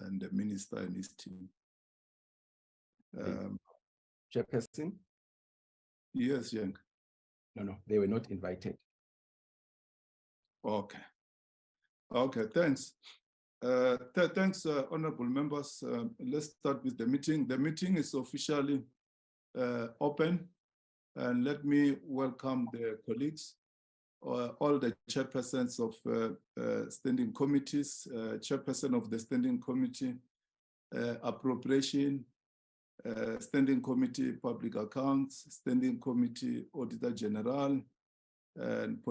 and the minister and his team. Chairperson? Yes, Young. No, they were not invited. Okay. Okay, thanks. Thanks, honorable members. Let's start with the meeting. The meeting is officially open, and let me welcome the colleagues, all the chairpersons of standing committees, chairperson of the standing committee, appropriation, standing committee, public accounts, standing committee, auditor general, and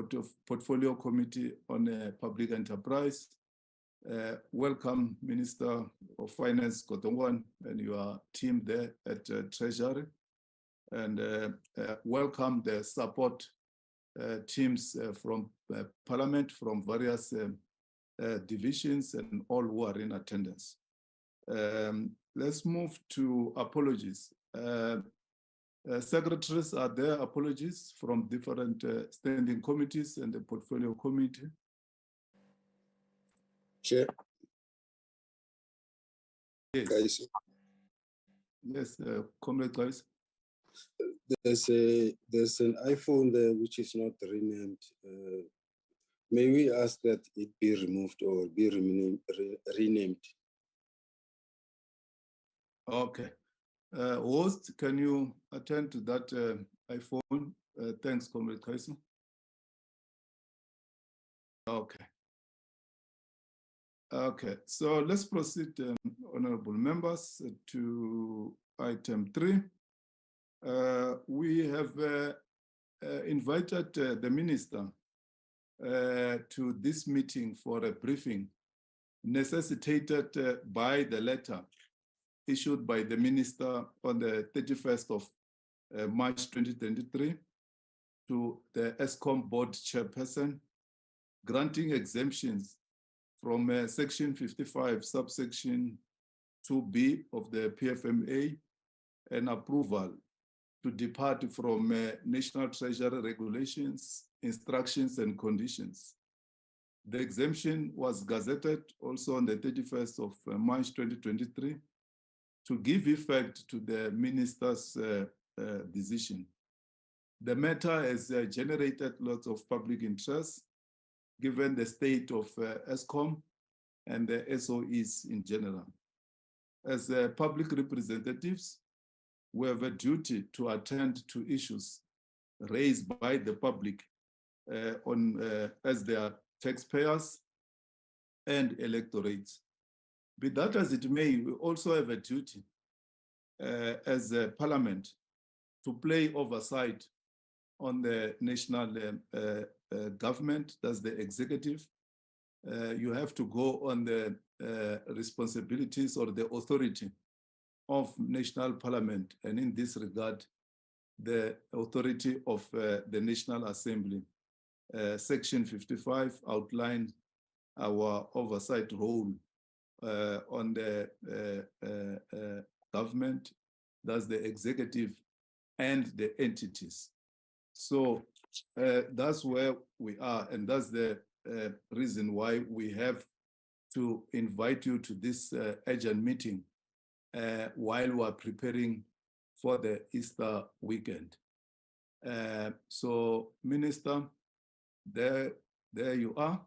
portfolio committee on public enterprise. Welcome, Minister of Finance, Kotongwan, and your team there at Treasury. And welcome the support teams from Parliament, from various divisions, and all who are in attendance. Let's move to apologies. Secretaries, are there apologies from different standing committees and the portfolio committee? Chair. Yes. Guys. Yes, Comrade Guys. There's an iPhone there which is not renamed. May we ask that it be removed or be renamed? Okay. Host, can you attend to that iPhone? Thanks, Comrade Kaisi. Okay. Okay, so let's proceed, honorable members, to item 3. We have invited the minister to this meeting for a briefing necessitated by the letter issued by the minister on the 31st of March 2023 to the Eskom board chairperson, granting exemptions from section 55, subsection 2B of the PFMA, and approval to depart from National Treasury regulations, instructions, and conditions. The exemption was gazetted also on the 31st of March 2023 to give effect to the minister's decision. The matter has generated lots of public interest given the state of Eskom and the SOEs in general. As public representatives, we have a duty to attend to issues raised by the public as they are taxpayers and electorates. Be that as it may, we also have a duty as a parliament to play oversight on the national government, that's the executive. You have to go on the responsibilities or the authority of national parliament, and in this regard, the authority of the National Assembly. Section 55 outlines our oversight role on the government, that's the executive and the entities. So that's where we are, and that's the reason why we have to invite you to this urgent meeting while we are preparing for the Easter weekend. So, Minister, there you are.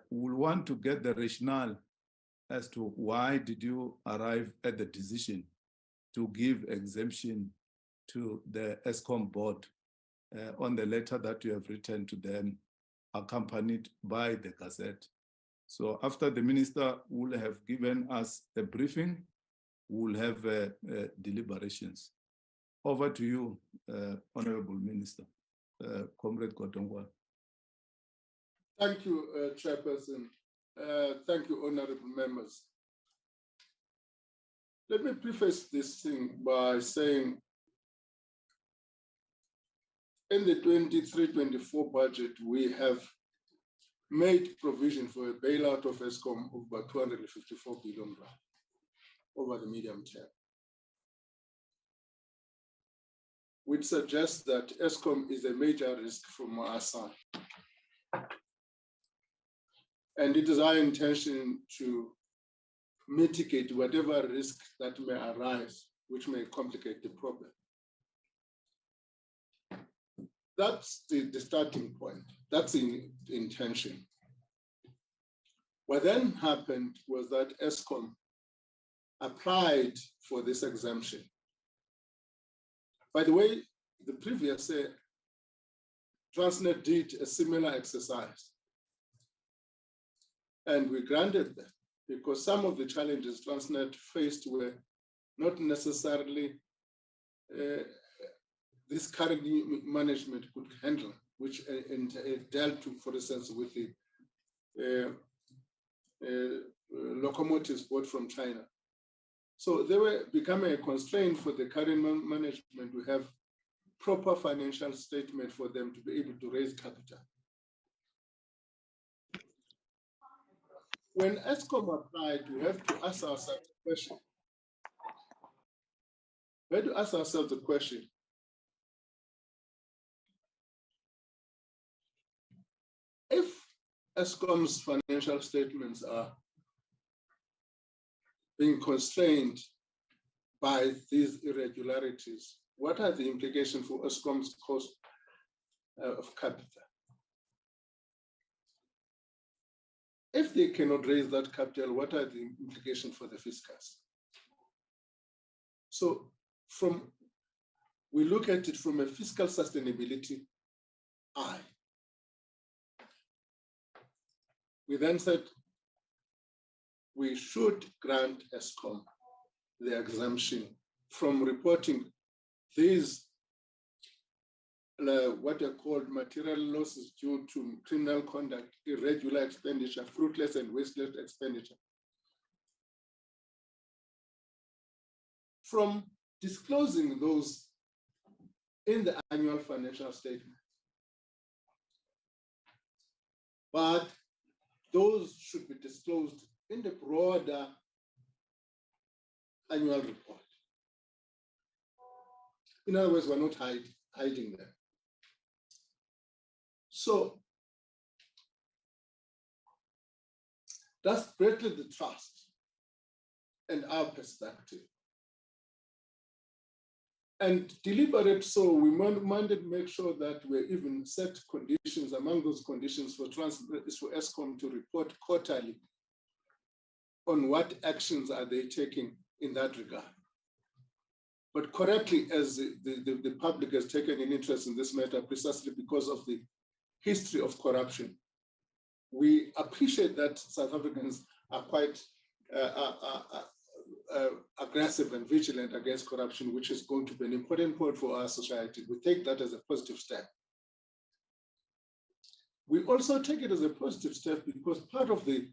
We'll want to get the rationale as to why did you arrive at the decision to give exemption to the Eskom board on the letter that you have written to them, accompanied by the Gazette. So after the minister will have given us a briefing, we'll have deliberations. Over to you, Honorable Minister, Comrade Kotongwan. Thank you, Chairperson. Thank you, honorable members. Let me preface this thing by saying in the 23-24 budget, we have made provision for a bailout of Eskom of about 254 billion over the medium term, which suggests that Eskom is a major risk from our side. And it is our intention to mitigate whatever risk that may arise, which may complicate the problem. That's the starting point. That's the intention. What then happened was that Eskom applied for this exemption. By the way, the previous Transnet did a similar exercise, and we granted that because some of the challenges Transnet faced were not necessarily this current management could handle, which dealt to, for instance, with the locomotives bought from China. So they were becoming a constraint for the current management to have proper financial statement for them to be able to raise capital. When Eskom applied, we have to ask ourselves the question. We have to ask ourselves the question. If Eskom's financial statements are being constrained by these irregularities, what are the implications for Eskom's cost of capital? If they cannot raise that capital, what are the implications for the fiscus? So we look at it from a fiscal sustainability eye. We then said we should grant Eskom the exemption from reporting these what are called material losses due to criminal conduct, irregular expenditure, fruitless and wasteless expenditure, from disclosing those in the annual financial statement. But those should be disclosed in the broader annual report. In other words, we're not hiding them. So that's greatly the trust and our perspective. And deliberate, so we wanted to make sure that we even set conditions, among those conditions for Eskom to report quarterly on what actions are they taking in that regard. But correctly, as the public has taken an interest in this matter precisely because of the history of corruption, we appreciate that South Africans are quite aggressive and vigilant against corruption, which is going to be an important point for our society. We take that as a positive step. We also take it as a positive step because part of the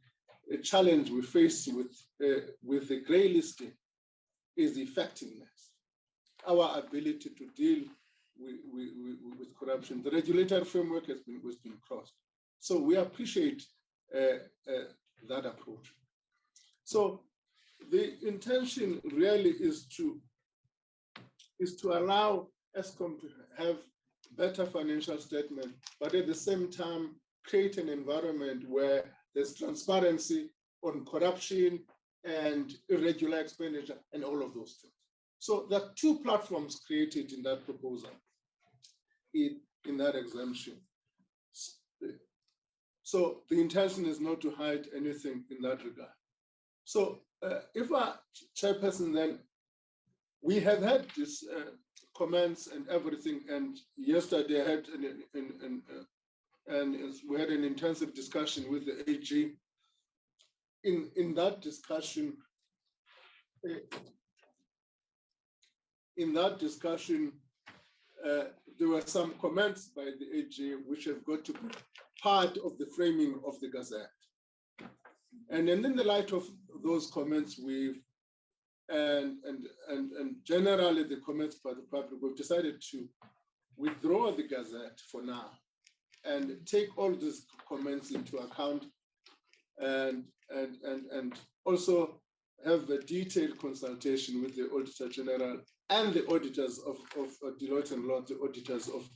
challenge we face with the grey listing is the effectiveness, our ability to deal with corruption. The regulatory framework has been crossed. So we appreciate that approach. So the intention really is to allow Eskom to have better financial statement, but at the same time create an environment where there's transparency on corruption and irregular expenditure and all of those things. So there are two platforms created in that proposal, in that exemption. So the intention is not to hide anything in that regard. So if our chairperson then, we have had these comments and everything, and yesterday I had we had an intensive discussion with the AG. In that discussion, there were some comments by the AG which have got to be part of the framing of the Gazette. And then in the light of those comments, and generally the comments by the public, we've decided to withdraw the Gazette for now and take all these comments into account and also have a detailed consultation with the Auditor General and the auditors of Deloitte and Lodge, the auditors of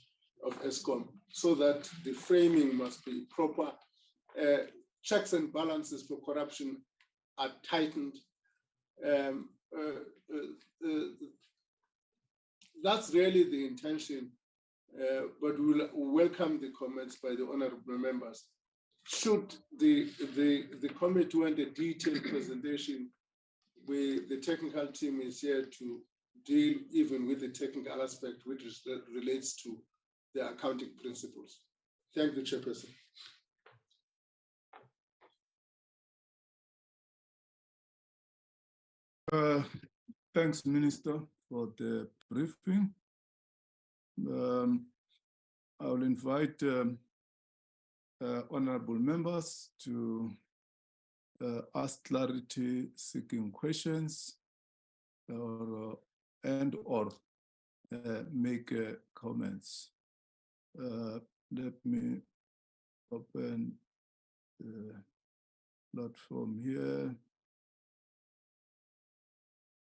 Eskom, so that the framing must be proper. Checks and balances for corruption are tightened That's really the intention, but we'll welcome the comments by the honorable members. Should the committee want a detailed presentation, the technical team is here to deal even with the technical aspect which relates to the accounting principles. Thank you, Chairperson. Thanks, Minister, for the briefing. I will invite honorable members to ask clarity seeking questions or make comments. Let me open the platform here.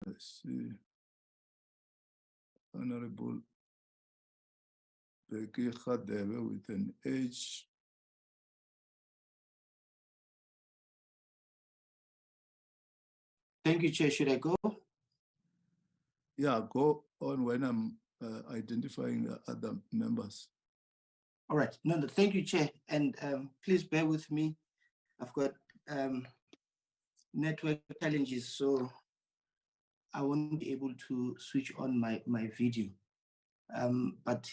Let's see. Honorable Becky Khadebe with an H. Thank you, Chair. Should I go? Yeah, go on when I'm identifying the other members. All right. No, thank you, Chair. And please bear with me. I've got network challenges, so I won't be able to switch on my video. But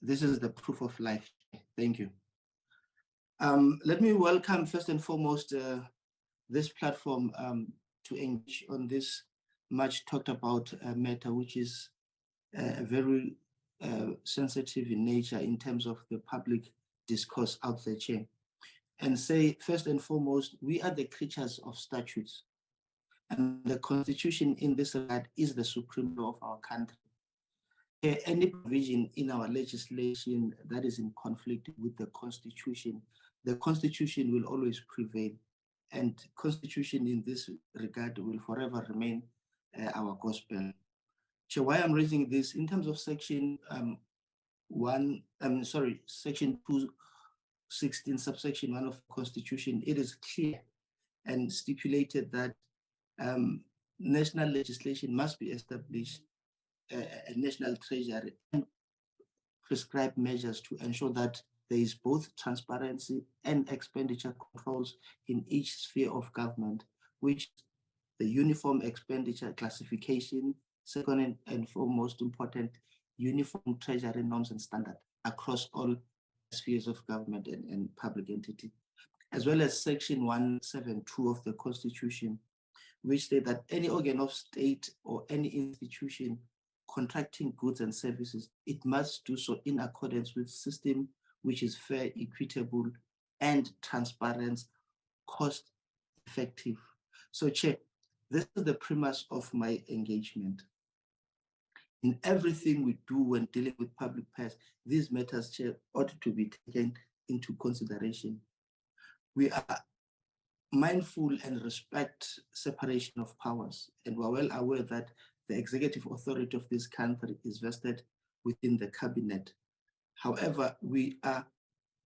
this is the proof of life. Thank you. Let me welcome first and foremost this platform to engage on this much talked about matter, which is very sensitive in nature in terms of the public discourse out there, Chair. And say, first and foremost, we are the creatures of statutes. And the Constitution in this regard is the supreme law of our country. Any provision in our legislation that is in conflict with the Constitution will always prevail. And Constitution in this regard will forever remain our gospel. So why I'm raising this in terms of section section 216, subsection 1 of the Constitution, it is clear and stipulated that national legislation must be established, a national treasury, and prescribe measures to ensure that there is both transparency and expenditure controls in each sphere of government, which the uniform expenditure classification, second and foremost important, uniform treasury norms and standards across all spheres of government and public entity, as well as section 172 of the Constitution, which state that any organ of state or any institution contracting goods and services, it must do so in accordance with system which is fair, equitable, and transparent, cost effective. So, Chair, this is the premise of my engagement. In everything we do when dealing with public affairs, these matters, Chair, ought to be taken into consideration. We are mindful and respect separation of powers, and we're well aware that the executive authority of this country is vested within the cabinet. However, we are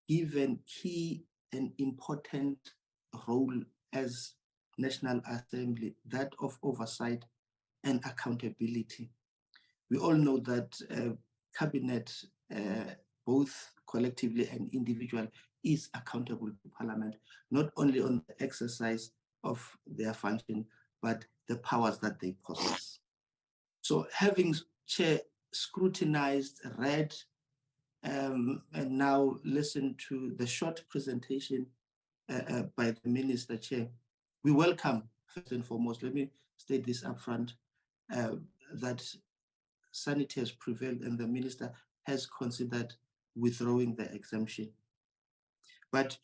given key and important role as National Assembly, that of oversight and accountability. We all know that cabinet, both collectively and individual, is accountable to Parliament, not only on the exercise of their function, but the powers that they possess. So having, Chair, scrutinized, read, and now listen to the short presentation by the Minister, Chair, we welcome, first and foremost, let me state this up front, that sanity has prevailed and the Minister has considered withdrawing the exemption. But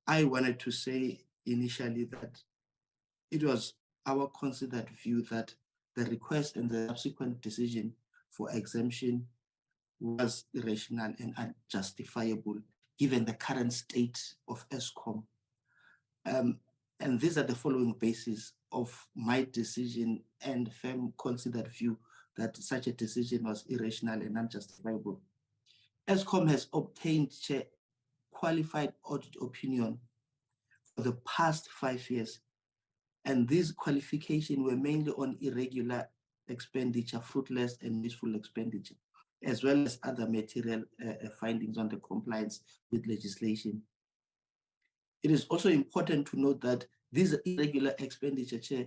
I wanted to say initially that it was our considered view that the request and the subsequent decision for exemption was irrational and unjustifiable given the current state of Eskom. And these are the following bases of my decision and firm considered view that such a decision was irrational and unjustifiable. Eskom has obtained, Chair, qualified audit opinion for the past 5 years, And these qualifications were mainly on irregular expenditure, fruitless and wasteful expenditure, as well as other material findings on the compliance with legislation. It is also important to note that these irregular expenditure, Chair,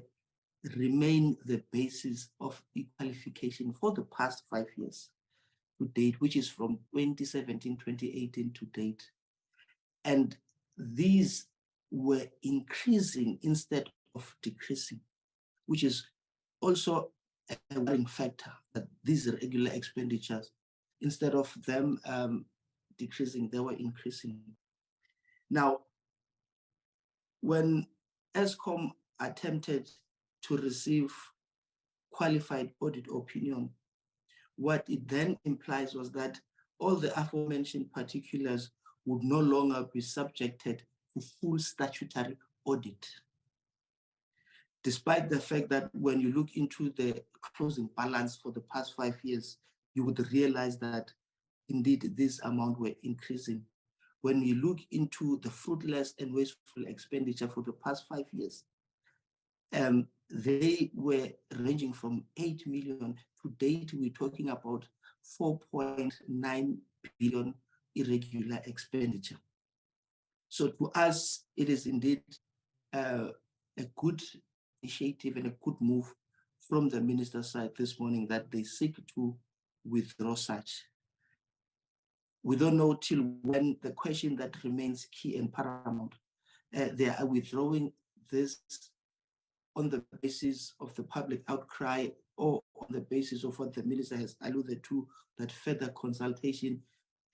remain the basis of e-qualification for the past 5 years to date, which is from 2017, 2018 to date. And these were increasing instead of decreasing, which is also a worrying factor, that these regular expenditures, instead of them decreasing, they were increasing. Now, when Eskom attempted to receive qualified audit opinion, what it then implies was that all the aforementioned particulars would no longer be subjected to full statutory audit. Despite the fact that when you look into the closing balance for the past 5 years, you would realize that indeed this amount were increasing. When you look into the fruitless and wasteful expenditure for the past 5 years, they were ranging from 8 million to date. We're talking about 4.9 billion irregular expenditure. So to us, it is indeed a good initiative and a good move from the minister's side this morning that they seek to withdraw such. We don't know till when. The question that remains key and paramount, they are withdrawing this on the basis of the public outcry or on the basis of what the minister has alluded to, that further consultation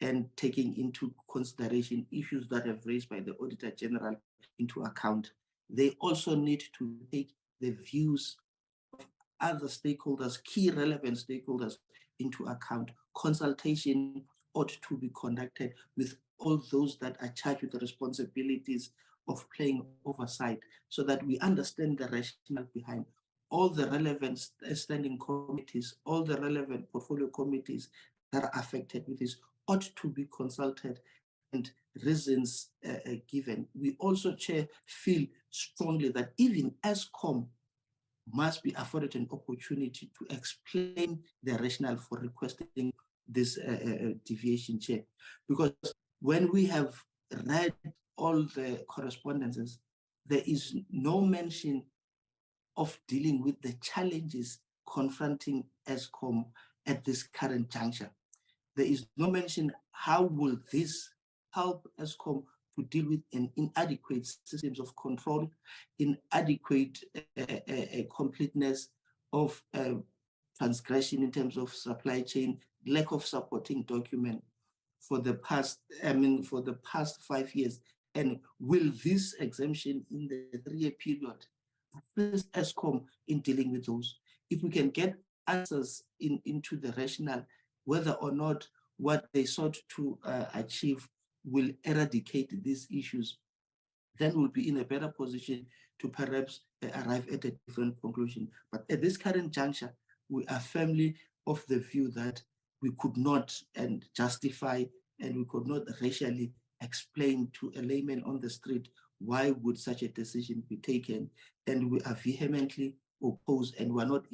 and taking into consideration issues that have raised by the Auditor General into account. They also need to take the views of other stakeholders, key relevant stakeholders into account. Consultation ought to be conducted with all those that are charged with the responsibilities of playing oversight, so that we understand the rationale behind all the relevant standing committees, all the relevant portfolio committees that are affected with this ought to be consulted and reasons given. We also, Chair, feel strongly that even Eskom must be afforded an opportunity to explain the rationale for requesting this deviation, Chair. Because when we have read all the correspondences, there is no mention of dealing with the challenges confronting Eskom at this current juncture. There is no mention how will this help Eskom to deal with an inadequate systems of control, inadequate completeness of transgression in terms of supply chain, lack of supporting document for the past, for the past 5 years. And will this exemption in the 3-year period assist Eskom in dealing with those? If we can get answers into the rationale, whether or not what they sought to achieve will eradicate these issues, then we'll be in a better position to perhaps arrive at a different conclusion. But at this current juncture, we are firmly of the view that we could not justify and we could not racially explain to a layman on the street why would such a decision be taken, and we are vehemently opposed, and we're not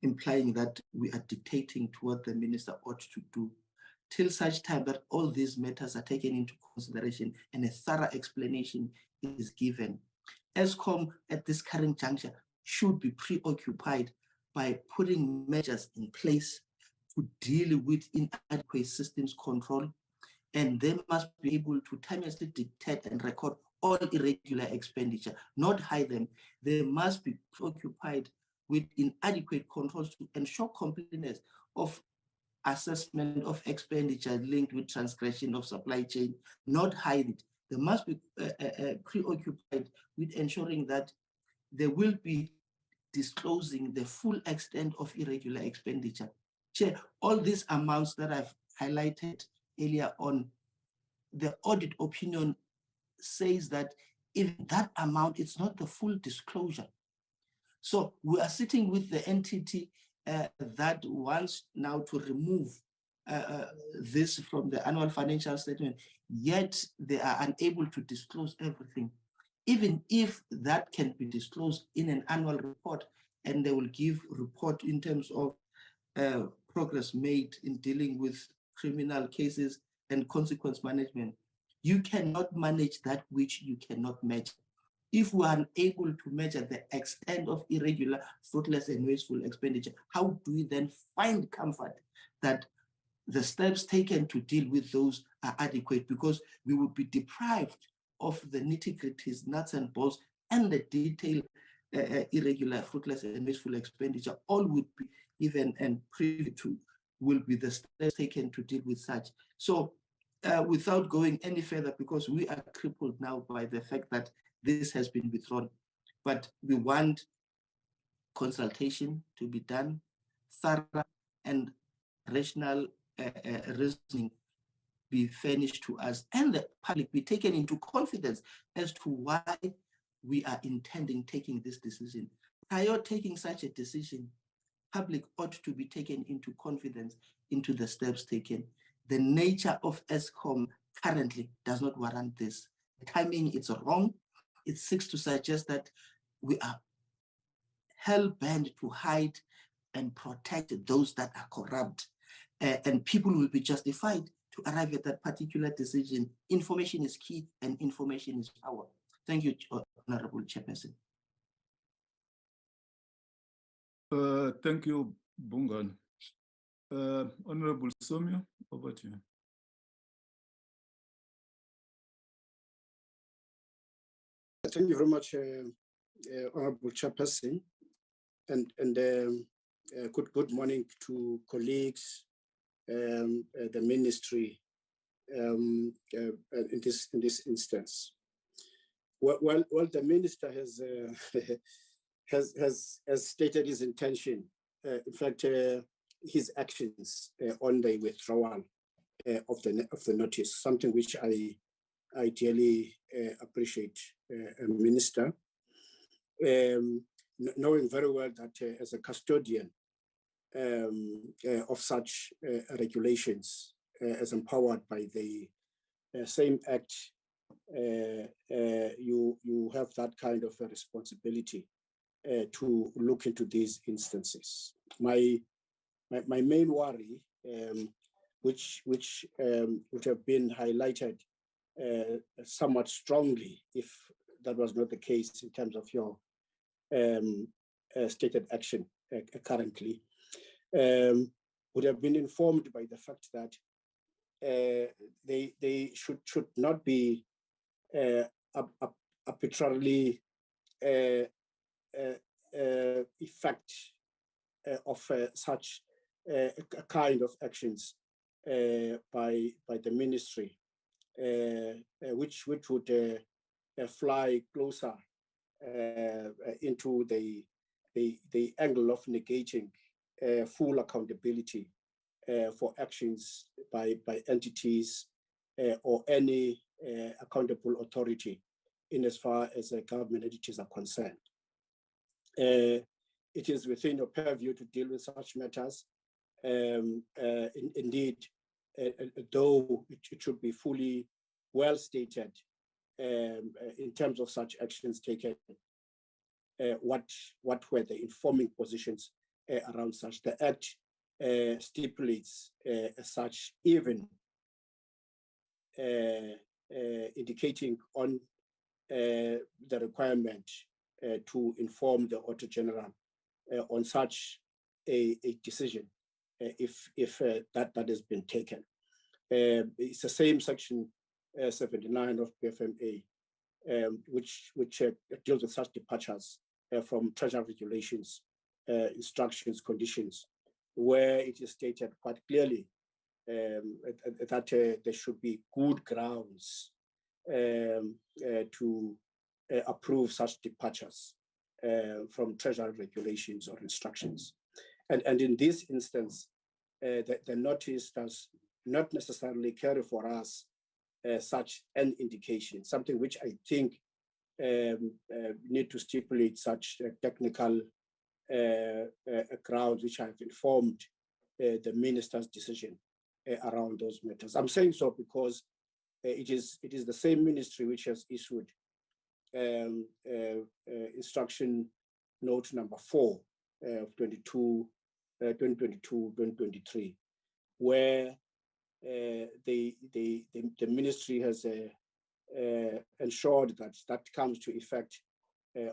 implying that we are dictating to what the minister ought to do, till such time that all these matters are taken into consideration and a thorough explanation is given. Eskom at this current juncture should be preoccupied by putting measures in place to deal with inadequate systems control, and they must be able to timelessly detect and record all irregular expenditure, not hide them. They must be preoccupied with inadequate controls to ensure completeness of assessment of expenditure linked with transgression of supply chain, not hide it. They must be preoccupied with ensuring that they will be disclosing the full extent of irregular expenditure. Chair, all these amounts that I've highlighted earlier on, the audit opinion says that if that amount, it's not the full disclosure. So we are sitting with the entity that wants now to remove this from the annual financial statement, yet they are unable to disclose everything. even if that can be disclosed in an annual report, and they will give report in terms of progress made in dealing with criminal cases and consequence management. You cannot manage that which you cannot measure. If we are unable to measure the extent of irregular, fruitless, and wasteful expenditure, how do we then find comfort that the steps taken to deal with those are adequate? Because we would be deprived of the nitty-gritties, nuts and bolts, and the detailed irregular, fruitless, and wasteful expenditure. All would be given and privy to will be the steps taken to deal with such. So without going any further, because we are crippled now by the fact that this has been withdrawn, but we want consultation to be done, thorough and rational reasoning be furnished to us, and the public be taken into confidence as to why we are intending taking this decision. Prior taking such a decision, public ought to be taken into confidence into the steps taken. The nature of Eskom currently does not warrant this. The timing is wrong. It seeks to suggest that we are hell-bent to hide and protect those that are corrupt, and people will be justified to arrive at that particular decision. Information is key, and information is power. Thank you, Honorable Chairperson. Thank you, Bungan. Honorable Somyo, over to you. Thank you very much, Honorable Chairperson, and good morning to colleagues, the ministry, in this instance. Well, the minister has stated his intention. In fact, his actions on the withdrawal of the notice, something which I dearly appreciate, Minister, knowing very well that as a custodian of such regulations, as empowered by the same act, you have that kind of a responsibility to look into these instances. My main worry, which would have been highlighted somewhat strongly if that was not the case in terms of your stated action currently, would have been informed by the fact that they should not be arbitrarily effect of such a kind of actions by the ministry, which would fly closer into the angle of negating full accountability for actions by entities or any accountable authority in as far as government entities are concerned. It is within your purview to deal with such matters. Indeed, though it should be fully well stated in terms of such actions taken, what were the informing positions around such. The Act stipulates as such, even indicating on the requirement to inform the Auditor General on such a decision if that has been taken. It's the same section 79 of PFMA, which deals with such departures from Treasury regulations, instructions, conditions, where it is stated quite clearly that there should be good grounds to approve such departures from Treasury regulations or instructions. And in this instance, the notice does not necessarily carry for us such an indication, something which I think need to stipulate such technical grounds which have informed the minister's decision around those matters. I'm saying so because it is the same ministry which has issued instruction note number 4 of 2022-2023, where the ministry has ensured that that comes to effect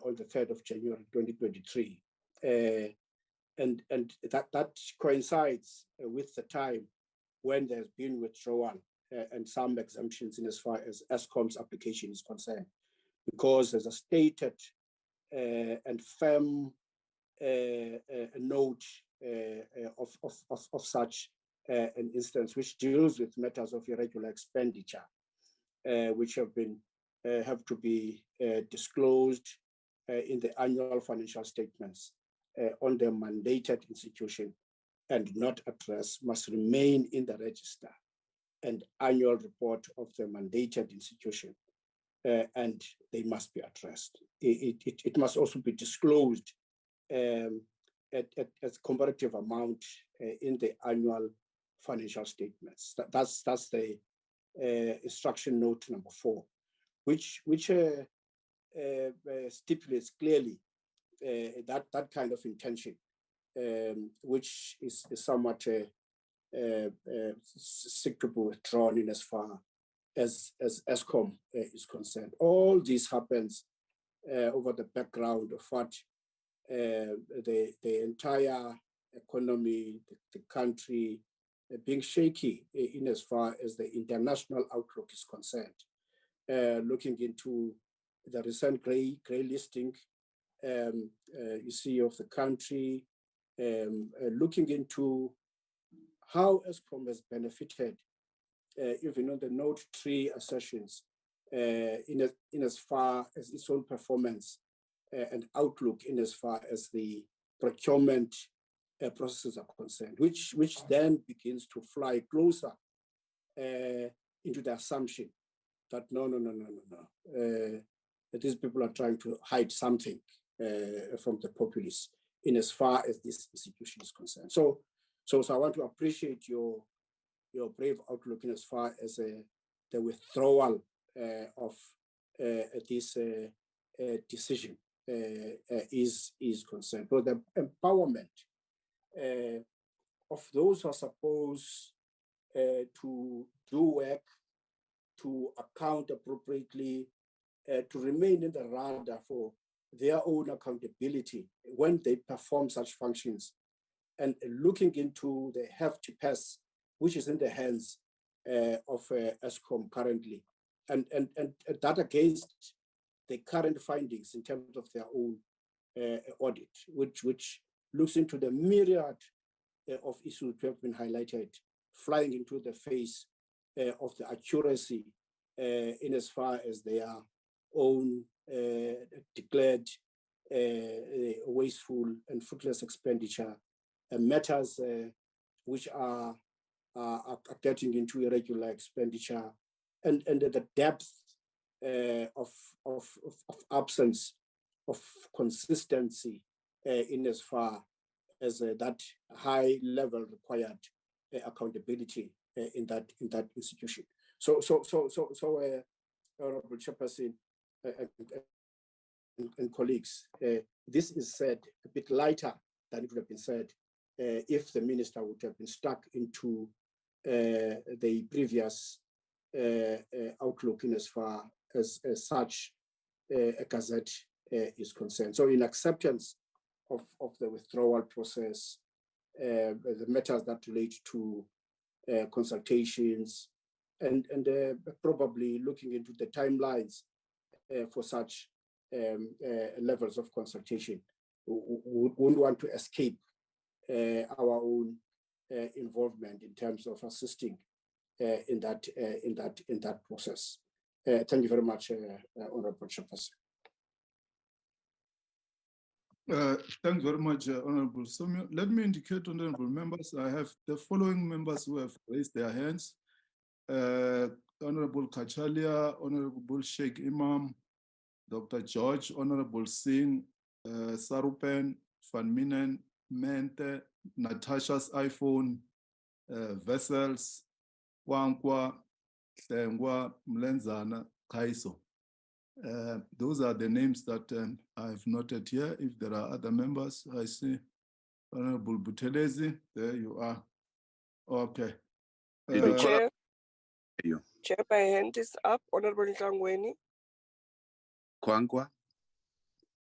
on the 3rd of January 2023. And that coincides with the time when there's been withdrawal and some exemptions in as far as Eskom's application is concerned, because there's a stated and firm note of such an instance, which deals with matters of irregular expenditure, which have to be disclosed in the annual financial statements on the mandated institution and not addressed, must remain in the register and annual report of the mandated institution, and they must be addressed. It must also be disclosed as comparative amount in the annual financial statements. That's the instruction note number 4, which stipulates clearly that kind of intention, which is somewhat seek to be withdrawn in as far as Eskom is concerned. All this happens over the background of what the entire economy, the country being shaky in as far as the international outlook is concerned. Looking into the recent gray listing, you see, of the country, looking into how Eskom has benefited, even on the note 3 assertions, in as far as its own performance and outlook in as far as the procurement processes are concerned, which then begins to fly closer into the assumption that no, that these people are trying to hide something from the populace in as far as this institution is concerned. So I want to appreciate your brave outlook in as far as the withdrawal of this decision is concerned. But the empowerment of those who are supposed to do work, to account appropriately, to remain in the radar for their own accountability when they perform such functions, and looking into the hefty purse which is in the hands of Eskom currently, and that against the current findings in terms of their own audit, which looks into the myriad of issues that have been highlighted, flying into the face of the accuracy in as far as their own declared wasteful and fruitless expenditure, matters which are getting into irregular expenditure, and the depth of absence of consistency in as far as that high level required accountability in that institution. So Honorable Chairperson and colleagues, this is said a bit lighter than it would have been said if the minister would have been stuck into the previous outlook in as far as such a gazette is concerned. So in acceptance of the withdrawal process, the matters that relate to consultations, and probably looking into the timelines for such levels of consultation, we wouldn't want to escape our own involvement in terms of assisting in that process. Thank you very much, Honorable Chairperson. Thanks very much, Honorable Somyo. Let me indicate, honorable members, I have the following members who have raised their hands. Honorable Kachalia, Honorable Sheikh Imam, Dr. George, Honorable Singh, Sarupen, Van Minen, Mente, Natasha's iPhone, Vessels, Wankwa, Tlengwa, Mlenzana, Kaiso. Those are the names that I've noted here. If there are other members, I see Honorable Buthelezi, there you are. Okay. Chair, Chair, my hand is up. Honorable Ntangweni. Kwangwa.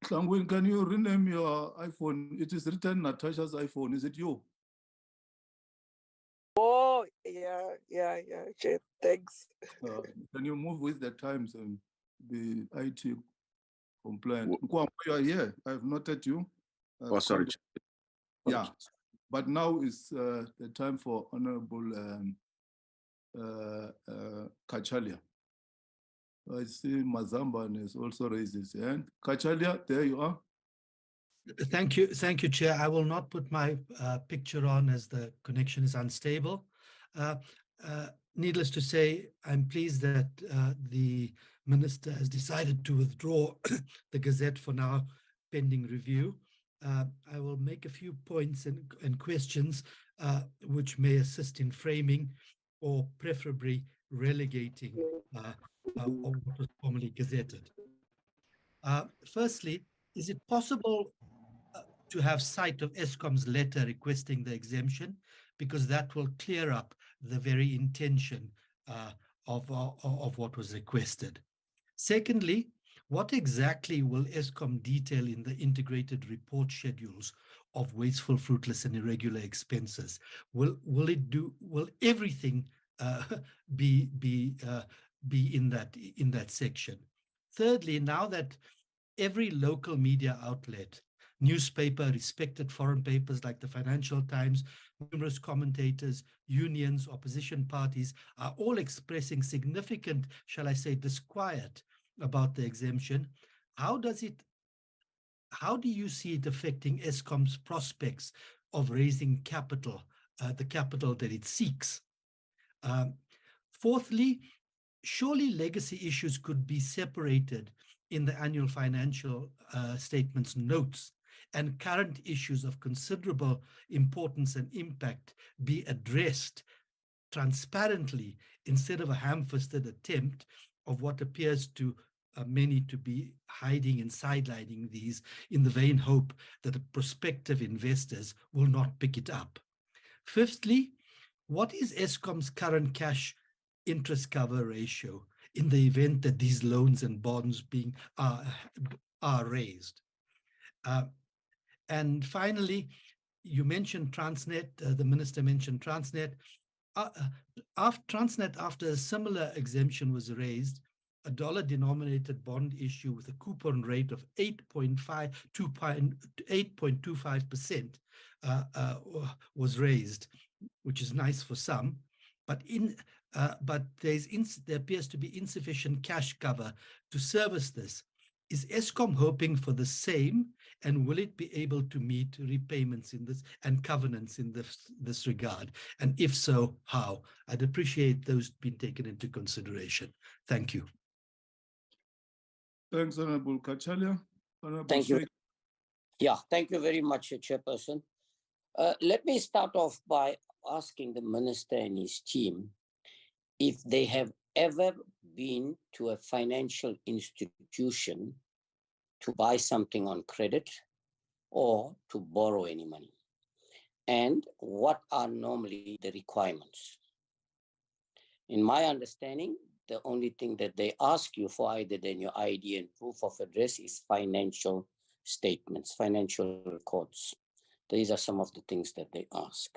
Tlangwini, can you rename your iPhone? It is written Natasha's iPhone. Is it you? Oh, yeah, Chair, thanks. Can you move with the times and be IT compliant? Nkwama, you are here. I've noted you. Oh, sorry. Yeah, but now is the time for Honorable Kachalia. I see Mazamban has also raised his hand. Kachalia, there you are. Thank you, Chair. I will not put my picture on as the connection is unstable. Needless to say, I'm pleased that the Minister has decided to withdraw the Gazette for now pending review. I will make a few points and questions which may assist in framing or preferably relegating what was formerly gazetted. Firstly, is it possible to have sight of Eskom's letter requesting the exemption, because that will clear up the very intention of what was requested? Secondly, what exactly will Eskom detail in the integrated report schedules of wasteful, fruitless, and irregular expenses? Will everything be in that section? Thirdly, now that every local media outlet, newspaper, respected foreign papers like the Financial Times, numerous commentators, unions, opposition parties are all expressing significant, shall I say, disquiet about the exemption, how do you see it affecting Eskom's prospects of raising capital, the capital that it seeks? Fourthly, surely legacy issues could be separated in the annual financial statements notes, and current issues of considerable importance and impact be addressed transparently instead of a ham-fisted attempt of what appears to many to be hiding and sidelining these in the vain hope that prospective investors will not pick it up. Fifthly, what is Eskom's current cash interest cover ratio in the event that these loans and bonds are raised? And finally, you mentioned Transnet, the Minister mentioned Transnet. Transnet, after a similar exemption was raised, a dollar-denominated bond issue with a coupon rate of 8.25% was raised, which is nice for some, but there appears to be insufficient cash cover to service this. Is Eskom hoping for the same, and will it be able to meet repayments in this and covenants in this regard? And if so, how? I'd appreciate those being taken into consideration. Thank you. Thanks, Honorable Kachalia. Thank you. Yeah, thank you very much, Chairperson. Let me start off by asking the Minister and his team if they have ever been to a financial institution to buy something on credit or to borrow any money, and what are normally the requirements. In my understanding, the only thing that they ask you for, either than your ID and proof of address, is financial statements, financial records. These are some of the things that they ask.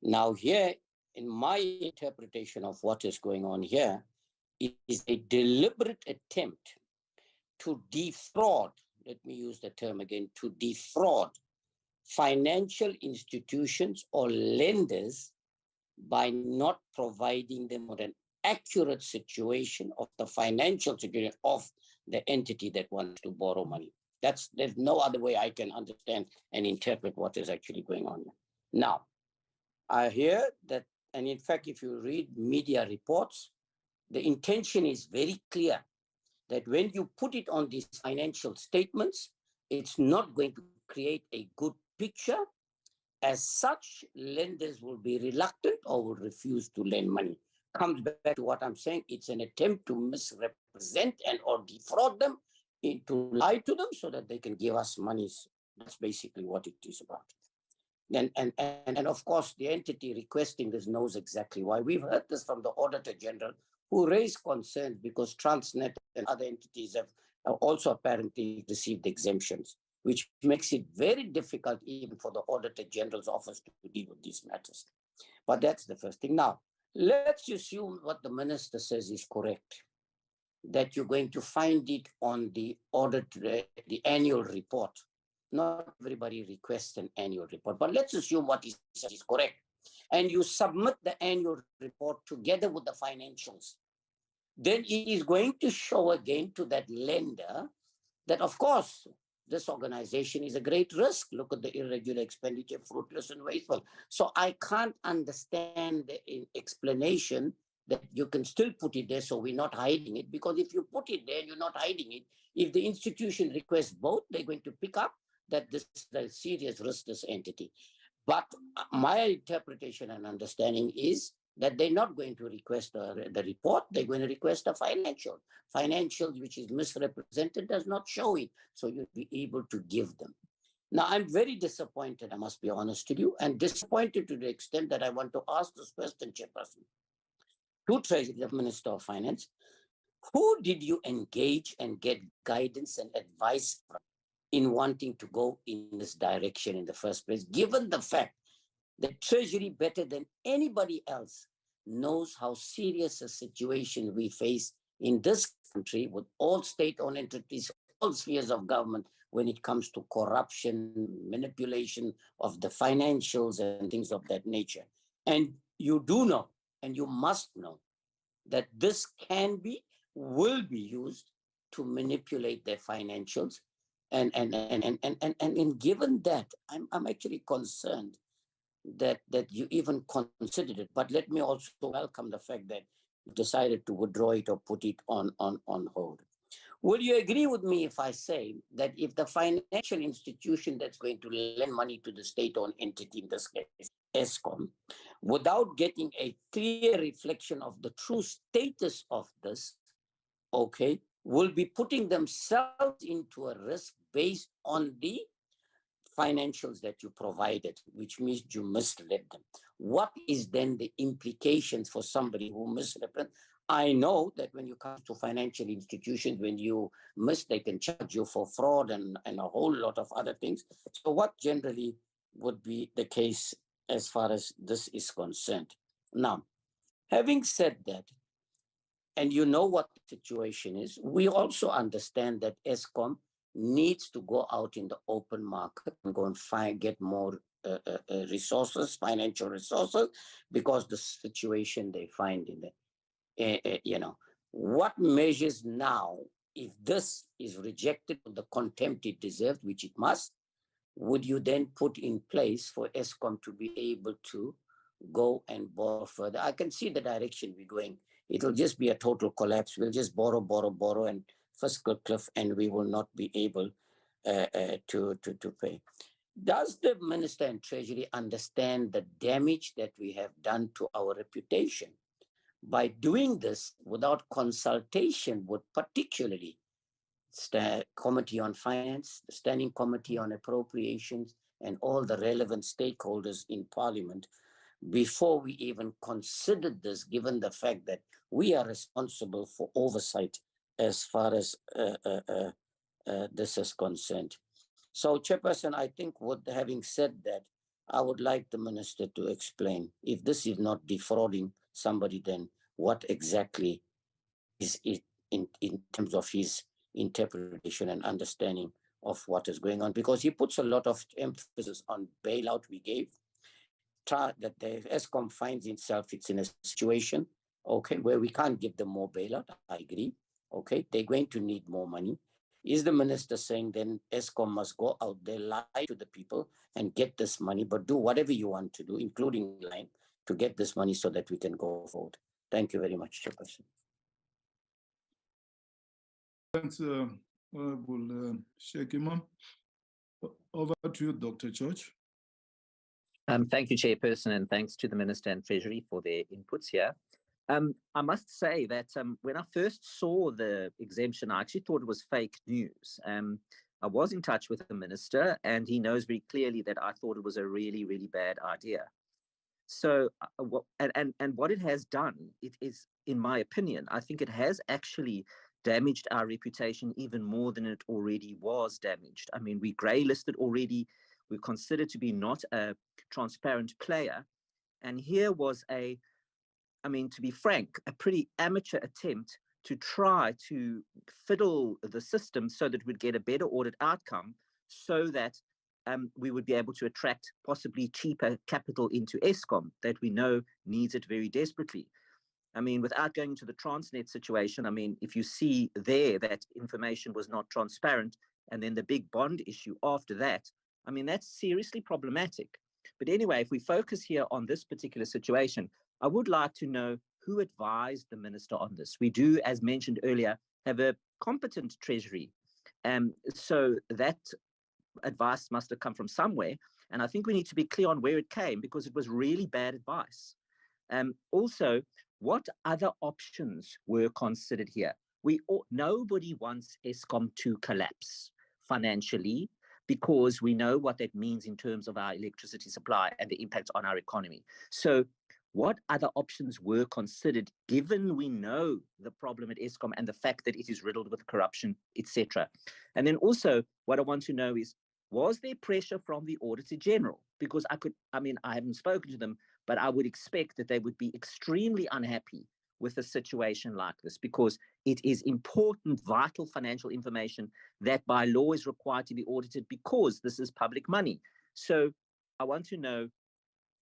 Now here, in my interpretation of what is going on here, it is a deliberate attempt to defraud, let me use the term again, to defraud financial institutions or lenders by not providing them with an accurate situation of the financial situation of the entity that wants to borrow money. There's no other way I can understand and interpret what is actually going on here. Now, I hear that, and in fact, if you read media reports, the intention is very clear that when you put it on these financial statements, it's not going to create a good picture. As such, lenders will be reluctant or will refuse to lend money comes back to what I'm saying. It's an attempt to misrepresent and or defraud them, to lie to them so that they can give us monies. That's basically what it is about. And of course, the entity requesting this knows exactly why. We've heard this from the Auditor General, who raised concerns because Transnet and other entities have also apparently received exemptions, which makes it very difficult even for the Auditor General's office to deal with these matters. But that's the first thing. Now, let's assume what the minister says is correct, that you're going to find it on the audit, the annual report. Not everybody requests an annual report, but let's assume what he says is correct. And you submit the annual report together with the financials. Then it is going to show again to that lender that, of course, this organization is a great risk. Look at the irregular expenditure, fruitless and wasteful. So I can't understand the explanation that you can still put it there, so we're not hiding it, because if you put it there, you're not hiding it. If the institution requests both, they're going to pick up that this is a serious risk, this entity. But my interpretation and understanding is that they're not going to request the report, they're going to request a financial. Financials, which is misrepresented, does not show it, so you'll be able to give them. Now, I'm very disappointed, I must be honest with you, and disappointed to the extent that I want to ask this question, Chairperson, to Treasury, the Minister of Finance, who did you engage and get guidance and advice from in wanting to go in this direction in the first place, given the fact that Treasury, better than anybody else, knows how serious a situation we face in this country with all state-owned entities, all spheres of government, when it comes to corruption, manipulation of the financials and things of that nature. And you do know, and you must know, that this can be, will be used to manipulate their financials. And given that, I'm actually concerned that you even considered it. But let me also welcome the fact that you decided to withdraw it or put it on hold. Would you agree with me if I say that if the financial institution that's going to lend money to the state-owned entity, in this case, Eskom, without getting a clear reflection of the true status of this, okay, will be putting themselves into a risk based on the financials that you provided, which means you misled them. What is then the implications for somebody who misrepresents? I know that when you come to financial institutions, when you miss, they can charge you for fraud and a whole lot of other things. So what generally would be the case as far as this is concerned? Now, having said that, and you know what the situation is, we also understand that Eskom needs to go out in the open market and go and get more resources, financial resources, because the situation they find in the, what measures now, if this is rejected with the contempt it deserved, which it must, would you then put in place for Eskom to be able to go and borrow further? I can see the direction we're going. It'll just be a total collapse. We'll just borrow, and fiscal cliff, and we will not be able to pay. Does the Minister and Treasury understand the damage that we have done to our reputation by doing this without consultation with particularly the Committee on Finance, the Standing Committee on Appropriations, and all the relevant stakeholders in Parliament before we even considered this, given the fact that we are responsible for oversight as far as this is concerned? So, Chairperson, I think having said that, I would like the Minister to explain, if this is not defrauding somebody, then what exactly is it in terms of his interpretation and understanding of what is going on? Because he puts a lot of emphasis on bailout we gave, that the Eskom finds itself, it's in a situation, okay, where we can't give them more bailout. I agree. Okay, they're going to need more money. Is the Minister saying then Eskom must go out there, lie to the people and get this money, but do whatever you want to do, including lying, to get this money so that we can go forward? Thank you very much, Chairperson. Thanks, Honorable Shekima. Over to you, Dr. George. Thank you, Chairperson, and thanks to the Minister and Treasury for their inputs here. I must say that when I first saw the exemption, I actually thought it was fake news. I was in touch with the minister, and he knows very clearly that I thought it was a really, really bad idea. So, what it has done, it is, in my opinion, I think it has actually damaged our reputation even more than it already was damaged. I mean, we grey listed already. We're considered to be not a transparent player. And here was to be frank, a pretty amateur attempt to try to fiddle the system so that we'd get a better audit outcome, so that we would be able to attract possibly cheaper capital into Eskom that we know needs it very desperately. I mean, without going into the Transnet situation, I mean, if you see there that information was not transparent, and then the big bond issue after that, I mean, that's seriously problematic. But anyway, if we focus here on this particular situation, I would like to know who advised the minister on this. We do, as mentioned earlier, have a competent Treasury. So that advice must have come from somewhere. And I think we need to be clear on where it came, because it was really bad advice. Also, what other options were considered here? Nobody wants Eskom to collapse financially, because we know what that means in terms of our electricity supply and the impact on our economy. So what other options were considered, given we know the problem at Eskom and the fact that it is riddled with corruption, etc.? And then also, what I want to know is, was there pressure from the Auditor General? Because I haven't spoken to them, but I would expect that they would be extremely unhappy with a situation like this, because it is important, vital financial information that by law is required to be audited, because this is public money. So I want to know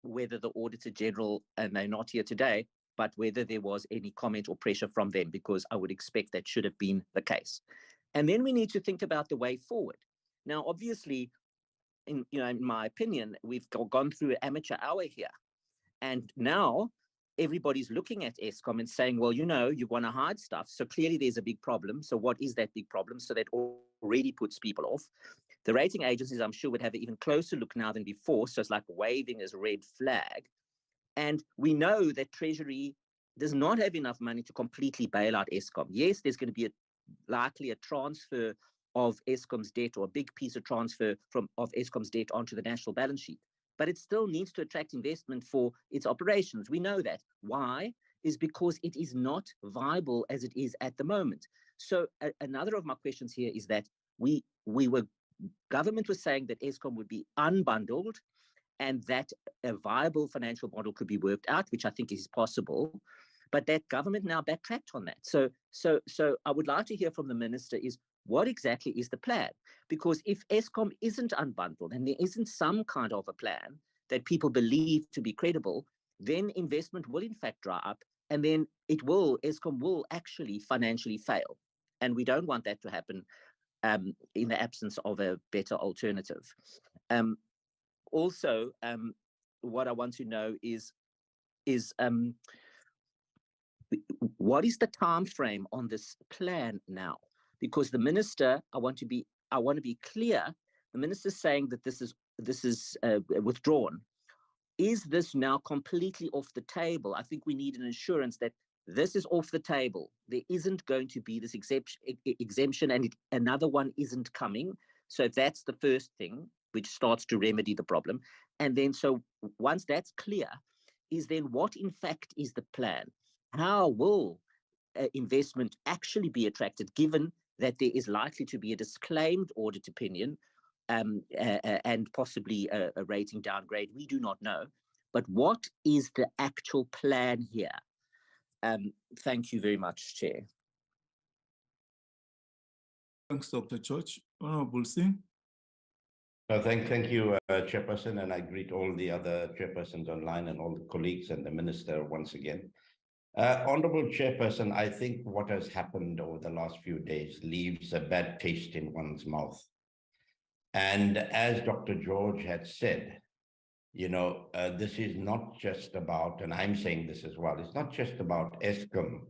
whether the Auditor General, and they're not here today, but whether there was any comment or pressure from them, because I would expect that should have been the case. And then we need to think about the way forward. Now, obviously, in my opinion, we've gone through an amateur hour here. And now everybody's looking at Eskom and saying, well, you want to hide stuff. So clearly there's a big problem. So what is that big problem? So that already puts people off. The rating agencies, I'm sure, would have an even closer look now than before. So it's like waving as a red flag. And we know that Treasury does not have enough money to completely bail out Eskom. Yes, there's going to be likely a transfer of Eskom's debt, or a big piece of transfer of Eskom's debt onto the national balance sheet. But it still needs to attract investment for its operations. We know that. Why? Is because it is not viable as it is at the moment. So another of my questions here is that government was saying that Eskom would be unbundled, and that a viable financial model could be worked out, which I think is possible. But that government now backtracked on that. So I would like to hear from the minister is, what exactly is the plan? Because if Eskom isn't unbundled and there isn't some kind of a plan that people believe to be credible, then investment will in fact dry up, and then Eskom will actually financially fail. And we don't want that to happen in the absence of a better alternative. Also, what I want to know is what is the time frame on this plan now? Because the minister, I want to be clear. The minister is saying that this is withdrawn. Is this now completely off the table? I think we need an assurance that this is off the table. There isn't going to be this exemption, and another one isn't coming. So that's the first thing, which starts to remedy the problem. And then, so once that's clear, is then what in fact is the plan? How will investment actually be attracted, given that there is likely to be a disclaimed audit opinion and possibly a rating downgrade? We do not know. But what is the actual plan here? Thank you very much, Chair. Thanks, Dr. George. Honorable Singh. Thank you, Chairperson, and I greet all the other chairpersons online and all the colleagues and the minister once again. Honorable Chairperson, I think what has happened over the last few days leaves a bad taste in one's mouth. And as Dr. George had said, this is not just about, and I'm saying this as well, it's not just about Eskom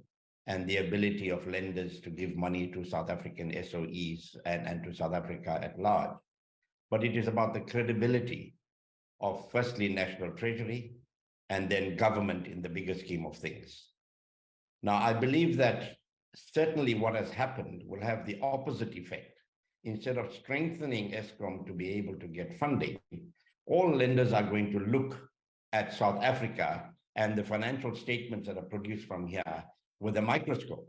and the ability of lenders to give money to South African SOEs and to South Africa at large, but it is about the credibility of firstly National Treasury and then government in the bigger scheme of things. Now, I believe that certainly what has happened will have the opposite effect. Instead of strengthening Eskom to be able to get funding, all lenders are going to look at South Africa and the financial statements that are produced from here with a microscope.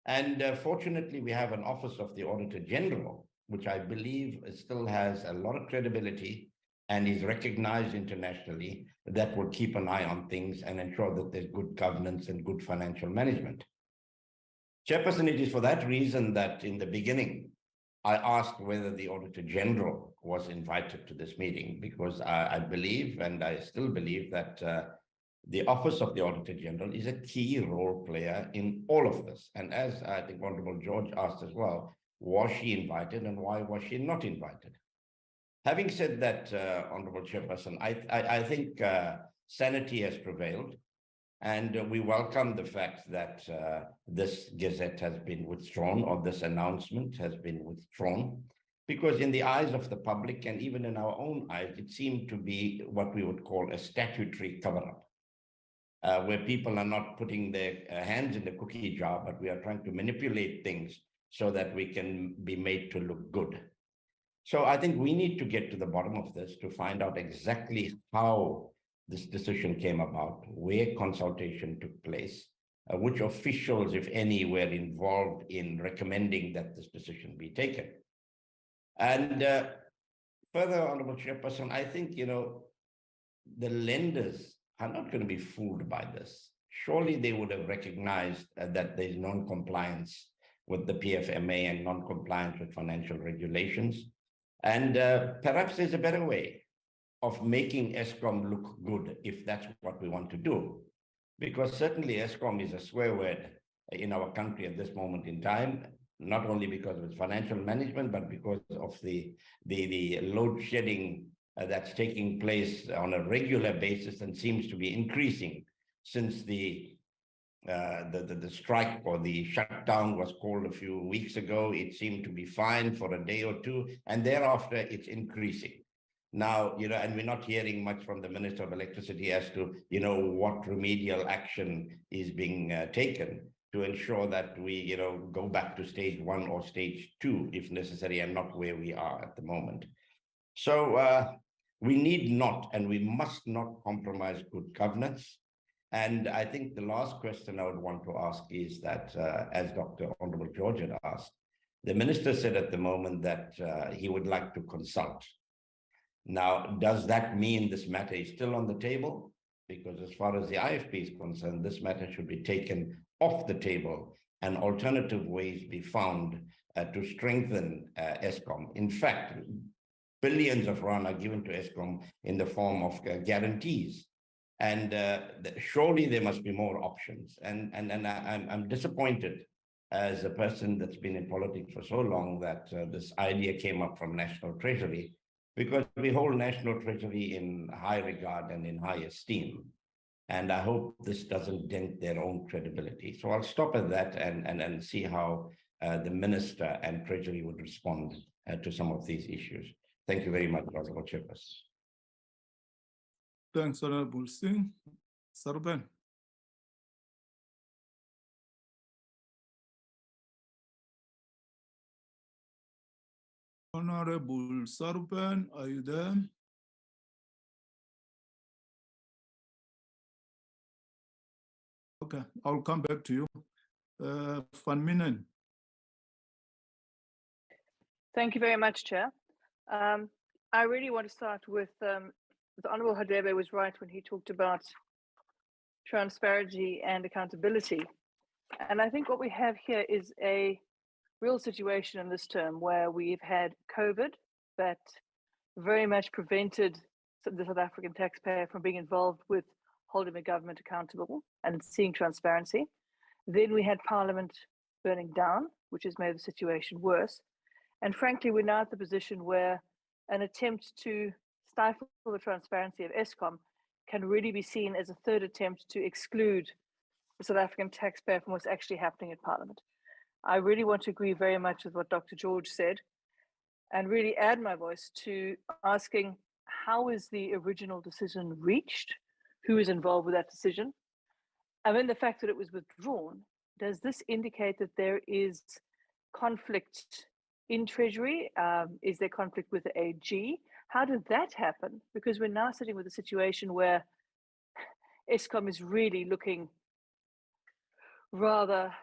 And fortunately, we have an Office of the Auditor General, which I believe still has a lot of credibility and is recognized internationally, that will keep an eye on things and ensure that there's good governance and good financial management. Chairperson, it is for that reason that in the beginning, I asked whether the Auditor General was invited to this meeting, because I believe, and I still believe, that the Office of the Auditor General is a key role player in all of this. And as I think Honorable George asked as well, was she invited and why was she not invited? Having said that, Honorable Chairperson, I think sanity has prevailed. And we welcome the fact that this gazette has been withdrawn, or this announcement has been withdrawn, because in the eyes of the public and even in our own eyes, it seemed to be what we would call a statutory cover-up, where people are not putting their hands in the cookie jar, but we are trying to manipulate things so that we can be made to look good. So I think we need to get to the bottom of this to find out exactly how this decision came about, where consultation took place, which officials, if any, were involved in recommending that this decision be taken. And further, Honorable Chairperson, I think, the lenders are not going to be fooled by this. Surely they would have recognized that there's non-compliance with the PFMA and non-compliance with financial regulations. And perhaps there's a better way of making Eskom look good, if that's what we want to do. Because certainly Eskom is a swear word in our country at this moment in time, not only because of its financial management, but because of the load shedding that's taking place on a regular basis and seems to be increasing since the strike or the shutdown was called a few weeks ago. It seemed to be fine for a day or two, and thereafter it's increasing. Now, and we're not hearing much from the Minister of Electricity as to, what remedial action is being taken to ensure that we, go back to stage 1 or stage 2, if necessary, and not where we are at the moment. So we need not, and we must not compromise good governance. And I think the last question I would want to ask is that, as Dr. Honorable George had asked, the Minister said at the moment that he would like to consult. Now, does that mean this matter is still on the table? Because as far as the IFP is concerned, this matter should be taken off the table and alternative ways be found to strengthen Eskom. In fact, billions of rand are given to Eskom in the form of guarantees. And surely there must be more options. And I'm disappointed as a person that's been in politics for so long that this idea came up from National Treasury, because we hold National Treasury in high regard and in high esteem. And I hope this doesn't dent their own credibility. So I'll stop at that and see how the Minister and Treasury would respond to some of these issues. Thank you very much, Honorable Chairperson. Thanks, Honorable Singh. Sarban. Honorable Sarban, are you there? Okay, I'll come back to you. Van Minen. Thank you very much, Chair. I really want to start with the Honorable Hadebe was right when he talked about transparency and accountability. And I think what we have here is a real situation in this term where we've had COVID that very much prevented the South African taxpayer from being involved with holding the government accountable and seeing transparency. Then we had Parliament burning down, which has made the situation worse. And frankly, we're now at the position where an attempt to stifle the transparency of Eskom can really be seen as a third attempt to exclude the South African taxpayer from what's actually happening at Parliament. I really want to agree very much with what Dr. George said and really add my voice to asking, how is the original decision reached? Who is involved with that decision? And then the fact that it was withdrawn, does this indicate that there is conflict in Treasury? Is there conflict with the AG? How did that happen? Because we're now sitting with a situation where Eskom is really looking rather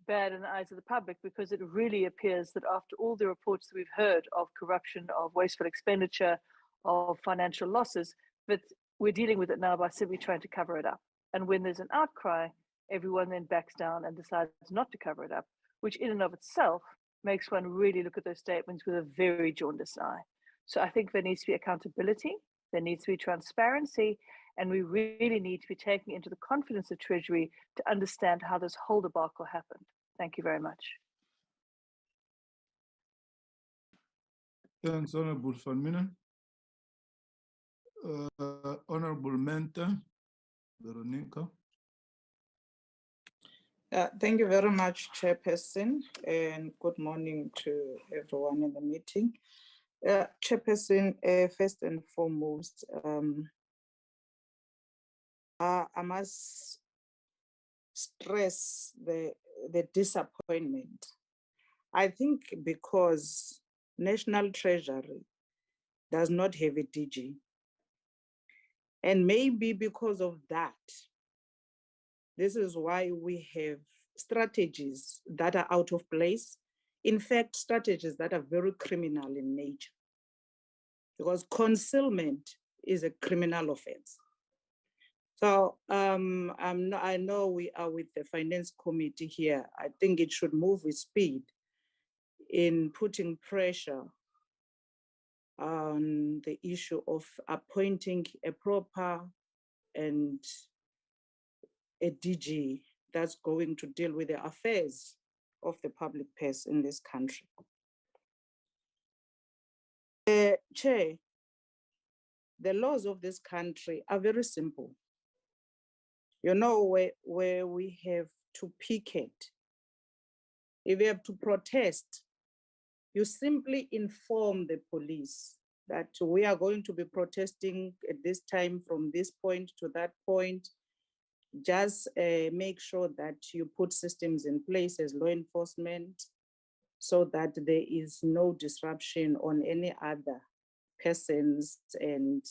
bad in the eyes of the public, because it really appears that after all the reports that we've heard of corruption, of wasteful expenditure, of financial losses, that we're dealing with it now by simply trying to cover it up. And when there's an outcry, everyone then backs down and decides not to cover it up, which in and of itself makes one really look at those statements with a very jaundiced eye. So I think there needs to be accountability, there needs to be transparency, and we really need to be taking into the confidence of Treasury to understand how this whole debacle happened. Thank you very much. Thanks, Honorable Van Minen. Honorable Menta, Veronica. Thank you very much, Chairperson, and good morning to everyone in the meeting. Chairperson, first and foremost, I must stress the disappointment. I think because National Treasury does not have a DG, and maybe because of that, this is why we have strategies that are out of place. In fact, strategies that are very criminal in nature, because concealment is a criminal offense. So I know we are with the Finance Committee here. I think it should move with speed in putting pressure on the issue of appointing a proper and a DG that's going to deal with the affairs of the public purse in this country. Chair, the laws of this country are very simple. You know, where we have to picket, if you have to protest, you simply inform the police that we are going to be protesting at this time from this point to that point. Just make sure that you put systems in place as law enforcement so that there is no disruption on any other persons and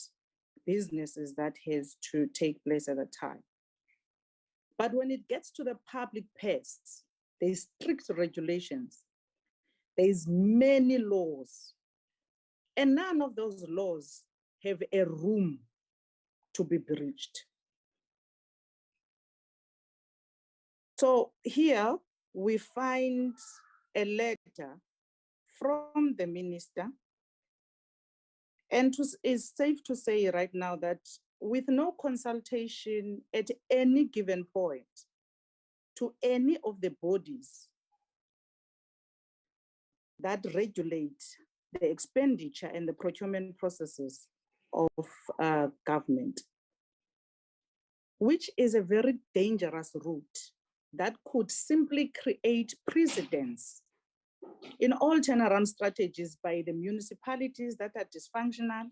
businesses that has to take place at the time. But when it gets to the public purse, there's strict regulations, there's many laws, and none of those laws have a room to be breached. So here we find a letter from the minister, and it's safe to say right now that with no consultation at any given point to any of the bodies that regulate the expenditure and the procurement processes of government, which is a very dangerous route that could simply create precedents in all turnaround strategies by the municipalities that are dysfunctional,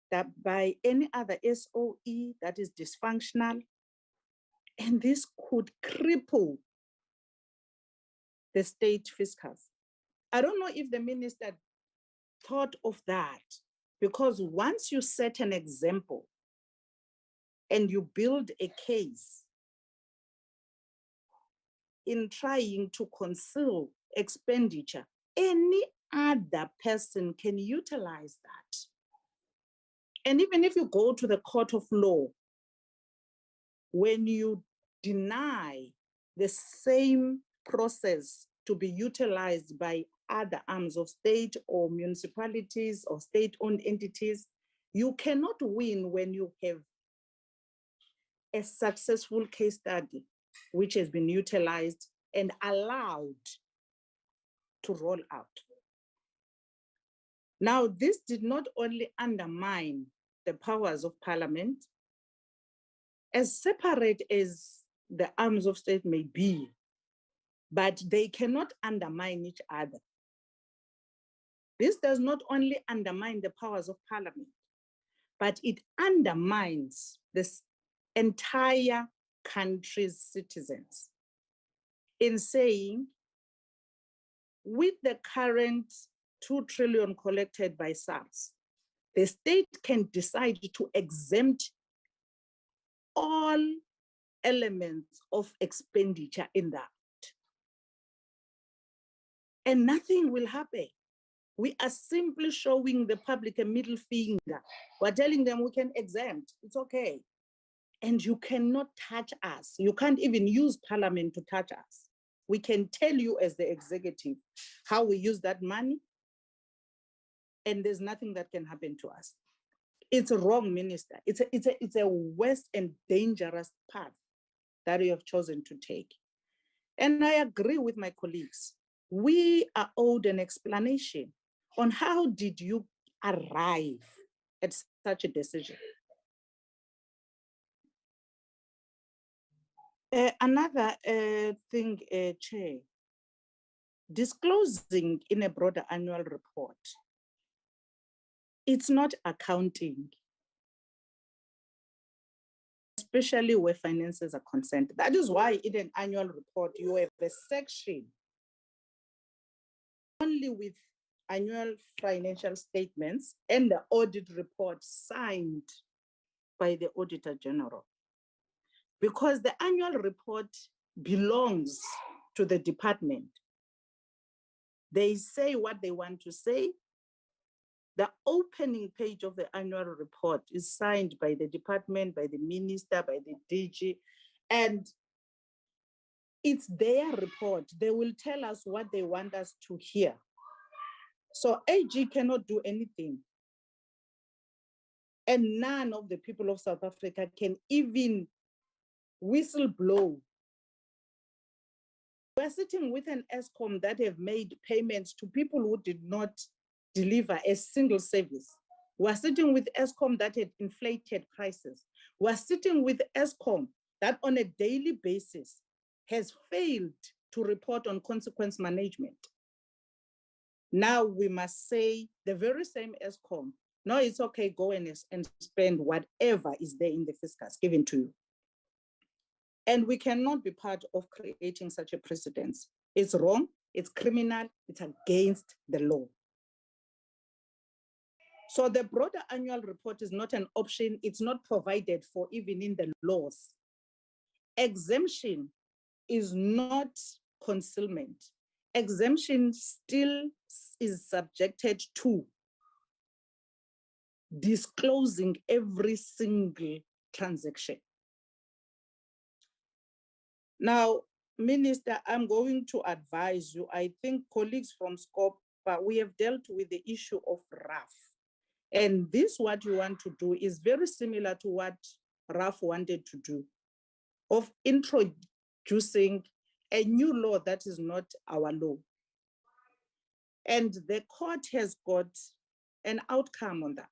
that by any other SOE that is dysfunctional, and this could cripple the state fiscus. I don't know if the minister thought of that, because once you set an example and you build a case in trying to conceal expenditure, any other person can utilize that. And even if you go to the court of law, when you deny the same process to be utilized by other arms of state or municipalities or state-owned entities, you cannot win when you have a successful case study which has been utilized and allowed to roll out. Now, this did not only undermine the powers of Parliament, as separate as the arms of state may be, but they cannot undermine each other. This does not only undermine the powers of Parliament, but it undermines this entire country's citizens in saying, with the current 2 trillion collected by SARS, the state can decide to exempt all elements of expenditure in that. And nothing will happen. We are simply showing the public a middle finger. We're telling them we can exempt, it's okay. And you cannot touch us. You can't even use parliament to touch us. We can tell you as the executive how we use that money, and there's nothing that can happen to us. It's a wrong, Minister. It's a worse and dangerous path that you have chosen to take. And I agree with my colleagues. We are owed an explanation on how did you arrive at such a decision. Another thing, Chair, disclosing in a broader annual report, it's not accounting, especially where finances are concerned. That is why in an annual report, you have a section only with annual financial statements and the audit report signed by the Auditor General. Because the annual report belongs to the department. They say what they want to say. The opening page of the annual report is signed by the department, by the minister, by the DG, and it's their report. They will tell us what they want us to hear. So AG cannot do anything. And none of the people of South Africa can even whistle blow. We're sitting with an Eskom that have made payments to people who did not deliver a single service. We're sitting with Eskom that had inflated prices. We're sitting with Eskom that on a daily basis has failed to report on consequence management. Now we must say the very same Eskom, no, it's okay, go and spend whatever is there in the fiscus given to you. And we cannot be part of creating such a precedence. It's wrong, it's criminal, it's against the law. So the broader annual report is not an option, it's not provided for even in the laws. Exemption is not concealment. Exemption still is subjected to disclosing every single transaction. Now, Minister, I'm going to advise you, I think colleagues from SCOP, we have dealt with the issue of RAF. And this, what you want to do is very similar to what RAF wanted to do, of introducing a new law that is not our law. And the court has got an outcome on that.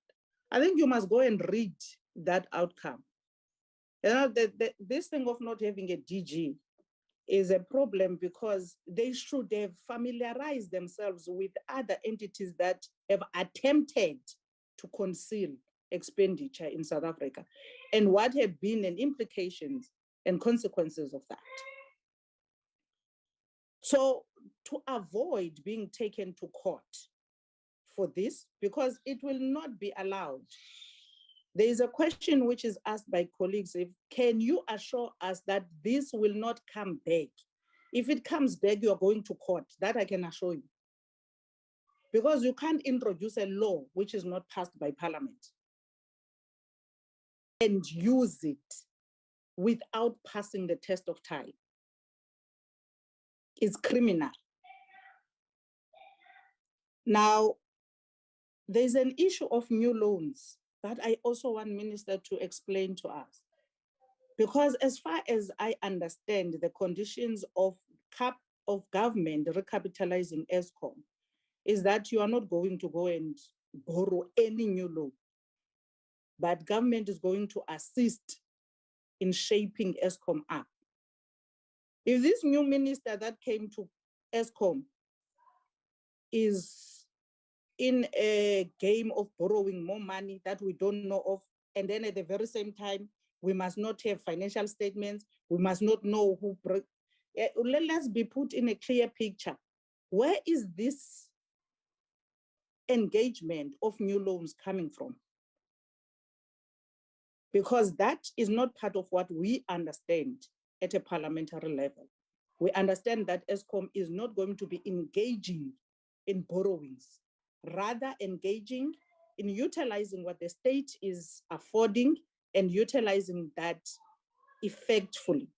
I think you must go and read that outcome. You know, this thing of not having a DG is a problem because they should have familiarized themselves with other entities that have attempted to conceal expenditure in South Africa and what have been the implications and consequences of that. So to avoid being taken to court for this, because it will not be allowed, there is a question which is asked by colleagues, can you assure us that this will not come back? If it comes back, you are going to court. That I can assure you. Because you can't introduce a law which is not passed by parliament and use it without passing the test of time. It's criminal. Now, there's an issue of new loans that I also want Minister to explain to us. Because as far as I understand the conditions of government recapitalizing Eskom is that you are not going to go and borrow any new loan, but government is going to assist in shaping Eskom up. If this new minister that came to Eskom is in a game of borrowing more money that we don't know of, and then at the very same time, We must not have financial statements. We must not know who. Let's be put in a clear picture. Where is this engagement of new loans coming from? Because that is not part of what we understand at a parliamentary level. We understand that Eskom is not going to be engaging in borrowings, rather engaging in utilizing what the state is affording and utilizing that effectively.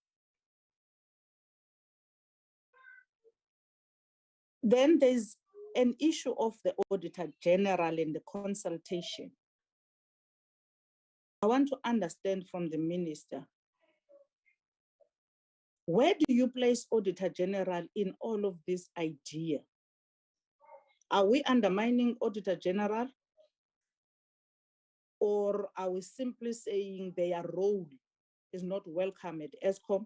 Then there's an issue of the Auditor General in the consultation. I want to understand from the Minister, where do you place Auditor General in all of this idea? Are we undermining Auditor General? Or are we simply saying their role is not welcome at Eskom?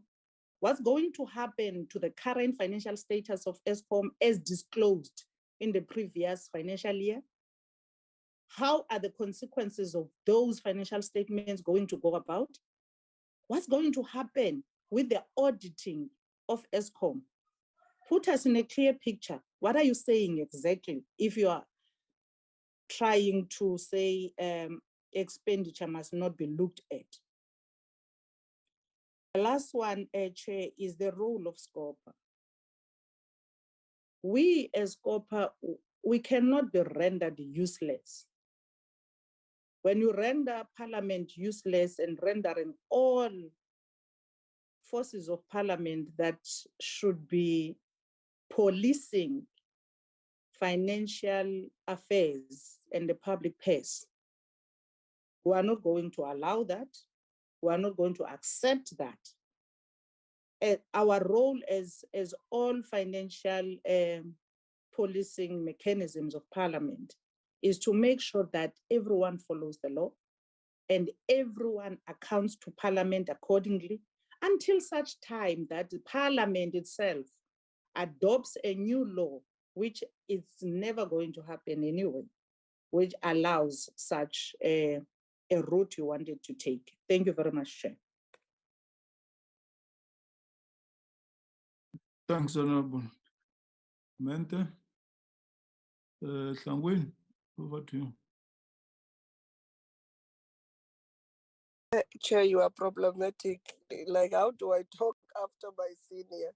What's going to happen to the current financial status of Eskom as disclosed in the previous financial year? How are the consequences of those financial statements going to go about? What's going to happen with the auditing of Eskom? Put us in a clear picture. What are you saying exactly if you are trying to say expenditure must not be looked at? The last one, Chair, is the role of SCOPA. We as SCOPA, we cannot be rendered useless. When you render Parliament useless and rendering all forces of Parliament that should be policing financial affairs and the public purse, we are not going to allow that. We are not going to accept that. Our role as all financial policing mechanisms of Parliament is to make sure that everyone follows the law and everyone accounts to Parliament accordingly until such time that the Parliament itself adopts a new law, which is never going to happen anyway, which allows such a route you wanted to take. Thank you very much, Chair. Thanks, Honorable Mente. Hlangwini, over to you. Chair, you are problematic. Like, how do I talk after my senior?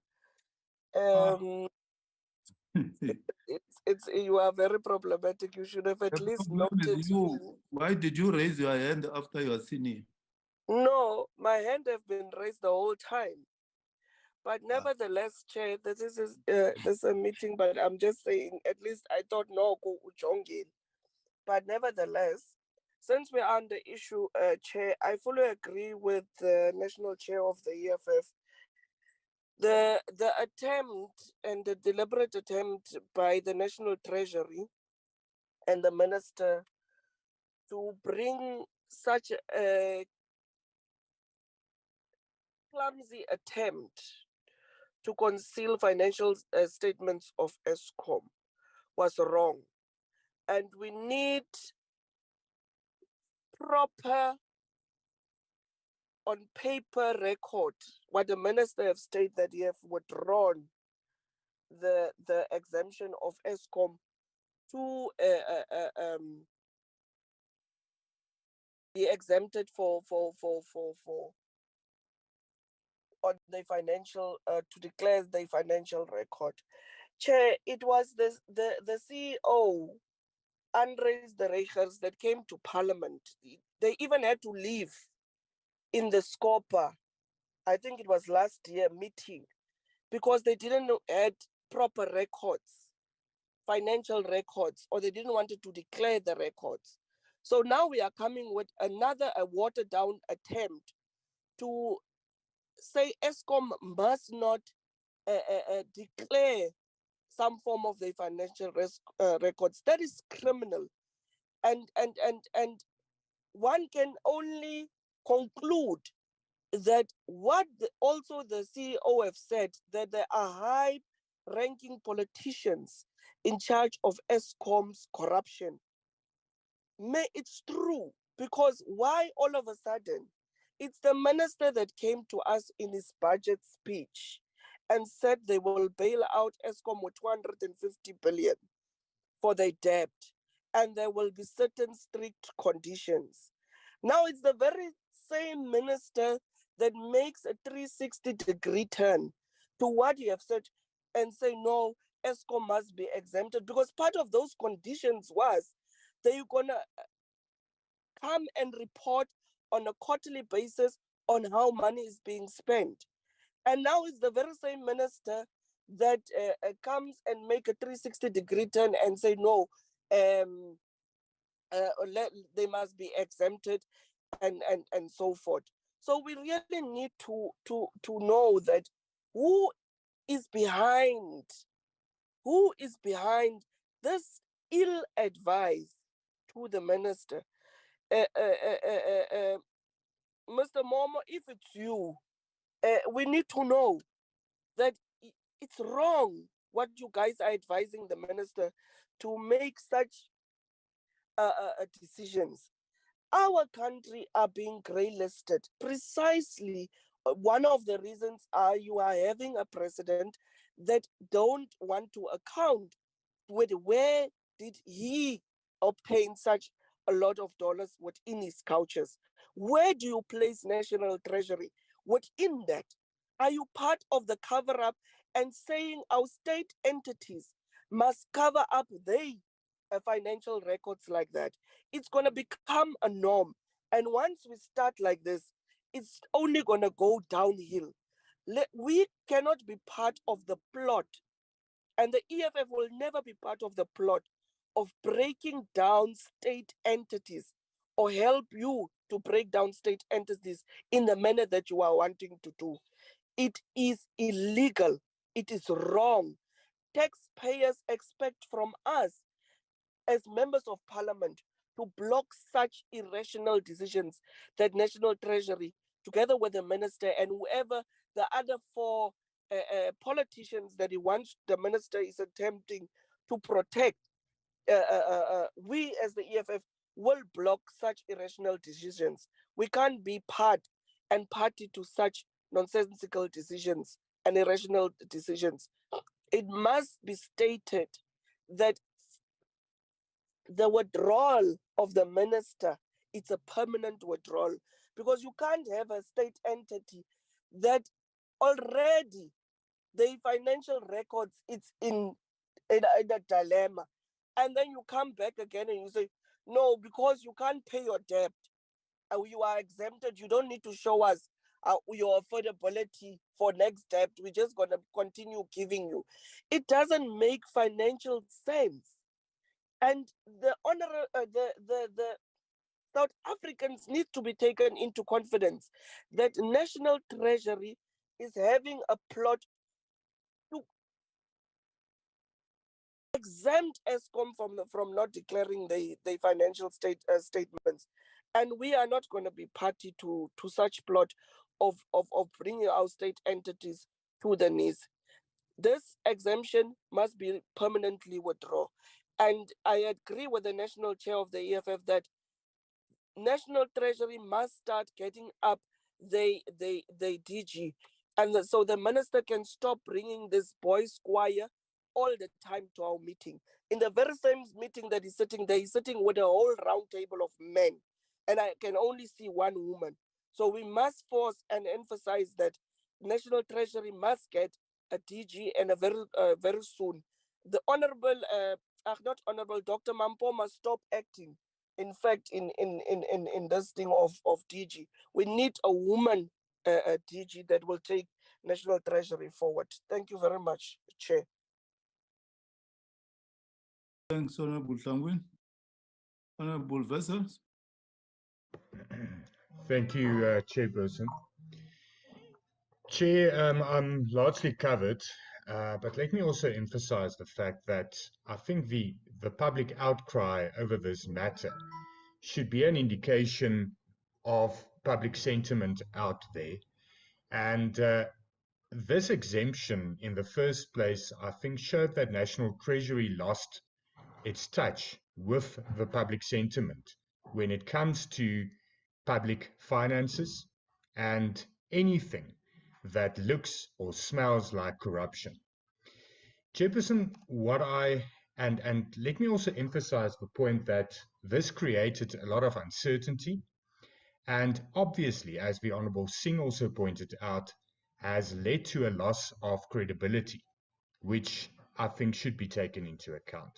You are very problematic. You should have at least noted me. Why did you raise your hand after your senior? No, my hand have been raised the whole time. But nevertheless, Chair, this is a meeting, but I'm just saying, at least I thought no go ujongile. But nevertheless, since we're on the issue, Chair, I fully agree with the National Chair of the EFF. The attempt and the deliberate attempt by the National Treasury and the Minister to bring such a clumsy attempt to conceal financial statements of Eskom was wrong. And we need proper on paper record what the minister have stated, that he have withdrawn the exemption of Eskom to be exempted for on the financial to declare the financial record. Chair, it was the CEO, Andres de Reichers, that came to Parliament. They even had to leave in the SCOPA, I think it was last year meeting, because they didn't have proper records, financial records, or they didn't want to declare the records. So now we are coming with another watered down attempt to say Eskom must not declare some form of the financial records. That is criminal. And one can only conclude that what also the CEO have said, that there are high-ranking politicians in charge of Eskom's corruption. It's true, because why all of a sudden It's the minister that came to us in his budget speech and said they will bail out Eskom with 250 billion for their debt, and there will be certain strict conditions. Now it's the very same minister that makes a 360-degree turn to what you have said and say, no, Eskom must be exempted, because part of those conditions was that you're gonna come and report on a quarterly basis on how money is being spent. And now it's the very same minister that comes and make a 360-degree turn and say, no, they must be exempted and so forth. So we really need to know that who is behind this ill advice to the minister. Mr. Momo, if it's you, we need to know that it's wrong what you guys are advising the minister to make such decisions. Our country are being grey-listed. Precisely one of the reasons are you are having a president that don't want to account with where did he obtain such a lot of dollars within his couches. Where do you place National Treasury within that? Are you part of the cover-up and saying our state entities must cover up their financial records like that? It's going to become a norm. And once we start like this, it's only going to go downhill. We cannot be part of the plot, and the EFF will never be part of the plot of breaking down state entities or help you to break down state entities in the manner that you are wanting to do. It is illegal. It is wrong. Taxpayers expect from us as members of parliament to block such irrational decisions that National Treasury, together with the minister and whoever the other four politicians that the minister is attempting to protect, we as the EFF will block such irrational decisions. We can't be part and party to such nonsensical decisions and irrational decisions. It must be stated that the withdrawal of the minister, it's a permanent withdrawal, because you can't have a state entity that already the financial records, it's in a dilemma. And then you come back again and you say, no, because you can't pay your debt, you are exempted, you don't need to show us your affordability for next debt, we're just going to continue giving you. It doesn't make financial sense. And the South Africans need to be taken into confidence that National Treasury is having a plot to exempt Eskom from not declaring the financial statements. And we are not going to be party to such plot of bringing our state entities to the knees. This exemption must be permanently withdrawn. And I agree with the national chair of the EFF that National Treasury must start getting up the DG. And so the minister can stop bringing this boys' choir all the time to our meeting. In the very same meeting that he's sitting there, he's sitting with a whole round table of men. And I can only see one woman. So we must force and emphasize that National Treasury must get a DG, and very soon. The Honorable, not Honorable, Dr. Mampo must stop acting. In fact, in this thing of DG, we need a woman DG that will take National Treasury forward. Thank you very much, Chair. Thanks, Honorable Tlangwin. Honorable Vessels. Thank you, Chairperson. Chair, I'm largely covered, but let me also emphasize the fact that I think the public outcry over this matter should be an indication of public sentiment out there. And this exemption in the first place, I think, showed that National Treasury lost its touch with the public sentiment when it comes to public finances and anything that looks or smells like corruption. Chairperson, and let me also emphasize the point that this created a lot of uncertainty, and obviously, as the Honourable Singh also pointed out, has led to a loss of credibility, which I think should be taken into account.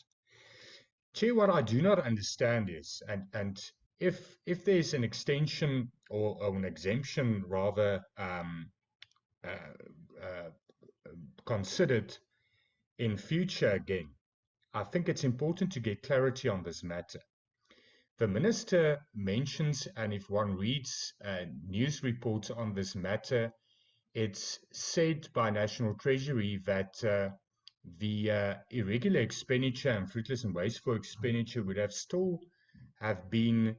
Chair, what I do not understand is, and if there's an extension or an exemption rather considered in future again, I think it's important to get clarity on this matter. The Minister mentions, and if one reads news reports on this matter, it's said by National Treasury that the irregular expenditure and fruitless and wasteful expenditure would have still have been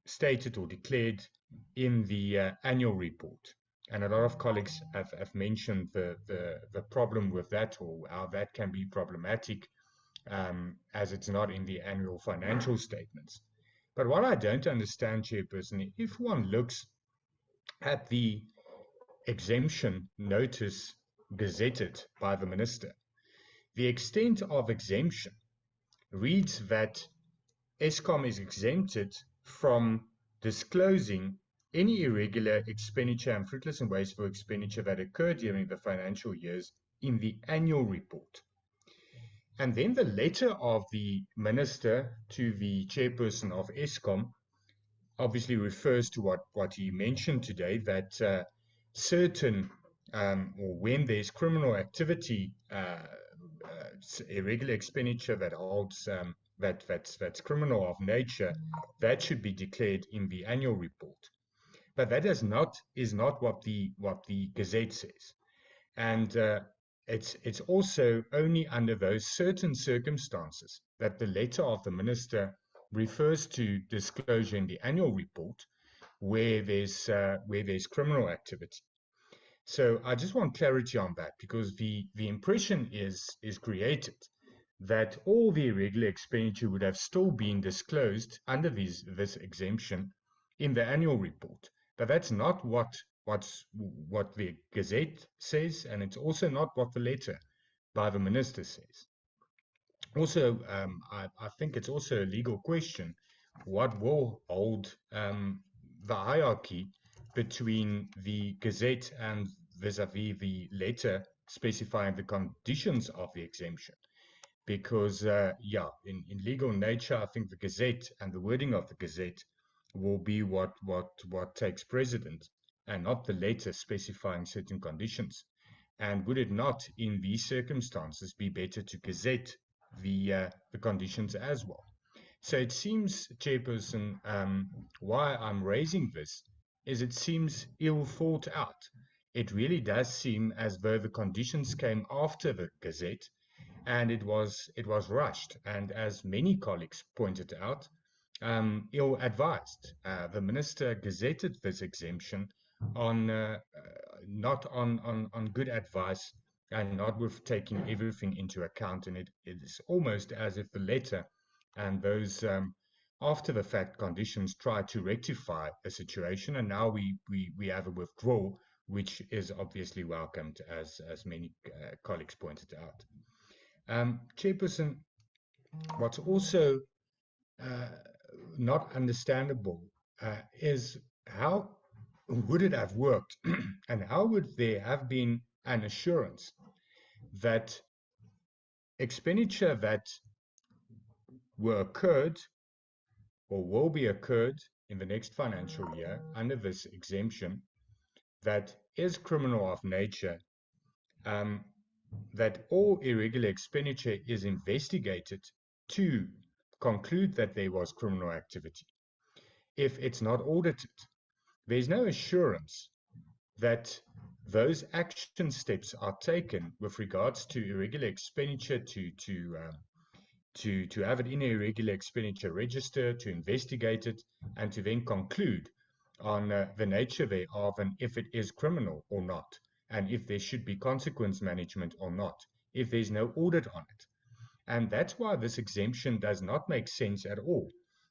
stated or declared in the annual report. And a lot of colleagues have mentioned the problem with that, or how that can be problematic, as it's not in the annual financial statements. But what I don't understand, Chairperson, if one looks at the exemption notice gazetted by the Minister, the extent of exemption reads that Eskom is exempted from disclosing any irregular expenditure and fruitless and wasteful expenditure that occurred during the financial years in the annual report. And then the letter of the Minister to the chairperson of Eskom obviously refers to what he mentioned today, that certain or when there's criminal activity, irregular expenditure that holds that's criminal of nature, that should be declared in the annual report. But that is not what the Gazette says, and it's also only under those certain circumstances that the letter of the Minister refers to disclosure in the annual report where there's criminal activity. So I just want clarity on that, because the impression is created that all the irregular expenditure would have still been disclosed under this exemption in the annual report. But that's not what the Gazette says, and it's also not what the letter by the Minister says. Also, I think it's also a legal question what will hold the hierarchy between the Gazette and vis-a-vis the letter specifying the conditions of the exemption. Because, in legal nature, I think the Gazette and the wording of the Gazette will be what takes precedent, and not the letter specifying certain conditions. And would it not, in these circumstances, be better to Gazette the conditions as well? So it seems, Chairperson, why I'm raising this is it seems ill thought out. It really does seem as though the conditions came after the Gazette, and it was rushed, and as many colleagues pointed out, ill-advised. The Minister gazetted this exemption on not on good advice, and not with taking everything into account. And it is almost as if the letter and those after the fact conditions try to rectify a situation, and now we have a withdrawal, which is obviously welcomed, as many colleagues pointed out. Chairperson, what's also not understandable is how would it have worked and how would there have been an assurance that expenditure that were occurred or will be occurred in the next financial year under this exemption that is criminal of nature, that all irregular expenditure is investigated to conclude that there was criminal activity. If it's not audited, there's no assurance that those action steps are taken with regards to irregular expenditure to have it in a irregular expenditure register, to investigate it, and to then conclude on the nature thereof, and if it is criminal or not, and if there should be consequence management or not, if there's no audit on it. And that's why this exemption does not make sense at all.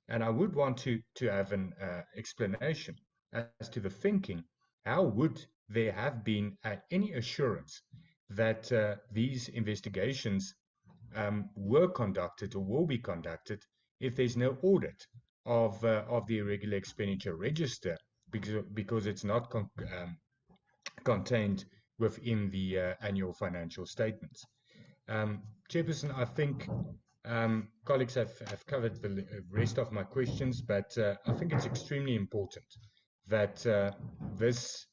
And I would want to have an explanation as to the thinking, how would there have been any assurance that these investigations were conducted or will be conducted if there's no audit of the irregular expenditure register, because it's not contained within the annual financial statements. Chairperson, I think colleagues have covered the rest of my questions, but I think it's extremely important that this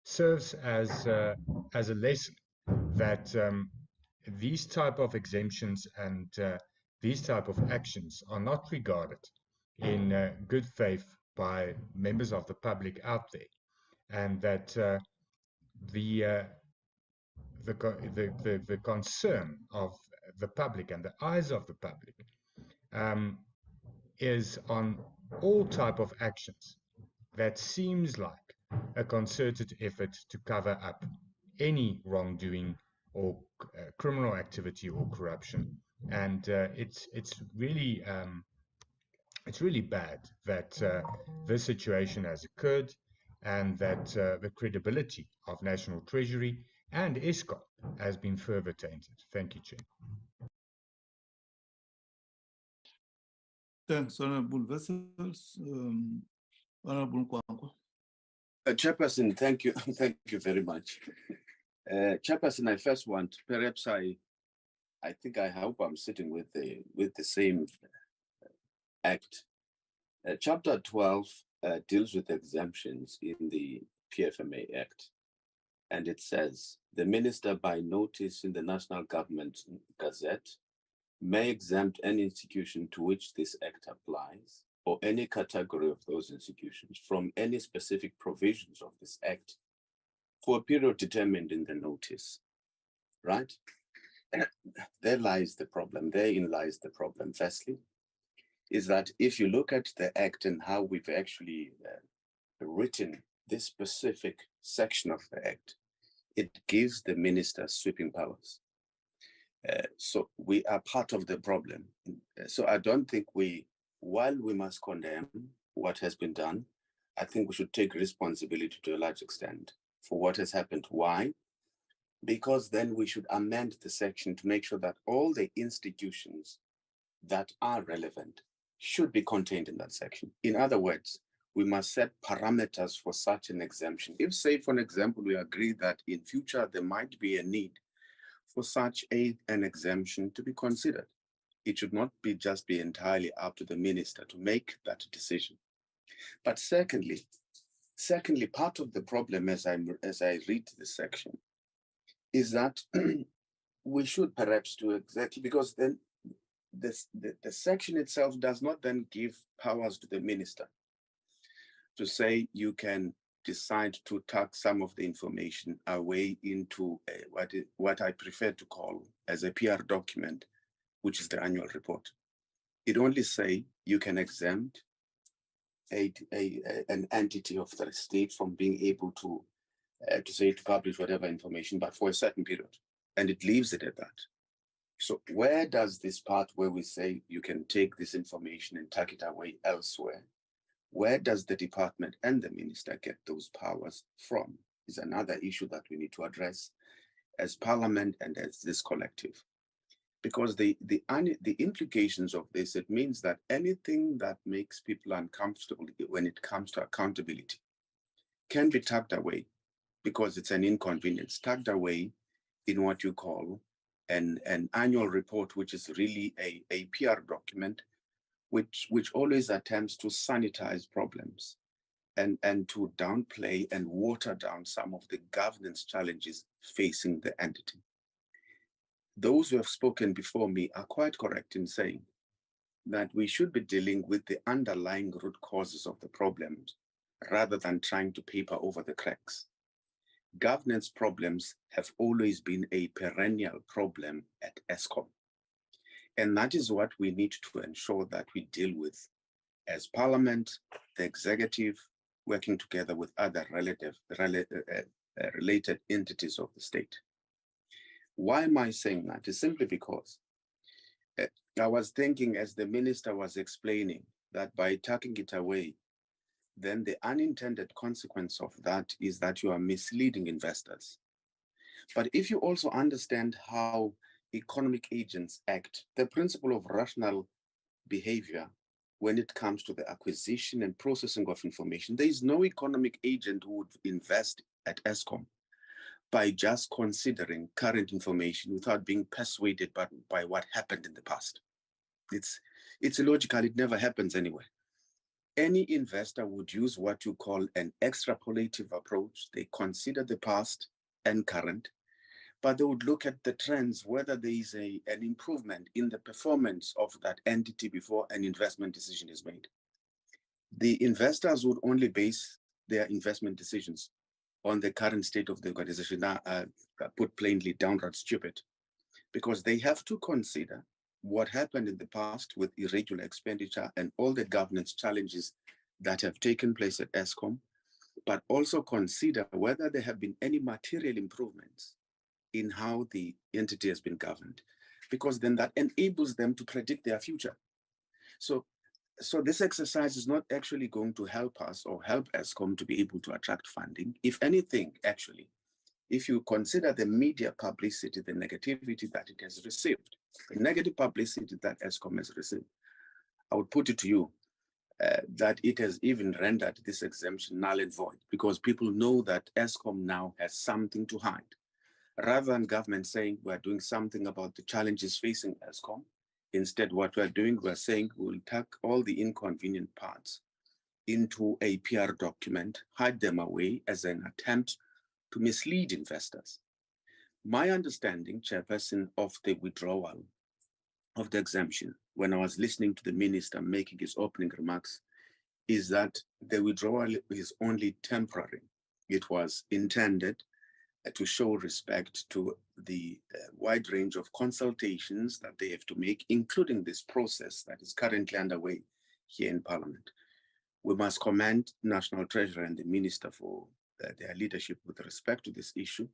serves as a lesson that these type of exemptions and these type of actions are not regarded in good faith by members of the public out there, and that the concern of the public and the eyes of the public is on all type of actions that seems like a concerted effort to cover up any wrongdoing or criminal activity or corruption, and it's really bad that this situation has occurred, and that the credibility of National Treasury and Eskom has been further tainted. Thank you, Chair. Thanks, Honorable Vessels. Honorable Kwankwa. Chairperson, thank you. Thank you very much. Chairperson, I first want, perhaps I hope I'm sitting with the same act. Chapter 12 deals with exemptions in the PFMA Act. And it says, the minister by notice in the National Government Gazette may exempt any institution to which this act applies, or any category of those institutions, from any specific provisions of this act for a period determined in the notice, right? There lies the problem. Therein lies the problem. Firstly, is that if you look at the act and how we've actually written this specific section of the act, it gives the minister sweeping powers. So we are part of the problem. So I don't think while we must condemn what has been done, I think we should take responsibility to a large extent for what has happened. Why? Because then we should amend the section to make sure that all the institutions that are relevant should be contained in that section. In other words, we must set parameters for such an exemption. If, say, for an example, we agree that in future there might be a need for such an exemption to be considered, it should not just be entirely up to the minister to make that decision. But secondly, part of the problem as I read this section is that we should perhaps do exactly, because then the section itself does not then give powers to the minister to say you can decide to tuck some of the information away into what I prefer to call as a PR document, which is the annual report. It only say you can exempt an entity of the state from being able to publish whatever information, but for a certain period, and it leaves it at that. So where does this part where we say you can take this information and tuck it away elsewhere, where does the department and the minister get those powers from is another issue that we need to address as Parliament and as this collective. Because the implications of this, it means that anything that makes people uncomfortable when it comes to accountability can be tucked away, because it's an inconvenience, tucked away in what you call an annual report, which is really a PR document, which always attempts to sanitize problems and to downplay and water down some of the governance challenges facing the entity. Those who have spoken before me are quite correct in saying that we should be dealing with the underlying root causes of the problems rather than trying to paper over the cracks. Governance problems have always been a perennial problem at Eskom. And that is what we need to ensure that we deal with as Parliament, the executive, working together with other related entities of the state. Why am I saying that? It's simply because I was thinking as the minister was explaining that by tucking it away, then the unintended consequence of that is that you are misleading investors. But if you also understand how economic agents act, the principle of rational behavior when it comes to the acquisition and processing of information, there is no economic agent who would invest at Eskom by just considering current information without being persuaded by what happened in the past. It's illogical, it never happens anyway. Any investor would use what you call an extrapolative approach. They consider the past and current, but they would look at the trends, whether there is an improvement in the performance of that entity before an investment decision is made. The investors would only base their investment decisions on the current state of the organization. Now, put plainly, downright stupid, because they have to consider what happened in the past with irregular expenditure and all the governance challenges that have taken place at Eskom, but also consider whether there have been any material improvements in how the entity has been governed, because then that enables them to predict their future. So this exercise is not actually going to help us or help Eskom to be able to attract funding. If anything, actually, if you consider the media publicity, the negativity that it has received, the negative publicity that Eskom has received, I would put it to you that it has even rendered this exemption null and void, because people know that Eskom now has something to hide. Rather than government saying we're doing something about the challenges facing Eskom, instead what we're doing, we're saying we'll tuck all the inconvenient parts into a PR document, hide them away as an attempt to mislead investors. My understanding, Chairperson, of the withdrawal of the exemption, when I was listening to the minister making his opening remarks, is that the withdrawal is only temporary. It was intended to show respect to the wide range of consultations that they have to make, including this process that is currently underway here in Parliament. We must commend National Treasury and the Minister for their leadership with respect to this issue,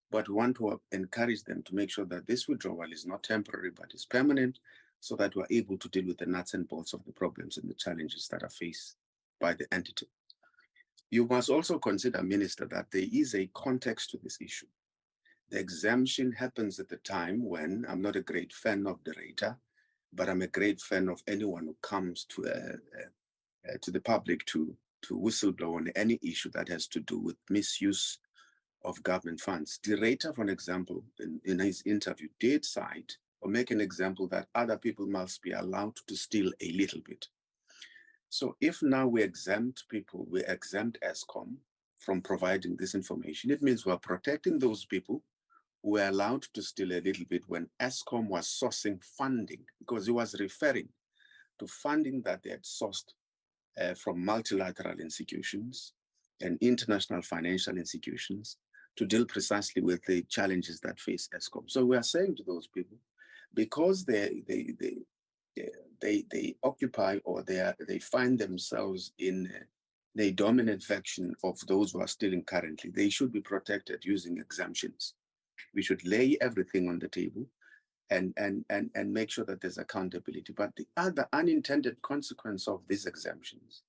but we want to encourage them to make sure that this withdrawal is not temporary, but is permanent, so that we're able to deal with the nuts and bolts of the problems and the challenges that are faced by the entity. You must also consider, Minister, that there is a context to this issue. The exemption happens at the time when I'm not a great fan of the data, but I'm a great fan of anyone who comes to the public to whistleblow on any issue that has to do with misuse of government funds. The rater, for example, in his interview, did cite or make an example that other people must be allowed to steal a little bit. So if now we exempt people, we exempt Eskom from providing this information, it means we're protecting those people who were allowed to steal a little bit when Eskom was sourcing funding, because he was referring to funding that they had sourced from multilateral institutions and international financial institutions to deal precisely with the challenges that face Eskom. So we are saying to those people, because they occupy or they find themselves in a dominant faction of those who are stealing currently, they should be protected using exemptions. We should lay everything on the table and make sure that there's accountability. But the other unintended consequence of these exemptions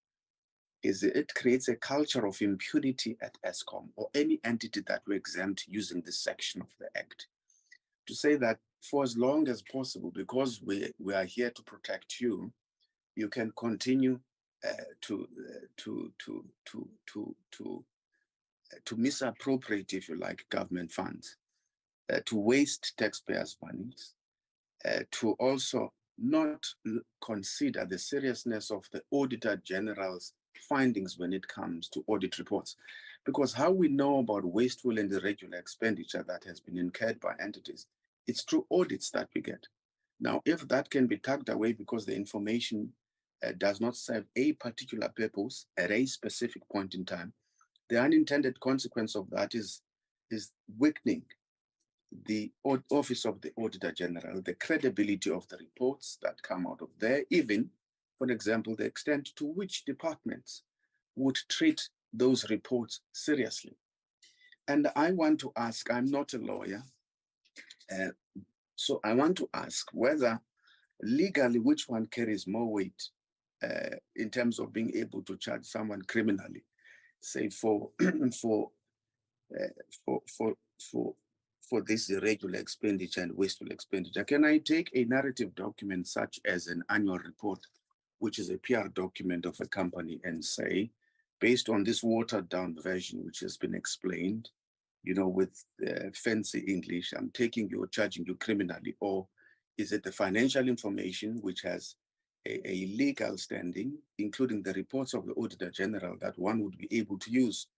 is it creates a culture of impunity at Eskom or any entity that we exempt using this section of the Act. To say that for as long as possible, because we are here to protect you, you can continue to misappropriate, if you like, government funds, to waste taxpayers' monies, to also not consider the seriousness of the Auditor General's findings when it comes to audit reports. Because how we know about wasteful and irregular expenditure that has been incurred by entities, it's through audits that we get. Now, if that can be tucked away because the information does not serve a particular purpose at a specific point in time, the unintended consequence of that is weakening the Office of the Auditor General, the credibility of the reports that come out of there, even, for example, the extent to which departments would treat those reports seriously. And I want to ask, I'm not a lawyer, so I want to ask whether legally which one carries more weight, in terms of being able to charge someone criminally, say for for this irregular expenditure and wasteful expenditure? Can I take a narrative document such as an annual report, which is a PR document of a company, and say, based on this watered down version, which has been explained, you know, with fancy English, I'm taking you or charging you criminally? Or is it the financial information which has a legal standing, including the reports of the Auditor General, that one would be able to use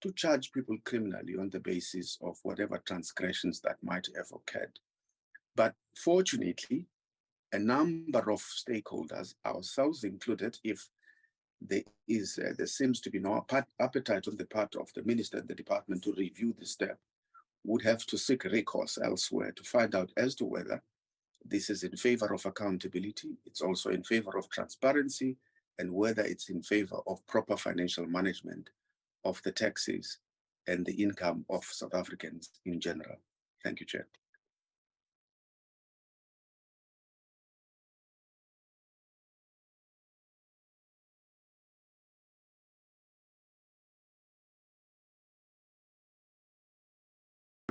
to charge people criminally on the basis of whatever transgressions that might have occurred? But fortunately, a number of stakeholders, ourselves included, if there seems to be no appetite on the part of the minister and the department to review the step, would have to seek recourse elsewhere to find out as to whether this is in favor of accountability, it's also in favor of transparency, and whether it's in favor of proper financial management of the taxes and the income of South Africans in general. Thank you, Chair.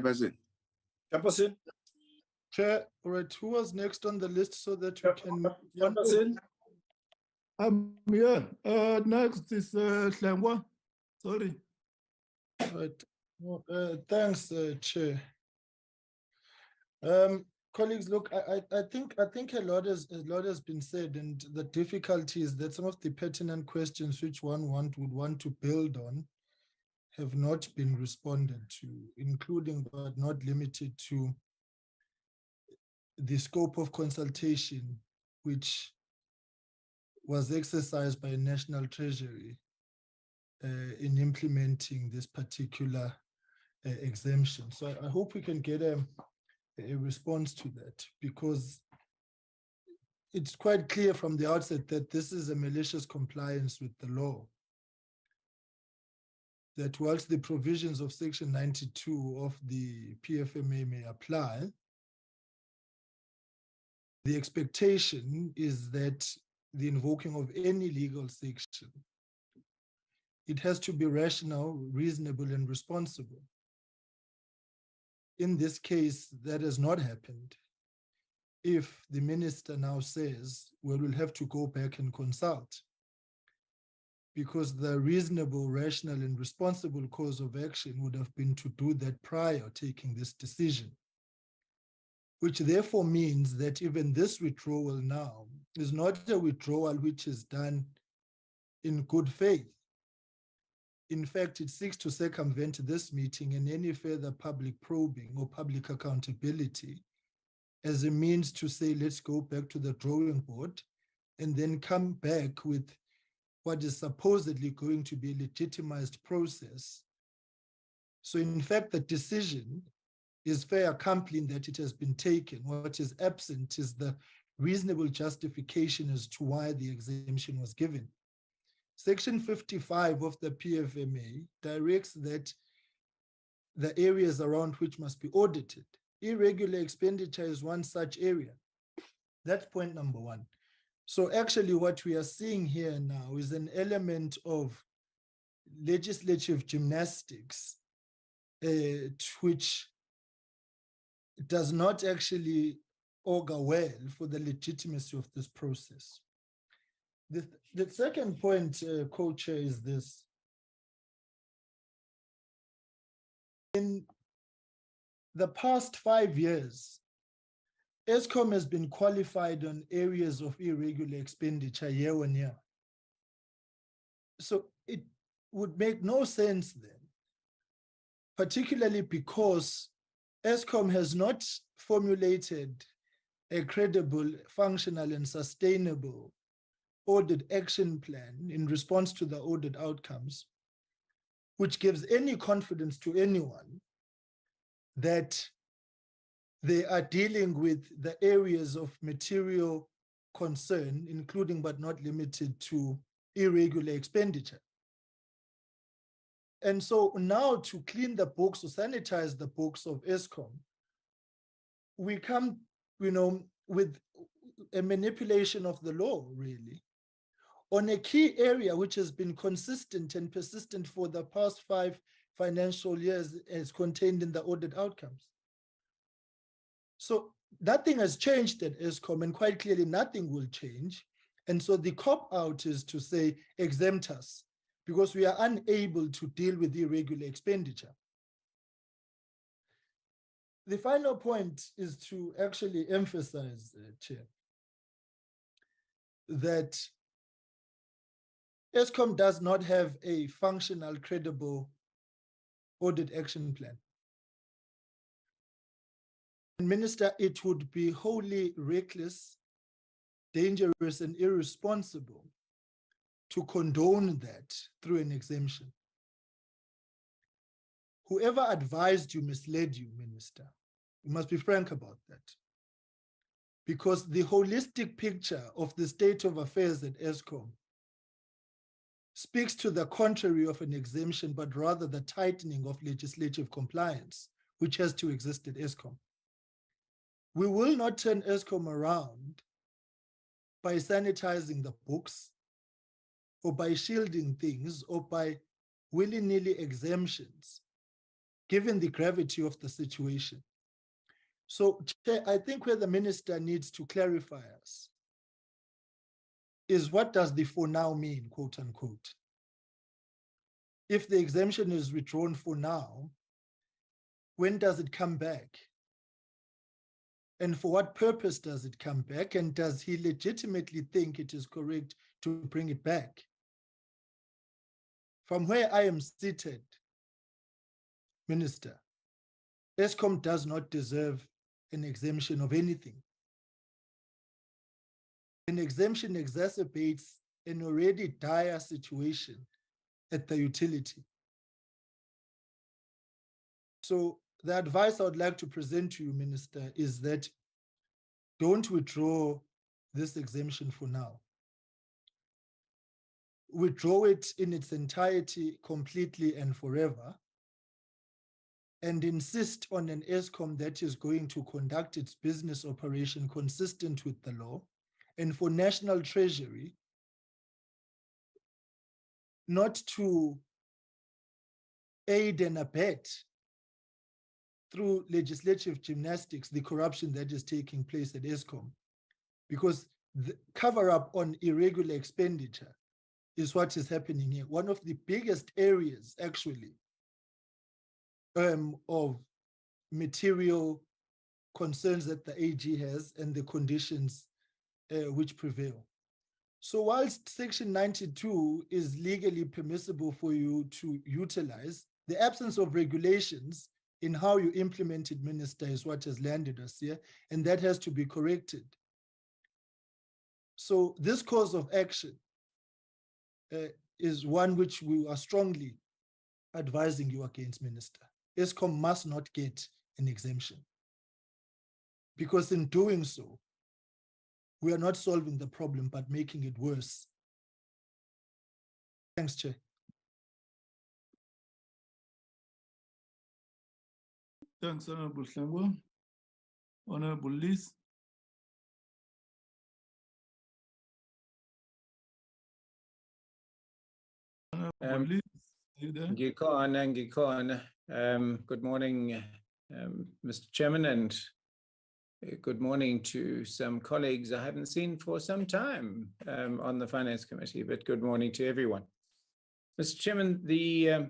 Chairperson. Chair, all right, who was next on the list so that we can... Chairperson. Yeah, next is Hlengwa. Sorry. All right. Well, thanks, Chair. Colleagues, look, I think a lot has been said, and the difficulty is that some of the pertinent questions which one would want to build on have not been responded to, including but not limited to the scope of consultation which was exercised by National Treasury in implementing this particular exemption. So I hope we can get a response to that, because it's quite clear from the outset that this is a malicious compliance with the law. That whilst the provisions of Section 92 of the PFMA may apply, the expectation is that the invoking of any legal section, it has to be rational, reasonable, and responsible. In this case, that has not happened. If the minister now says, well, we'll have to go back and consult, because the reasonable, rational, and responsible course of action would have been to do that prior to taking this decision, which therefore means that even this withdrawal now is not a withdrawal which is done in good faith. In fact, it seeks to circumvent this meeting and any further public probing or public accountability as a means to say, let's go back to the drawing board and then come back with what is supposedly going to be a legitimized process. So in fact, the decision is fair accompanying that it has been taken. What is absent is the reasonable justification as to why the exemption was given. Section 55 of the PFMA directs that the areas around which must be audited. Irregular expenditure is one such area. That's point number one. So actually what we are seeing here now is an element of legislative gymnastics, which does not actually augur well for the legitimacy of this process. The second point, Co-Chair, is this. In the past 5 years, Eskom has been qualified on areas of irregular expenditure year on year. So it would make no sense then, particularly because Eskom has not formulated a credible, functional, and sustainable audit action plan in response to the audit outcomes, which gives any confidence to anyone that they are dealing with the areas of material concern, including but not limited to irregular expenditure. And so now to clean the books or sanitize the books of Eskom, we come, with a manipulation of the law, really, on a key area which has been consistent and persistent for the past 5 financial years as contained in the audit outcomes. So nothing has changed at Eskom, and quite clearly nothing will change. And so the cop-out is to say exempt us because we are unable to deal with irregular expenditure. The final point is to actually emphasize, Chair, that Eskom does not have a functional, credible audit action plan. Minister, it would be wholly reckless, dangerous, and irresponsible to condone that through an exemption. Whoever advised you misled you, Minister. You must be frank about that. Because the holistic picture of the state of affairs at Eskom speaks to the contrary of an exemption, but rather the tightening of legislative compliance, which has to exist at Eskom. We will not turn Eskom around by sanitizing the books or by shielding things or by willy-nilly exemptions, given the gravity of the situation. So I think where the minister needs to clarify us is what does the for now mean, quote unquote. If the exemption is withdrawn for now, when does it come back? And for what purpose does it come back? And does he legitimately think it is correct to bring it back? From where I am seated, Minister, Eskom does not deserve an exemption of anything. An exemption exacerbates an already dire situation at the utility. So the advice I would like to present to you, Minister, is that don't withdraw this exemption for now. Withdraw it in its entirety, completely and forever, and insist on an Eskom that is going to conduct its business operation consistent with the law, and for National Treasury not to aid and abet through legislative gymnastics the corruption that is taking place at Eskom, because the cover-up on irregular expenditure is what is happening here. One of the biggest areas, actually, of material concerns that the AG has and the conditions which prevail. So whilst Section 92 is legally permissible for you to utilize, the absence of regulations in how you implement it, Minister, is what has landed us here, and that has to be corrected. So this course of action is one which we are strongly advising you against, Minister. Eskom must not get an exemption, because in doing so, we are not solving the problem, but making it worse. Thanks, Chair. Thanks, Honorable Shango. Honorable Liz. Honorable Liz, are you there? Good morning, Mr. Chairman, and good morning to some colleagues I haven't seen for some time on the Finance Committee, but good morning to everyone. Mr. Chairman, the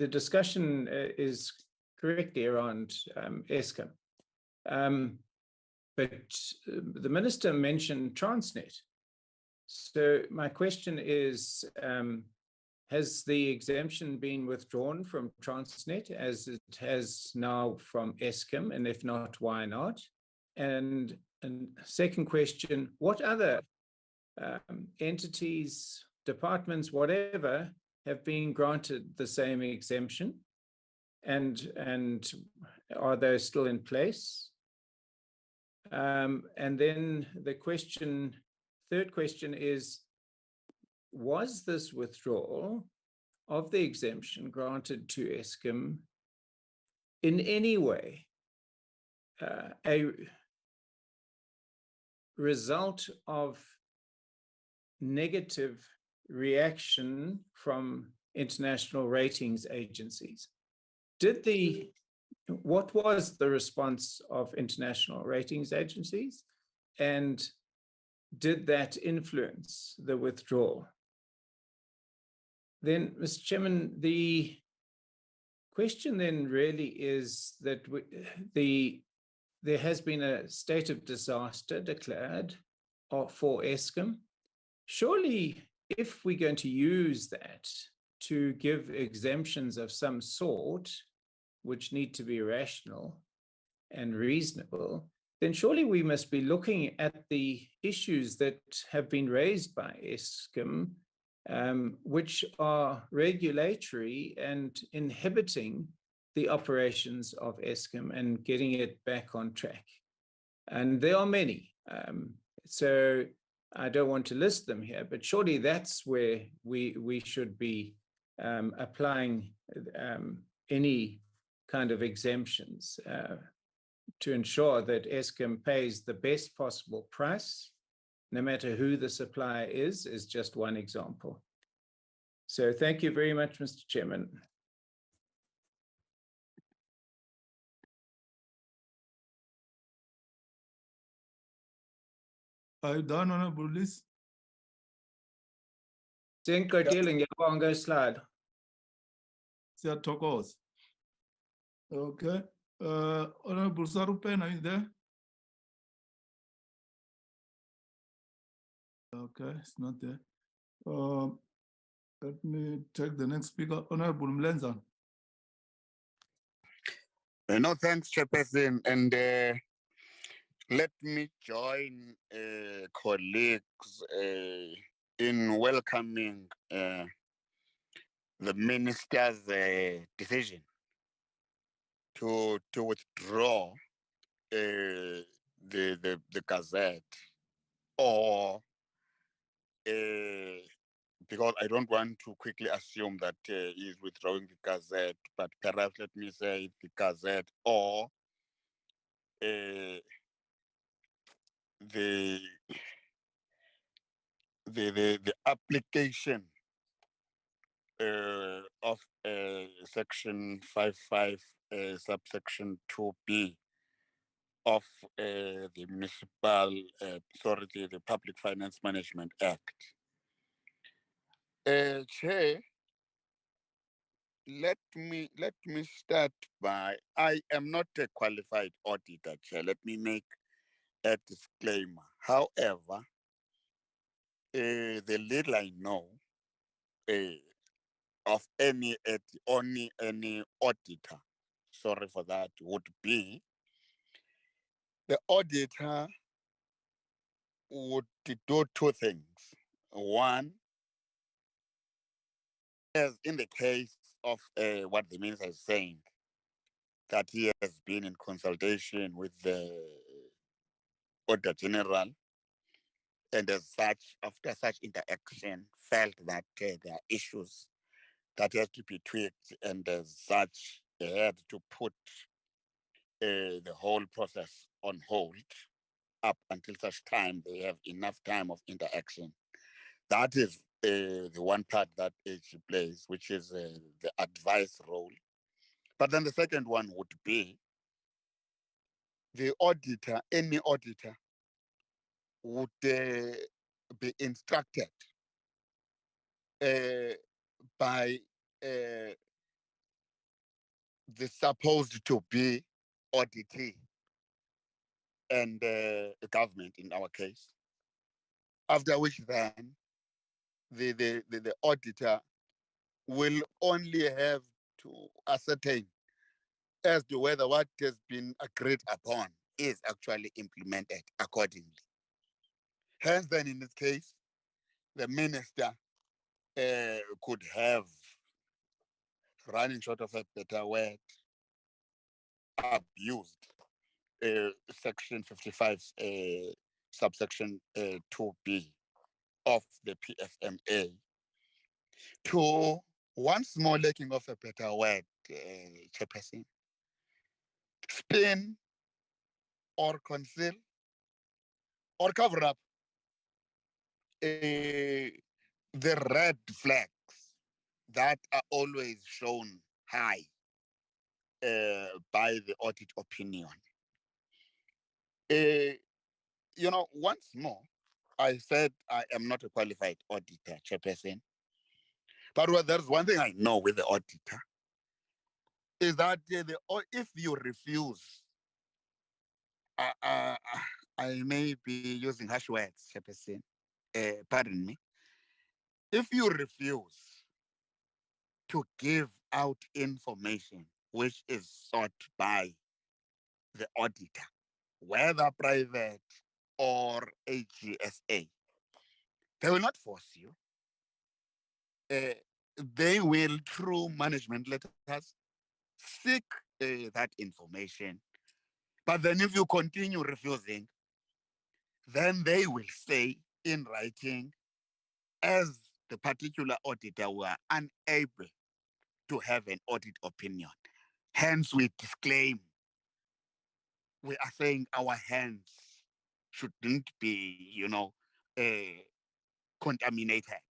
discussion is correctly around Eskom, but the Minister mentioned Transnet. So my question is, has the exemption been withdrawn from Transnet as it has now from Eskom? And if not, why not? And second question, what other entities, departments, whatever, have been granted the same exemption? And are they still in place? And then the third question is, was this withdrawal of the exemption granted to Eskom in any way a result of negative reaction from international ratings agencies. What was the response of international ratings agencies, and did that influence the withdrawal? Then, Mr. Chairman, the question then really is that there has been a state of disaster declared for Eskom. Surely, if we're going to use that to give exemptions of some sort, which need to be rational and reasonable, then surely we must be looking at the issues that have been raised by Eskom, which are regulatory and inhibiting the operations of Eskom and getting it back on track. And there are many. So I don't want to list them here, but surely that's where we should be applying any kind of exemptions to ensure that Eskom pays the best possible price, no matter who the supplier is just one example. So thank you very much, Mr. Chairman. Are you done, Honorable Liz? Sengiqedile, ngiyabonga slide. Siyathokoza. Okay. Honorable Sarupen, are you there? Okay, it's not there. Let me take the next speaker. Honorable Mlenza. No, thanks, Chairperson. And let me join colleagues in welcoming the minister's decision to withdraw the Gazette, or because I don't want to quickly assume that he's withdrawing the Gazette, but perhaps let me say the Gazette or the application of section 55 subsection 2B of the the Public Finance Management Act. Chair, let me start by, I am not a qualified auditor, Chair. Let me make a disclaimer. However, the little I know of any auditor, sorry for that, would be the auditor would do two things. One, as in the case of what the minister is saying, that he has been in consultation with the Auditor General, and as such, after such interaction, felt that there are issues that have to be tweaked, and as such, they had to put the whole process on hold up until such time they have enough time of interaction. That is the one part that AG plays, which is the advice role. But then the second one would be the auditor, any auditor would be instructed by the supposed to be auditee and the government in our case, after which then the auditor will only have to ascertain as to whether what has been agreed upon is actually implemented accordingly. Hence, then in this case, the minister could have, running short of a better word, abused section 55 subsection 2B of the PFMA to, once more lacking of a better word, Chairperson, spin or conceal or cover up the red flags that are always shown high by the audit opinion. Once more, I said I am not a qualified auditor, Chairperson. But there's one thing I know with the auditor, is that if you refuse, I may be using harsh words, Chairperson, pardon me. If you refuse to give out information which is sought by the auditor, whether private or AGSA, they will not force you. They will, through management letters, seek that information. But then if you continue refusing, then they will say in writing, as the particular auditor were unable to have an audit opinion. Hence, we disclaim. We are saying our hands shouldn't be, contaminated.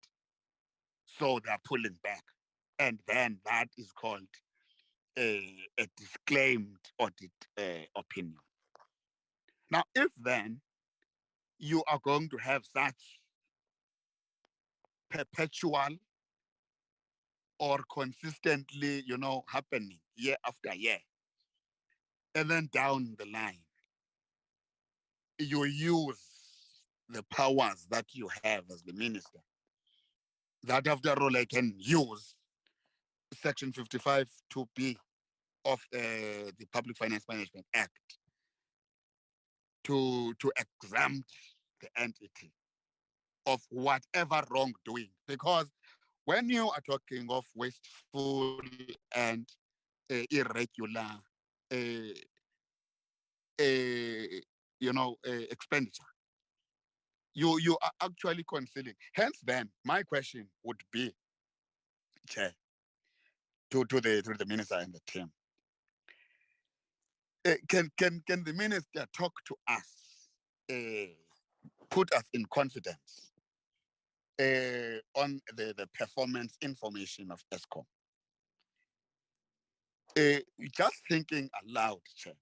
So they're pulling back. And then that is called a disclaimed audit opinion. Now, if then you are going to have such perpetual or consistently, happening year after year, and then down the line, you use the powers that you have as the minister, that after all I can use Section 55 2B of the Public Finance Management Act to exempt the entity of whatever wrongdoing. Because when you are talking of wasteful and irregular expenditure, you are actually concealing. Hence, then my question would be, Chair, to the minister and the team. Can the minister talk to us, put us in confidence on the performance information of Eskom? Just thinking aloud, Chair,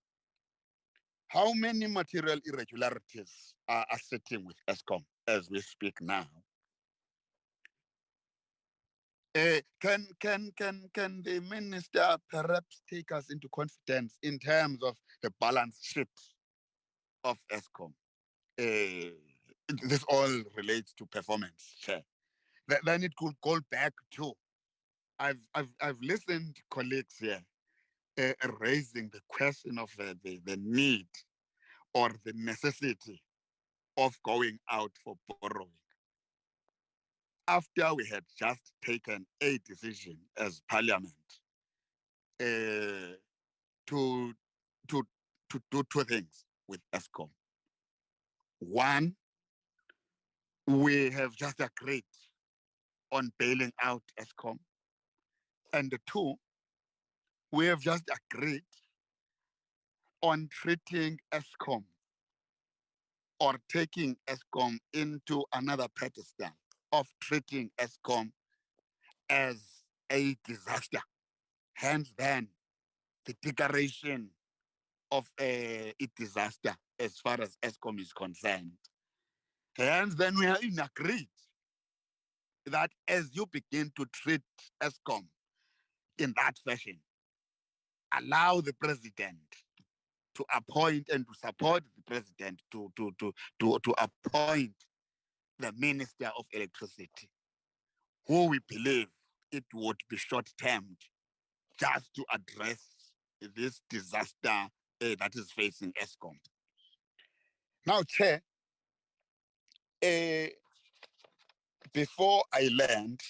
how many material irregularities are sitting with Eskom as we speak now? Can the minister perhaps take us into confidence in terms of the balance sheet of Eskom? This all relates to performance, Chair. Then it could go back to, I've listened to colleagues here raising the question of the need or the necessity of going out for borrowing, after we had just taken a decision as Parliament to do two things with Eskom. One, we have just agreed on bailing out Eskom. And two, we have just agreed on treating Eskom or taking Eskom into another pedestal of treating Eskom as a disaster. Hence, then, the declaration of a disaster as far as Eskom is concerned. Hence, then we are agreed that as you begin to treat Eskom in that fashion, allow the president to appoint and to support the president to appoint the Minister of Electricity, who we believe it would be short-termed just to address this disaster that is facing Eskom. Now, Chair, before I land,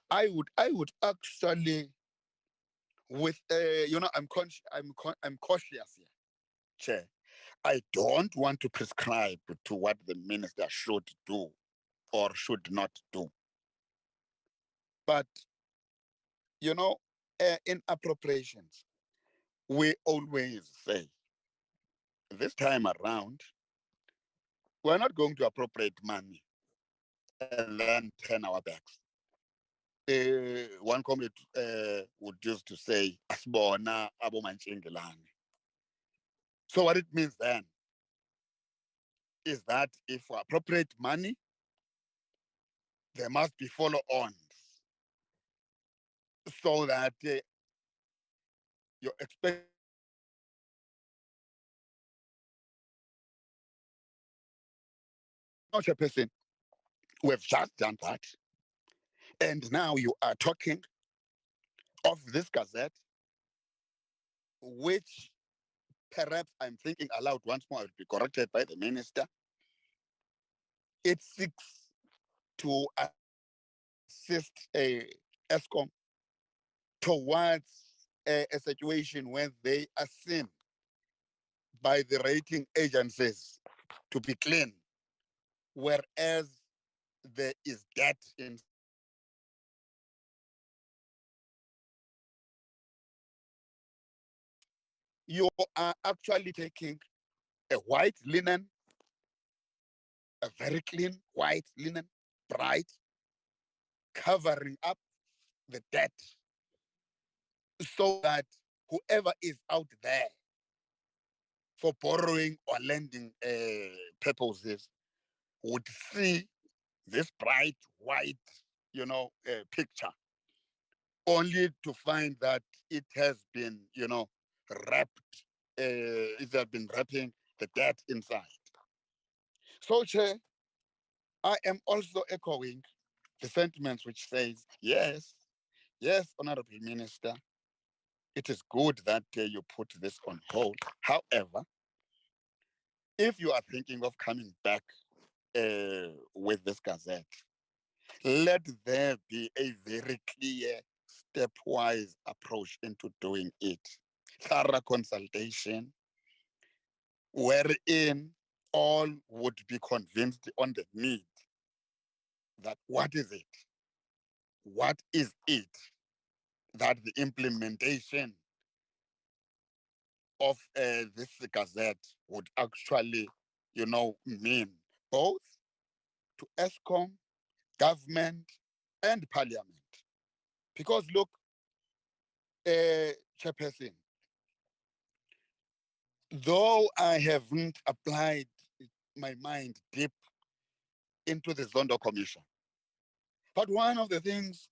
I would actually, with I'm cautious here, Chair. I don't want to prescribe to what the minister should do or should not do. But, in appropriations, we always say, this time around, we're not going to appropriate money and then turn our backs. One comrade would used to say, "Asibona abomantshingelane." So what it means then is that if we appropriate money, there must be follow-ons so that your expect Chairperson, we have just done that. And now you are talking of this gazette, which perhaps I'm thinking aloud once more, I will be corrected by the minister. It seeks to assist Eskom towards a situation where they are seen by the rating agencies to be clean, whereas there is debt in you are actually taking a white linen, a very clean white linen, bright, covering up the debt so that whoever is out there for borrowing or lending purposes would see this bright white, picture, only to find that it has been, wrapped, it has been wrapping the debt inside. So, Chair, I am also echoing the sentiments which says, yes, Honorable Minister, it is good that you put this on hold. However, if you are thinking of coming back with this gazette, let there be a very clear stepwise approach into doing it. Thorough consultation, wherein all would be convinced on the need that what is it? What is it that the implementation of this gazette would actually, mean both to Eskom, government, and parliament? Because look, Chairperson, though I haven't applied my mind deep into the Zondo Commission, but one of the things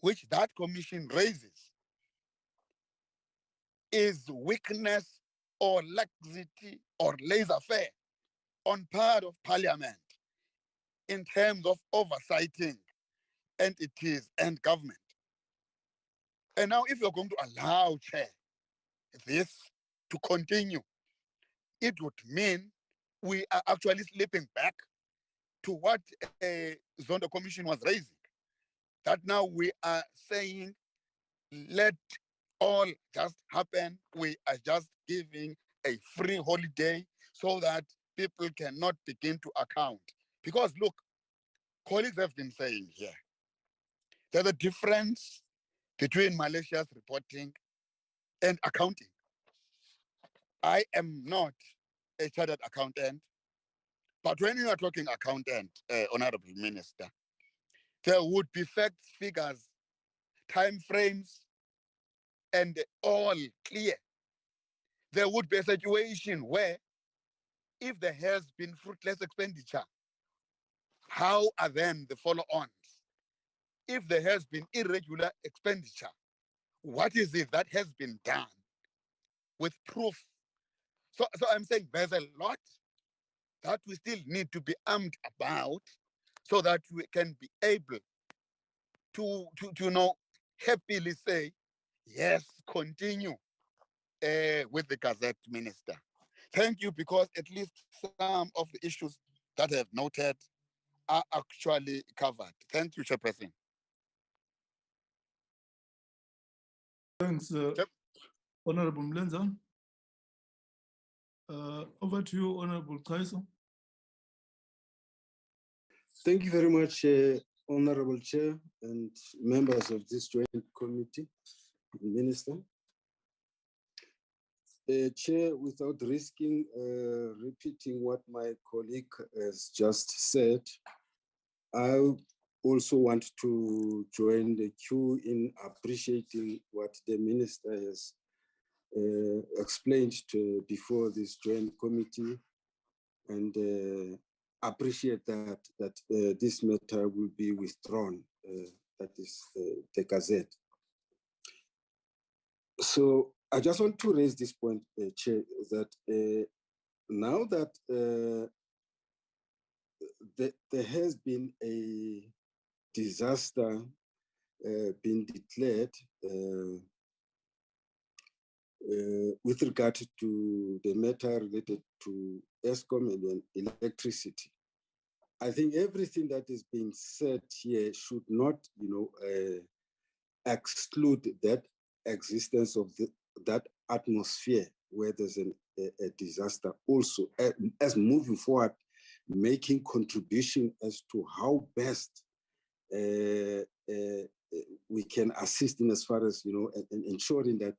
which that commission raises is weakness or laxity or laissez-faire on part of parliament in terms of oversighting entities and government. And now if you're going to allow, Chair, this to continue, it would mean we are actually slipping back to what Zondo Commission was raising. That now we are saying, let all just happen. We are just giving a free holiday so that people cannot begin to account. Because look, colleagues have been saying here, there's a difference between malicious reporting and accounting. I am not a chartered accountant, but when you are talking accountant, Honorable Minister, there would be facts, figures, time frames, and all clear. There would be a situation where if there has been fruitless expenditure, how are then the follow-ons? If there has been irregular expenditure, what is it that has been done with proof? So I'm saying there's a lot that we still need to be armed about so that we can be able to happily say, yes, continue with the Gazette, Minister. Thank you, because at least some of the issues that I have noted are actually covered. Thank you, Chairperson. Thanks, Honorable Mlenza. Over to you, Honorable Kaiso. Thank you very much, Honorable Chair and members of this joint committee, Minister. Chair, without risking repeating what my colleague has just said, I also want to join the queue in appreciating what the minister has explained before this joint committee, and appreciate that this matter will be withdrawn. That is the Gazette. So I just want to raise this point, Chair, that now that there has been a disaster been declared with regard to the matter related to Eskom and electricity. I think everything that is being said here should not, exclude that existence of that atmosphere where there's a disaster also, as moving forward, making contribution as to how best we can assist in as far as, and ensuring that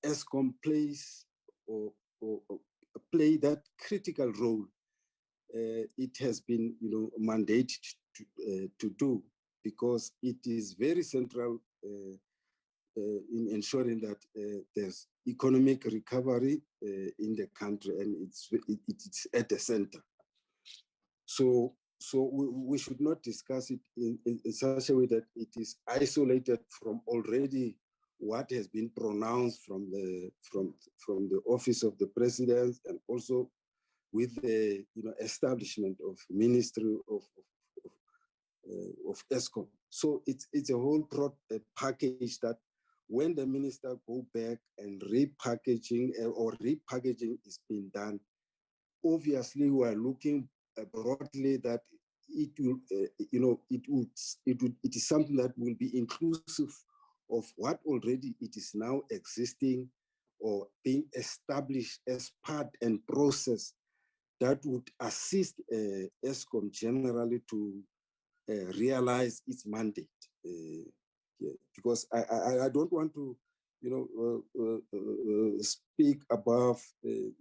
Eskom plays or play that critical role it has been, mandated to do, because it is very central in ensuring that there's economic recovery in the country, and it's at the center. So we should not discuss it in such a way that it is isolated from already what has been pronounced from the office of the president, and also with the establishment of Ministry of Eskom. So it's a whole package that when the minister go back and repackaging is being done, obviously we are looking broadly that it will, it is something that will be inclusive of what already it is now existing or being established as part and process that would assist Eskom generally to realize its mandate. Because I don't want to, speak above, the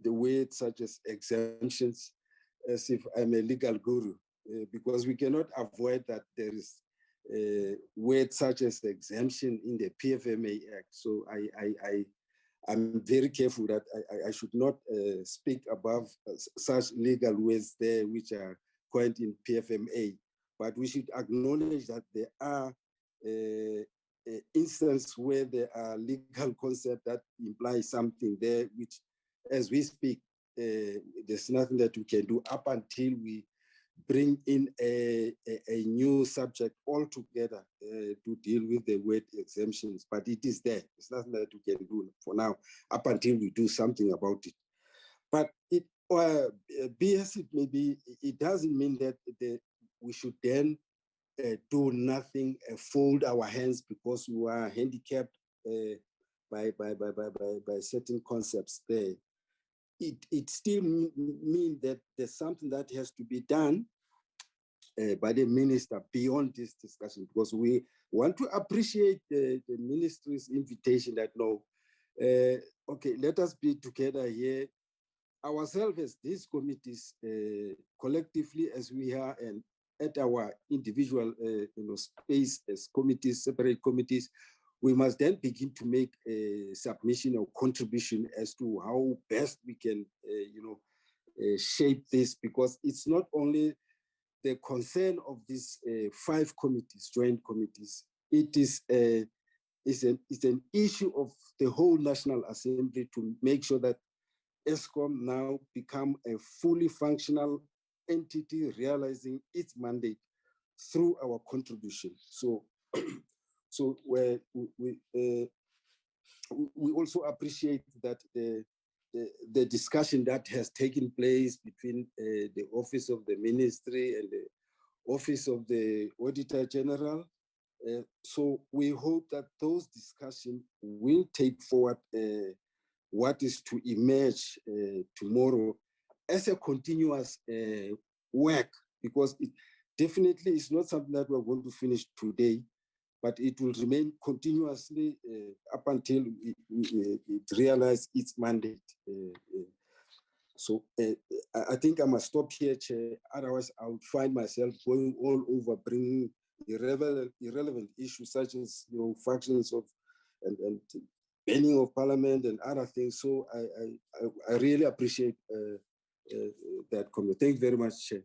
words such as exemptions, as if I'm a legal guru, because we cannot avoid that there is words such as exemption in the PFMA Act. So I'm very careful that I should not speak above such legal words there, which are coined in PFMA. But we should acknowledge that there are instances where there are legal concepts that imply something there, which, as we speak, there's nothing that we can do up until we bring in a new subject altogether to deal with the word exemptions. But it is there. There's nothing that we can do for now up until we do something about it. But be as it may be, it doesn't mean that we should then do nothing, fold our hands because we are handicapped by certain concepts there. It still means that there's something that has to be done by the minister beyond this discussion, because we want to appreciate the ministry's invitation that no, okay, let us be together here, ourselves as these committees, collectively as we are, and at our individual space as committees, separate committees, we must then begin to make a submission or contribution as to how best we can, shape this, because it's not only the concern of these 5 committees, joint committees. It is it's an issue of the whole National Assembly to make sure that Eskom now become a fully functional entity realizing its mandate through our contribution. So, we also appreciate that the discussion that has taken place between the Office of the Ministry and the Office of the Auditor General. So we hope that those discussions will take forward what is to emerge tomorrow as a continuous work, because it definitely is not something that we're going to finish today, but it will remain continuously up until it realizes its mandate. So I think I must stop here, Chair. Otherwise, I would find myself going all over, bringing irrelevant issues such as functions of and banning of parliament and other things. So I really appreciate that comment. Thank you very much, Chair.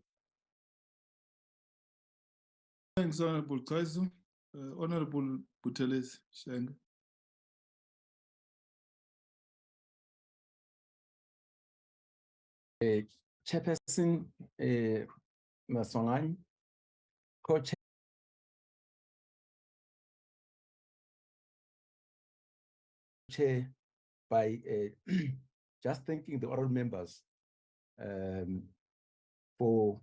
Thanks, Honorable Kaizu. Honorable Buthelezi Shenga. Chairperson Masongani, co-chair by just thanking the oral members for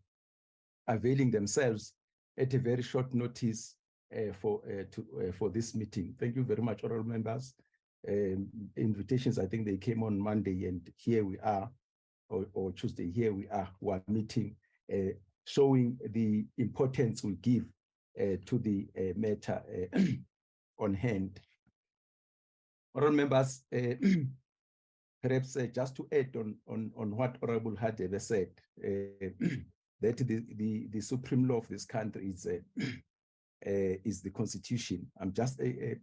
availing themselves at a very short notice for this meeting. Thank you very much, oral members. Invitations, I think they came on Monday, and here we are, or Tuesday, here we are meeting, showing the importance we give to the matter on hand. Oral members, perhaps just to add on what Honorable Hadebe said, that the supreme law of this country is the Constitution. I'm just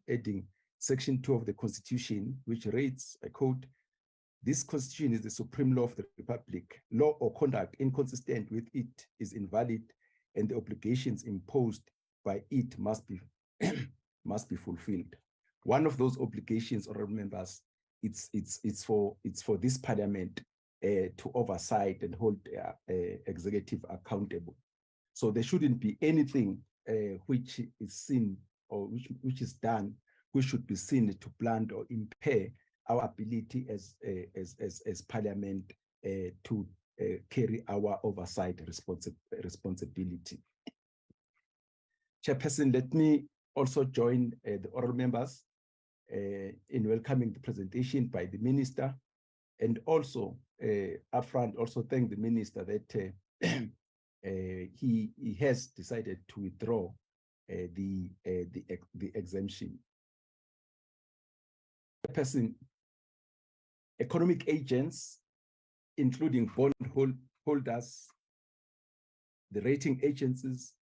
adding Section 2 of the Constitution, which reads, I quote, "This Constitution is the supreme law of the Republic. Law or conduct inconsistent with it is invalid, and the obligations imposed by it must be fulfilled." One of those obligations, honorable members, it's for this Parliament to oversight and hold executive accountable. So there shouldn't be anything which is seen or which is done which should be seen to blunt or impair our ability as Parliament to carry our oversight responsibility. Chairperson, let me also join the oral members in welcoming the presentation by the Minister, and also upfront also thank the Minister that he has decided to withdraw the exemption. Person, economic agents, including bond holders, the rating agencies,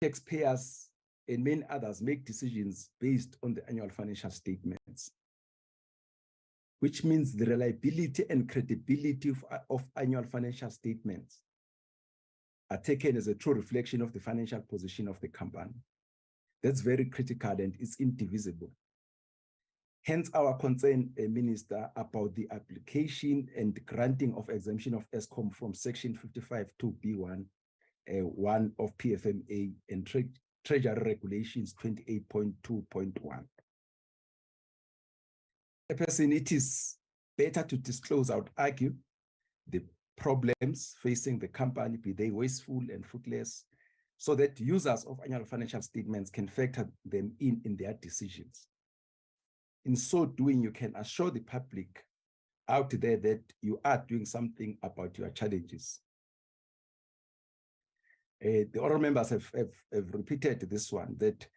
taxpayers, and many others make decisions based on the annual financial statements, which means the reliability and credibility of annual financial statements are taken as a true reflection of the financial position of the company. That's very critical and it's indivisible. Hence our concern, Minister, about the application and granting of exemption of Eskom from Section 55(2)(b)(1) 1 of PFMA and Treasury Regulations 28.2.1. Person, it is better to disclose, I would argue, the problems facing the company, be they wasteful and fruitless, so that users of annual financial statements can factor them in their decisions. In so doing, you can assure the public out there that you are doing something about your challenges. The oral members have repeated this one, that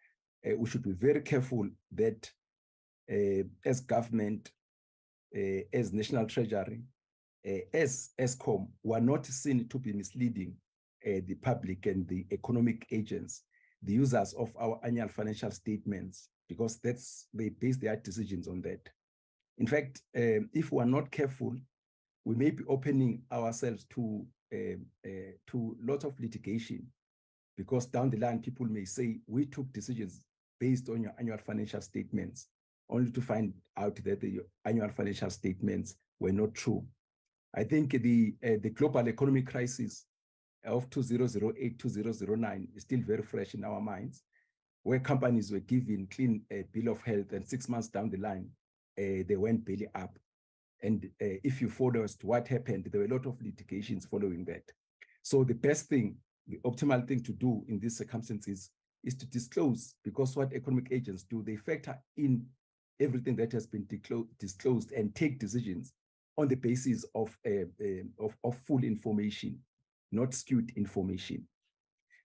we should be very careful that as government, as National Treasury, as Eskom, we are not seen to be misleading the public and the economic agents, the users of our annual financial statements, because they base their decisions on that. In fact, if we are not careful, we may be opening ourselves to lots of litigation, because down the line, people may say, we took decisions based on your annual financial statements, only to find out that the annual financial statements were not true. I think the global economic crisis of 2008-2009 is still very fresh in our minds, where companies were given clean bill of health, and 6 months down the line, they went belly up. And if you follow as to what happened, there were a lot of litigations following that. So the best thing, the optimal thing to do in these circumstances is to disclose, because what economic agents do, they factor in everything that has been disclosed and take decisions on the basis of full information, not skewed information.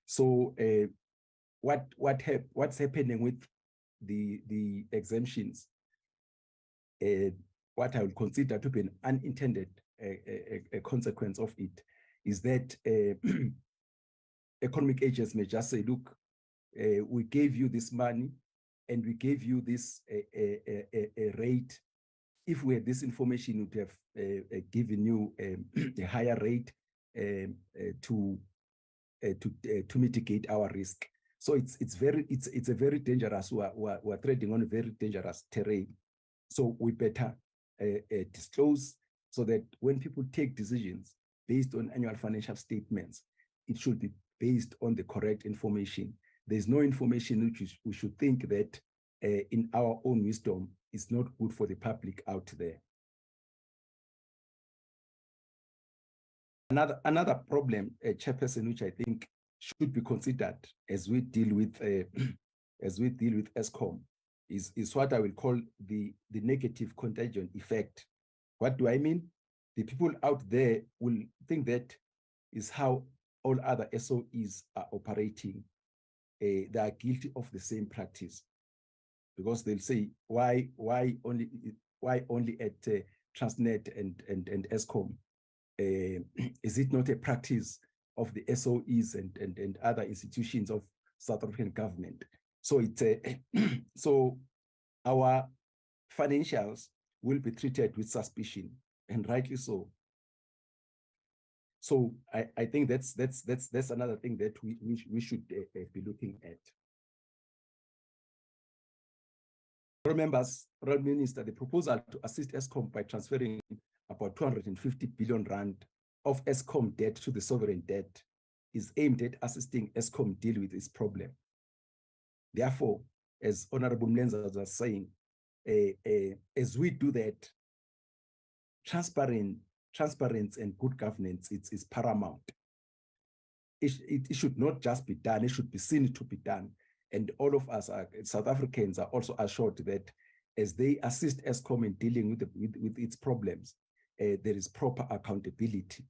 So what's happening with the exemptions? what I will consider to be an unintended a consequence of it is that economic agents may just say, look, we gave you this money and we gave you this a rate. If we had this information, we would have given you a higher rate to mitigate our risk. So it's a very dangerous. We're trading on a very dangerous terrain. So we better disclose so that when people take decisions based on annual financial statements, it should be based on the correct information. There's no information which we should think that in our own wisdom is not good for the public out there. Another problem, Chairperson, which I think should be considered as we deal with Eskom, is what I will call the negative contagion effect. What do I mean? The people out there will think that is how all other SOEs are operating. They are guilty of the same practice, because they'll say, why only at Transnet and Eskom? Is it not a practice of the SOEs and other institutions of South African government? So it's so our financials will be treated with suspicion, and rightly so. So I think that's another thing that we should be looking at. Members, Prime Minister, the proposal to assist Eskom by transferring about 250 billion rand of Eskom debt to the sovereign debt is aimed at assisting Eskom deal with this problem. Therefore, as Honorable Mlenza was saying, as we do that, transparency and good governance is paramount. It should not just be done, it should be seen to be done. And all of us, South Africans, are also assured that as they assist Eskom in dealing with its problems, there is proper accountability.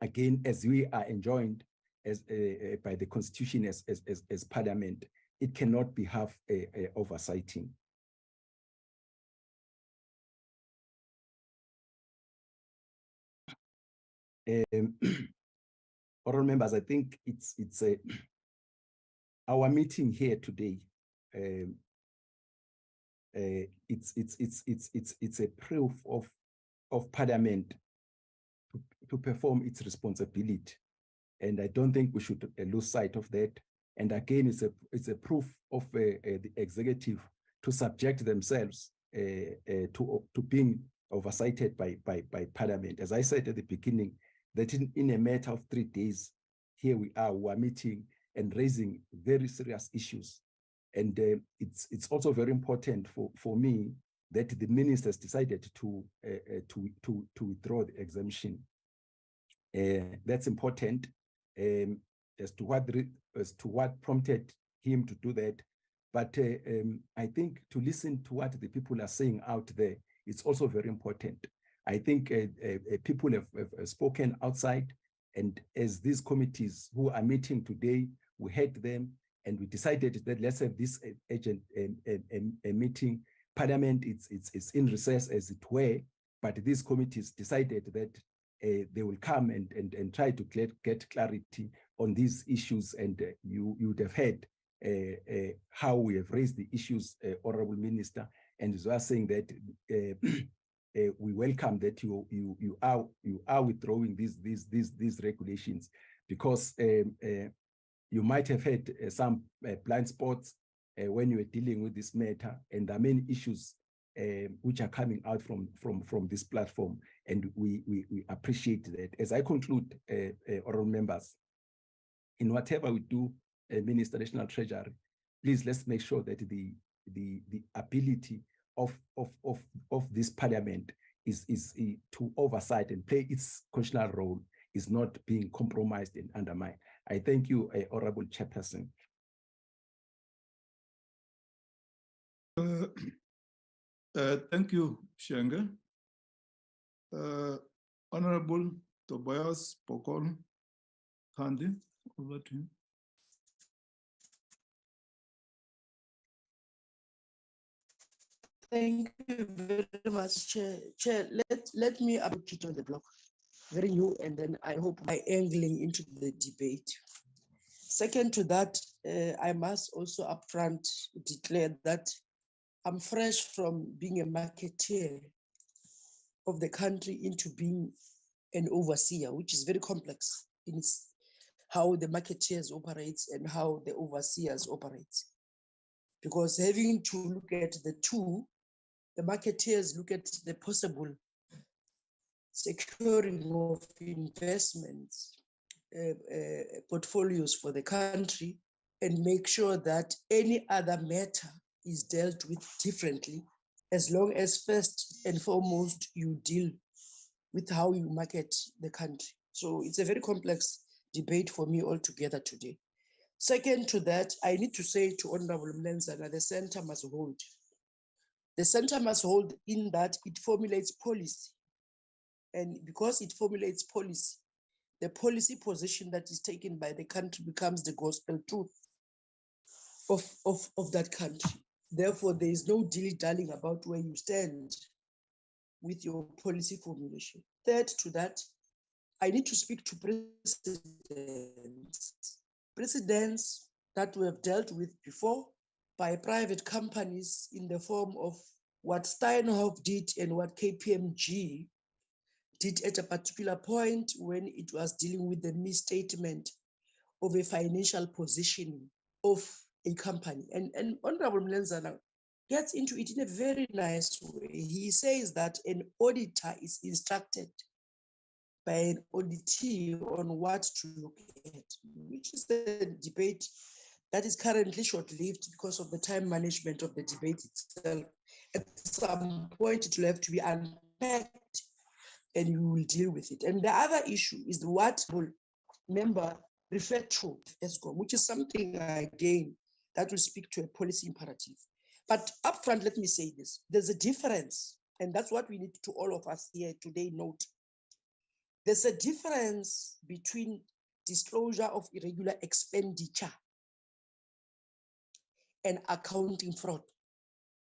Again, as we are enjoined by the Constitution as Parliament, it cannot be half oversighting. Honourable members, I think it's our meeting here today. It's a proof of Parliament to perform its responsibility, and I don't think we should lose sight of that. And again, it's a proof of the executive to subject themselves to being oversighted by Parliament. As I said at the beginning, that in a matter of 3 days, here we are meeting and raising very serious issues. And it's also very important for me that the ministers decided to withdraw the exemption. That's important as to what prompted him to do that. But I think to listen to what the people are saying out there, it's also very important. I think people have spoken outside, and as these committees who are meeting today, we heard them, and we decided that let's have this a meeting. Parliament it's in recess as it were, but these committees decided that they will come and try to get clarity on these issues, and you would have heard how we have raised the issues, Honorable Minister, and as we are saying that we welcome that you are withdrawing these regulations, because you might have had some blind spots when you were dealing with this matter, and there are many issues which are coming out from this platform, and we appreciate that. As I conclude, honorable members, in whatever we do, Minister, National Treasury, please let's make sure that the ability of this Parliament is to oversight and play its constitutional role is not being compromised and undermined. I thank you, Honorable Chairperson. Thank you, Shenge. Honorable Tobias Bokol Kandi, over to you. Thank you very much, Chair. Chair, let me put on the block. Very new, and then I hope by angling into the debate. Second to that, I must also upfront declare that I'm fresh from being a marketeer of the country into being an overseer, which is very complex in its how the marketeers operates and how the overseers operates. Because having to look at the two, the marketeers look at the possible securing of investments, portfolios for the country, and make sure that any other matter is dealt with differently, as long as first and foremost you deal with how you market the country. So it's a very complex debate for me altogether today. Second to that, I need to say to Honorable Mlenzana, the center must hold. The center must hold in that it formulates policy. And because it formulates policy, the policy position that is taken by the country becomes the gospel truth of that country. Therefore, there is no dilly-dallying about where you stand with your policy formulation. Third to that, I need to speak to precedents that we have dealt with before by private companies in the form of what Steinhoff did and what KPMG did at a particular point when it was dealing with the misstatement of a financial position of a company. And Honorable Mlenzana gets into it in a very nice way. He says that an auditor is instructed by an auditee on what to look at, which is the debate that is currently short-lived because of the time management of the debate itself. At some point, it will have to be unpacked and you will deal with it. And the other issue is what will member refer to Eskom, which is something, again, that will speak to a policy imperative. But upfront, let me say this. There's a difference, and that's what we need to all of us here today note. There's a difference between disclosure of irregular expenditure and accounting fraud.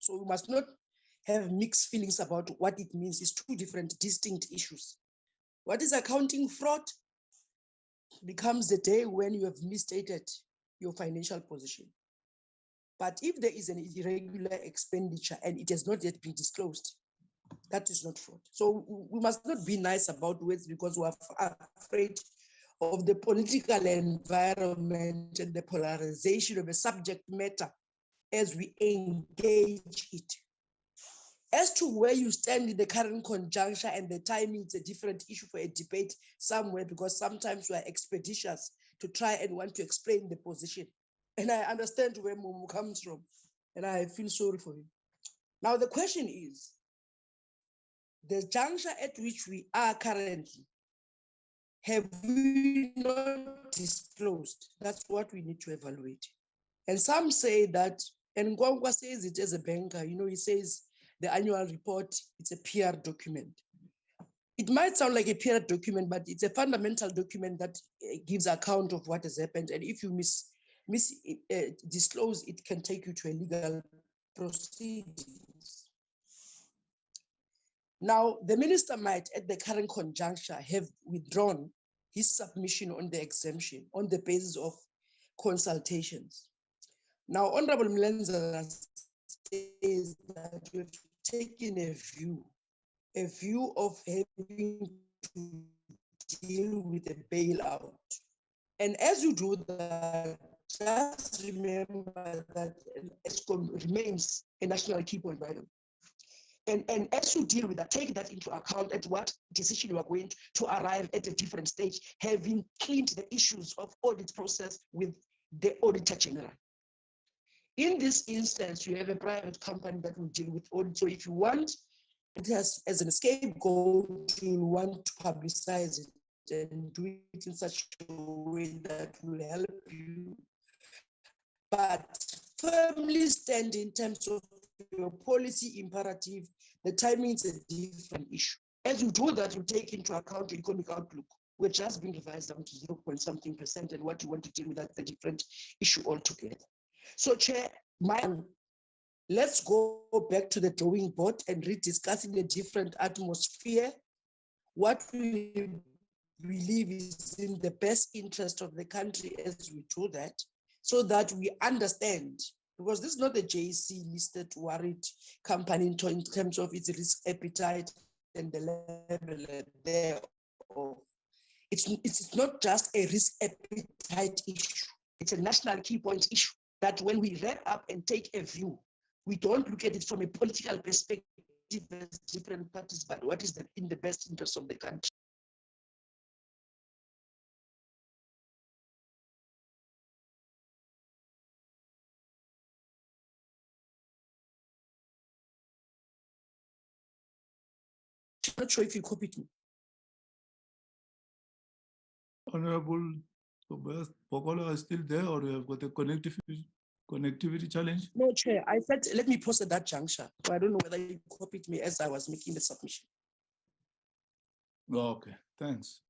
So we must not have mixed feelings about what it means. It's two different distinct issues. What is accounting fraud becomes the day when you have misstated your financial position. But if there is an irregular expenditure and it has not yet been disclosed, that is not fraud. So we must not be nice about words because we are afraid of the political environment and the polarization of a subject matter as we engage it. As to where you stand in the current conjuncture and the timing, it's a different issue for a debate somewhere, because sometimes we are expeditious to try and want to explain the position. And I understand where Mumu comes from, and I feel sorry for him. Now the question is, the juncture at which we are currently, have we not disclosed? That's what we need to evaluate. And some say that, and Ngwangwa says it as a banker, you know, he says the annual report, it's a PR document. It might sound like a PR document, but it's a fundamental document that gives account of what has happened. And if you disclose, it can take you to a legal proceedings. Now, the minister might, at the current conjuncture, have withdrawn his submission on the exemption on the basis of consultations. Now, Honorable Mlenzana says that we've taken a view of having to deal with a bailout. And as you do that, just remember that Eskom remains a national key point item. And as you deal with that, take that into account at what decision you are going to arrive at a different stage, having cleaned the issues of audit process with the Auditor General. In this instance, you have a private company that will deal with audit. So if you want it as an scapegoat, you want to publicize it and do it in such a way that will help you. But firmly stand in terms of your policy imperative, the timing is a different issue. As you do that, you take into account the economic outlook, which has been revised down to 0.something%, and what you want to deal with, that's a different issue altogether. So, Chair, let's go back to the drawing board and rediscuss in a different atmosphere what we believe is in the best interest of the country as we do that, so that we understand, because this is not a JC listed worried company in terms of its risk appetite and the level thereof. It's not just a risk appetite issue. It's a national key point issue that when we wrap up and take a view, we don't look at it from a political perspective as different parties, but what is in the best interest of the country. I'm not sure if you copied me. Honorable Tobias Pokola is still there, or you have got a connectivity challenge? No, Chair, I said, let me pause at that juncture. So I don't know whether you copied me as I was making the submission. Oh, okay, thanks.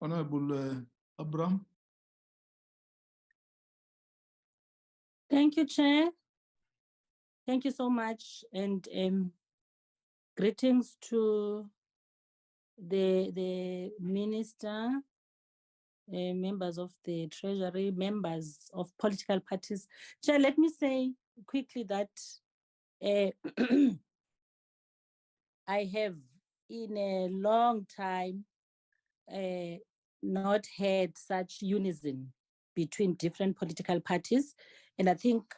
Honorable Abraham. Thank you, Chair. Thank you so much, and greetings to the Minister, members of the Treasury, members of political parties. Chair, let me say quickly that I have in a long time not had such unison between different political parties. And I think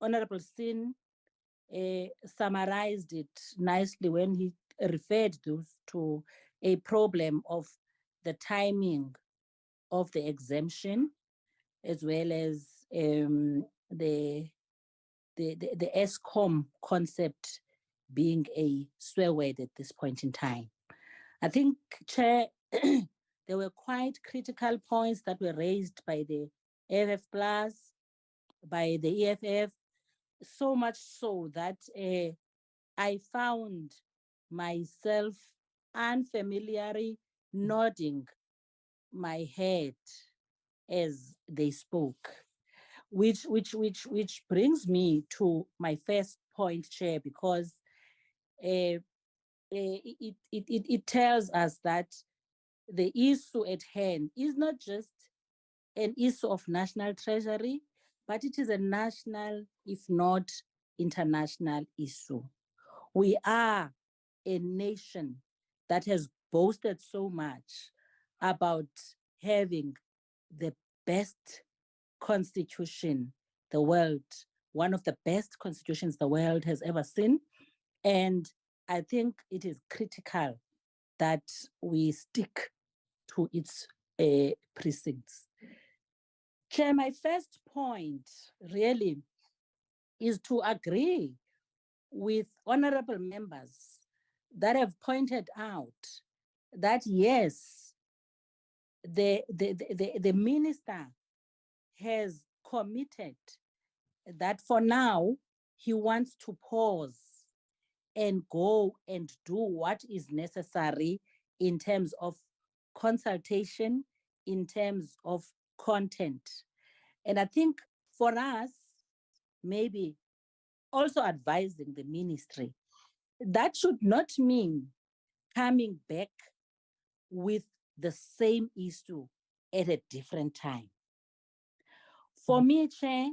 Honorable Sin summarized it nicely when he referred to a problem of the timing of the exemption, as well as the Eskom concept being a swear word at this point in time. I think, Chair, there were quite critical points that were raised by the AFF Plus, by the EFF, so much so that I found myself unfamiliarly nodding my head as they spoke, which brings me to my first point, Chair, because it tells us that the issue at hand is not just an issue of national treasury, but it is a national, if not international issue. We are a nation that has boasted so much about having the best constitution the world, one of the best constitutions the world has ever seen. And I think it is critical that we stick to its precincts. Chair, my first point really is to agree with honorable members that have pointed out that yes, the minister has committed that for now he wants to pause and go and do what is necessary in terms of consultation, in terms of content. And I think for us, maybe also advising the ministry, that should not mean coming back with the same issue at a different time. For me, Chair,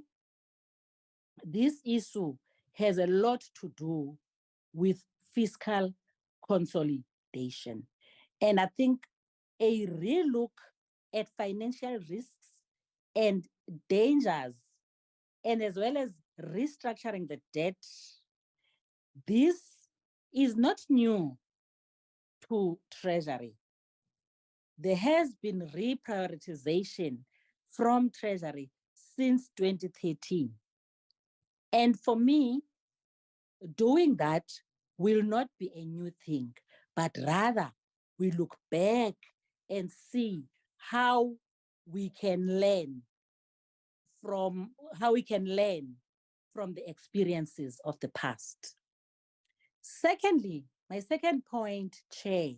this issue has a lot to do with fiscal consolidation. And I think a relook at financial risks and dangers, and as well as restructuring the debt, this is not new to Treasury. There has been reprioritization from Treasury since 2013. And for me, doing that will not be a new thing, but rather we look back and see how we can learn from the experiences of the past. Secondly, my second point, Chair,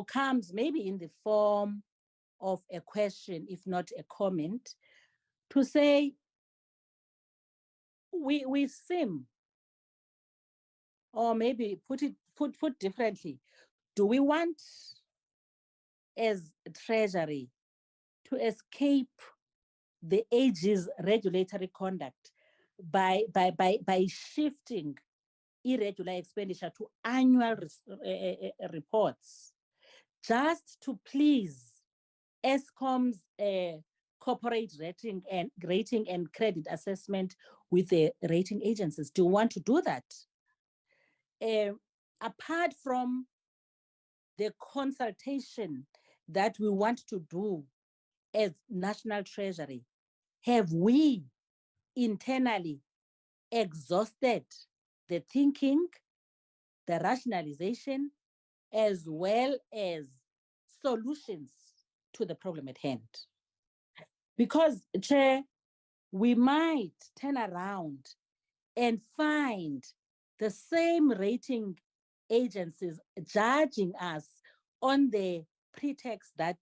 comes maybe in the form of a question, if not a comment, to say we seem, or maybe put differently, do we want as Treasury to escape the AG's regulatory conduct by shifting irregular expenditure to annual reports, just to please Eskom's corporate rating and credit assessment with the rating agencies? Do you want to do that? Apart from the consultation that we want to do as National Treasury, have we internally exhausted the thinking, the rationalization, as well as solutions to the problem at hand? Because, Chair, we might turn around and find the same rating agencies judging us on the pretext that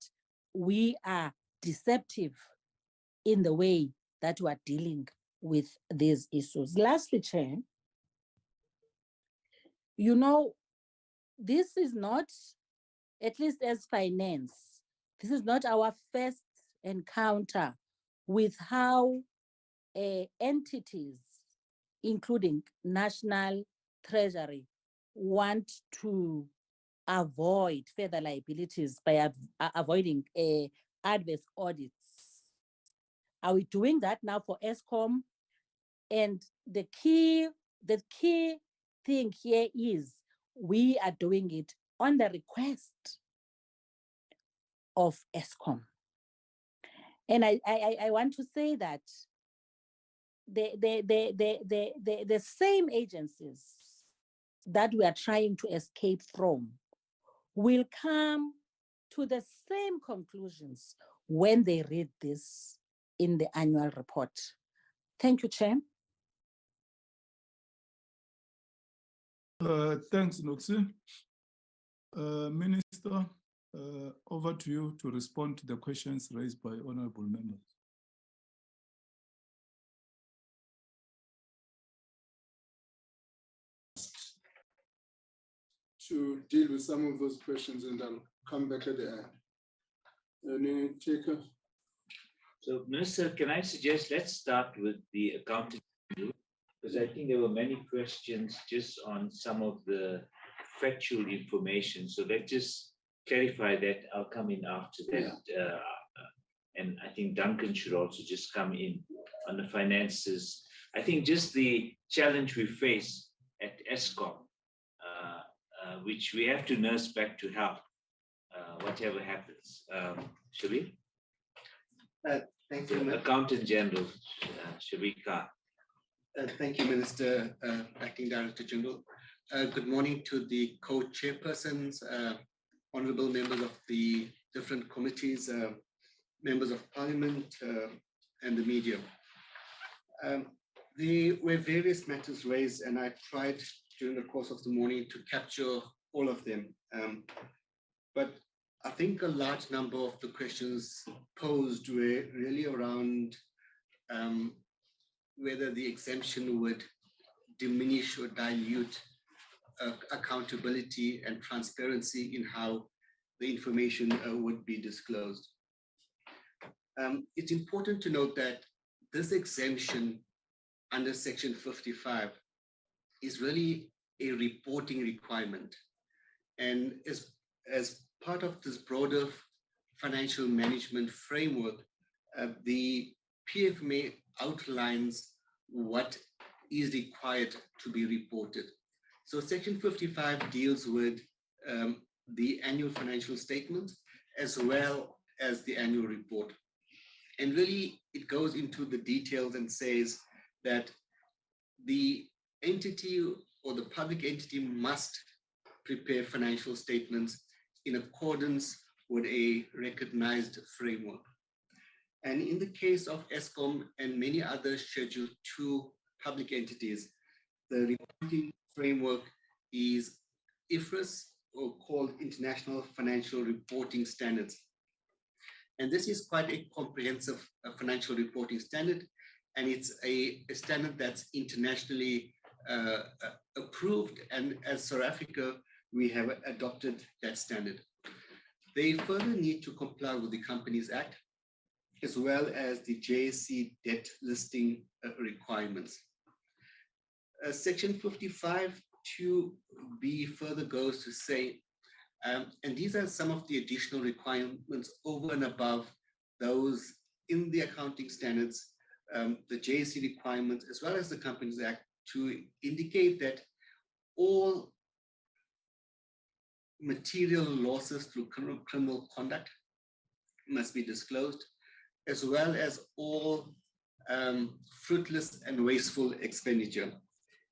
we are deceptive in the way that we are dealing with these issues. Lastly, Chair, you know, this is not, at least as finance, this is not our first encounter with how entities, including National Treasury, want to avoid further liabilities by avoiding adverse audits. Are we doing that now for Eskom? And the key thing here is we are doing it on the request of Eskom. And I want to say that the same agencies that we are trying to escape from will come to the same conclusions when they read this in the annual report. Thank you, Chair. Thanks, Noxie. Minister, over to you to respond to the questions raised by honorable members. To deal with some of those questions, and I'll come back at the end. Any taker? So, Minister, can I suggest let's start with the accounting, because I think there were many questions just on some of the factual information. So let's just clarify that. I'll come in after that. Yeah. And I think Duncan should also just come in on the finances. I think just the challenge we face at Eskom, which we have to nurse back to health, whatever happens. Shabir? Thank you, Accountant General, Shabir Khan. Thank you, Minister, Acting Director General. Good morning to the co-chairpersons, honorable members of the different committees, members of Parliament, and the media. There were various matters raised, and I tried during the course of the morning to capture all of them. But I think a large number of the questions posed were really around whether the exemption would diminish or dilute accountability and transparency in how the information would be disclosed. It's important to note that this exemption under Section 55 is really a reporting requirement. And as part of this broader financial management framework, the PFMA outlines what is required to be reported. So Section 55 deals with the annual financial statement as well as the annual report. And really, it goes into the details and says that the entity or the public entity must prepare financial statements in accordance with a recognized framework. And in the case of Eskom and many other Schedule 2 public entities, the reporting framework is IFRS, or called International Financial Reporting Standards. And this is quite a comprehensive financial reporting standard, and it's a standard that's internationally approved, and as South Africa, we have adopted that standard. They further need to comply with the Companies Act, as well as the JSE debt listing requirements. Section 55 2B further goes to say, and these are some of the additional requirements over and above those in the accounting standards, the JSE requirements, as well as the Companies Act, to indicate that all material losses through criminal conduct must be disclosed, as well as all fruitless and wasteful expenditure.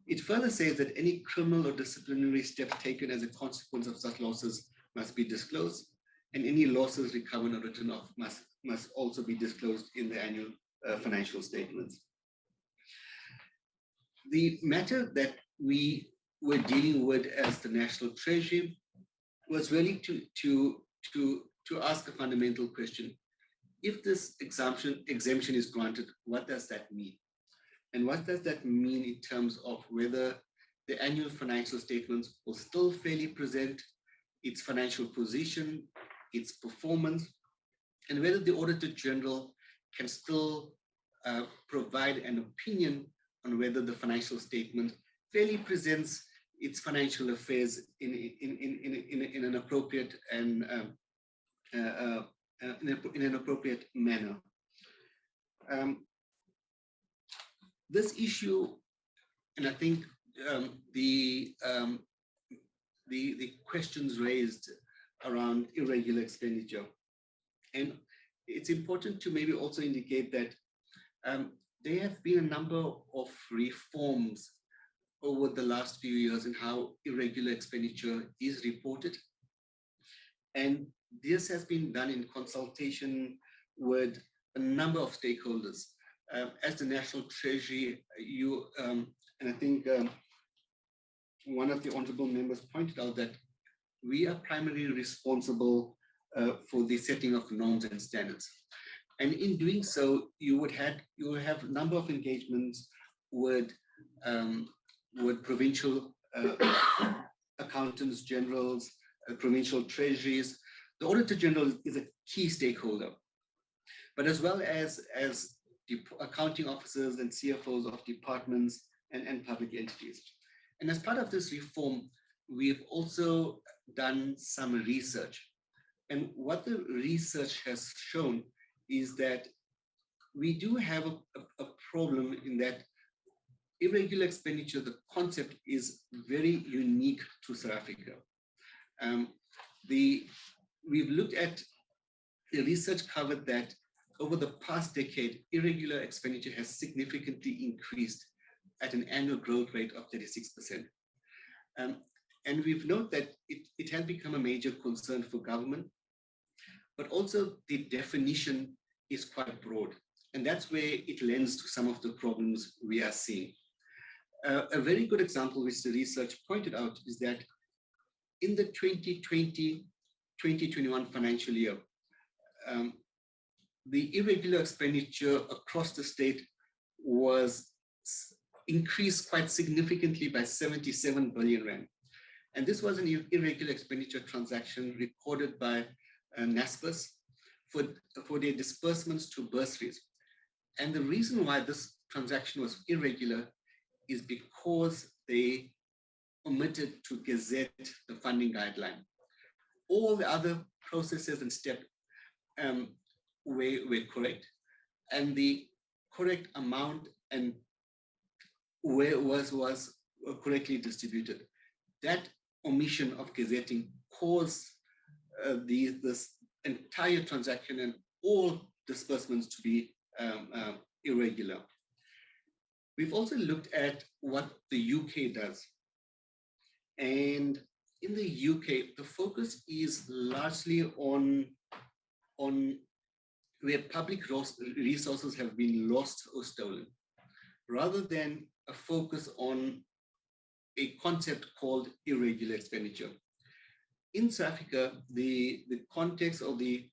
It further says that any criminal or disciplinary steps taken as a consequence of such losses must be disclosed, and any losses recovered or written off must also be disclosed in the annual financial statements. The matter that we were dealing with as the National Treasury was really to ask a fundamental question. If this exemption is granted, what does that mean? And what does that mean in terms of whether the annual financial statements will still fairly present its financial position, its performance, and whether the Auditor General can still provide an opinion on whether the financial statement fairly presents its financial affairs in an appropriate and in an appropriate manner. This issue, and I think the questions raised around irregular expenditure, and it's important to maybe also indicate that there have been a number of reforms over the last few years in how irregular expenditure is reported. And this has been done in consultation with a number of stakeholders. As the National Treasury, and I think one of the honorable members pointed out that we are primarily responsible for the setting of norms and standards. And in doing so, you will have a number of engagements with provincial accountants generals, provincial treasuries. The Auditor General is a key stakeholder, but as well as the accounting officers and CFOs of departments and public entities. And as part of this reform, we've also done some research. And what the research has shown is that we do have a problem in that irregular expenditure, the concept is very unique to South Africa. We've looked at the research covered that over the past decade, irregular expenditure has significantly increased at an annual growth rate of 36%. And we've noted that it has become a major concern for government, but also the definition is quite broad. And that's where it lends to some of the problems we are seeing. A very good example, which the research pointed out, is that in the 2020-2021 financial year, the irregular expenditure across the state was increased quite significantly by 77 billion rand. And this was an irregular expenditure transaction recorded by NASPERS for their disbursements to bursaries. And the reason why this transaction was irregular is because they omitted to gazette the funding guideline. All the other processes and steps were correct, and the correct amount and where was correctly distributed. That omission of gazetting caused this entire transaction and all disbursements to be irregular. We've also looked at what the UK does. And in the UK, the focus is largely on where public resources have been lost or stolen, rather than a focus on a concept called irregular expenditure. In South Africa, the context or the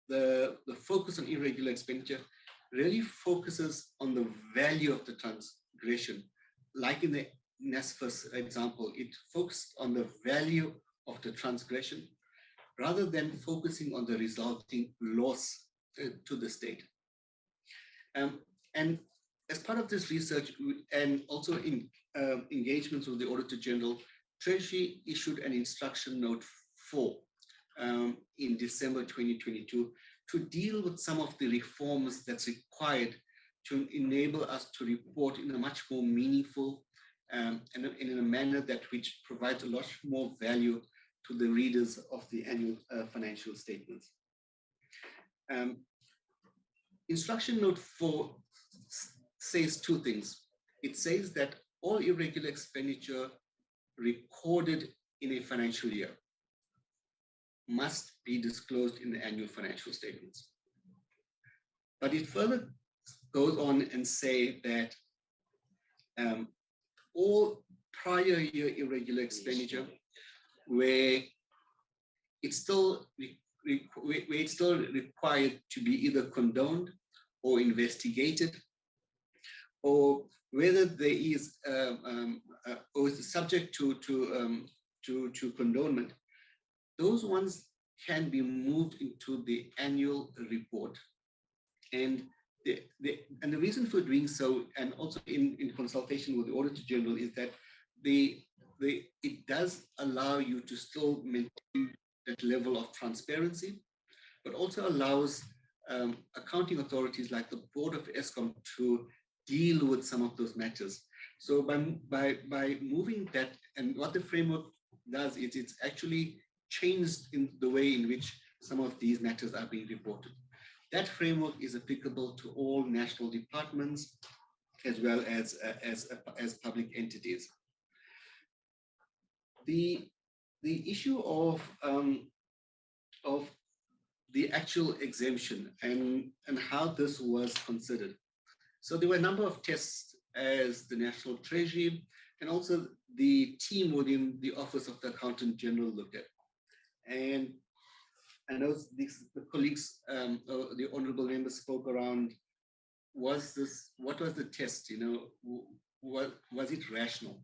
the focus on irregular expenditure really focuses on the value of the transgression. Like in the NSFAS example, it focused on the value of the transgression rather than focusing on the resulting loss to the state. And as part of this research and also in engagements with the Auditor General, Treasury issued an instruction note 4 in December 2022 to deal with some of the reforms that's required to enable us to report in a much more meaningful and in a manner that which provides a lot more value to the readers of the annual financial statements. Instruction note 4 says two things. It says that all irregular expenditure recorded in a financial year must be disclosed in the annual financial statements. But it further goes on and say that all prior year irregular expenditure where it's still required to be either condoned or investigated, or whether there is or is subject to condonment, those ones can be moved into the annual report. And the reason for doing so, and also in consultation with the Auditor General, is that it does allow you to still maintain that level of transparency, but also allows accounting authorities like the Board of Eskom to deal with some of those matters. So by moving that, and what the framework does is it's actually changed in the way in which some of these matters are being reported. That framework is applicable to all national departments as well as public entities. The issue of the actual exemption and how this was considered. So there were a number of tests as the National Treasury and also the team within the Office of the Accountant General looked at. And I know the colleagues, the honorable members spoke around, what was the test, was it rational?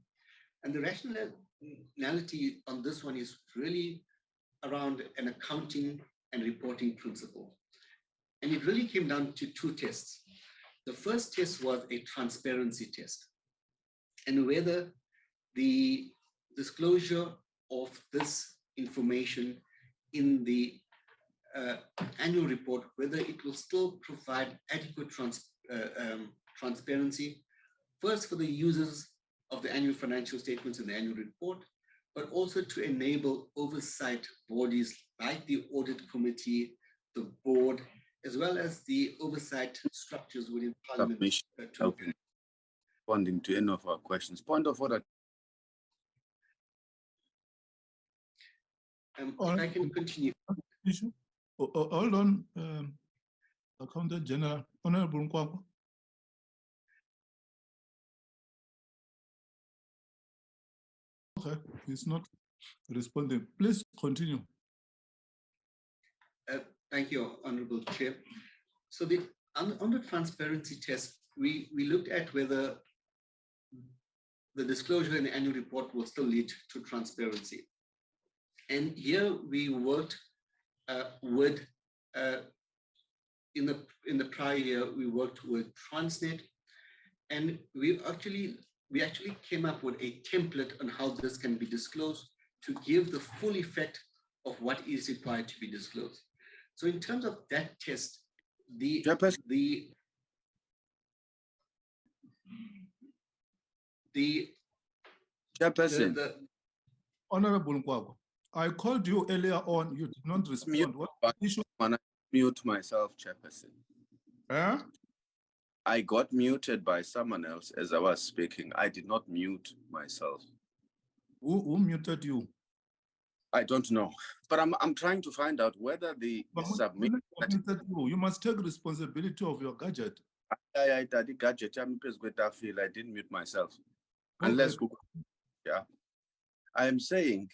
And the rationality on this one is really around an accounting and reporting principle. And it really came down to two tests. The first test was a transparency test, and whether the disclosure of this information in the annual report, whether it will still provide adequate transparency, first for the users of the annual financial statements and the annual report, but also to enable oversight bodies like the Audit Committee, the board, as well as the oversight structures within Parliament. Responding to any of our questions. Point of order. If I can continue. Hold on, Accountant General, Honorable Nkwakwa. Okay, he's not responding. Please continue. Thank you, Honorable Chair. So on the transparency test, we looked at whether the disclosure in the annual report will still lead to transparency. And here we worked with, in the prior year, we worked with Transnet, and we actually came up with a template on how this can be disclosed to give the full effect of what is required to be disclosed. So in terms of that test, Chairperson. Honorable Nkwakwa, I called you earlier on, you did not respond. What issue? I mute myself, Chairperson. Huh? I got muted by someone else as I was speaking. I did not mute myself. Who muted you? I don't know, but I'm trying to find out whether the submit. You must take responsibility of your gadget. I didn't mute myself. Unless, yeah, I am saying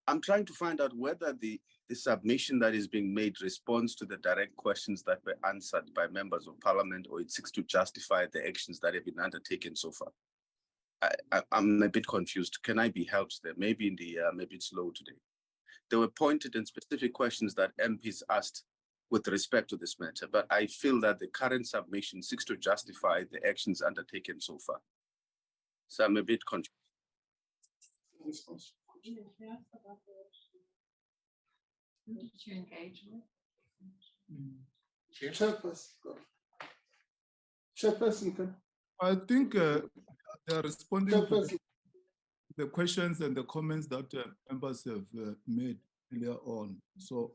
I'm trying to find out whether the submission that is being made responds to the direct questions that were answered by members of parliament, or it seeks to justify the actions that have been undertaken so far. I'm a bit confused. Can I be helped there? Maybe maybe it's low today. There were pointed and specific questions that MPs asked with respect to this matter, but I feel that the current submission seeks to justify the actions undertaken so far. So I'm a bit confused. Who did you engage with? Chairperson, I think they are responding to the questions and the comments that members have made earlier on. So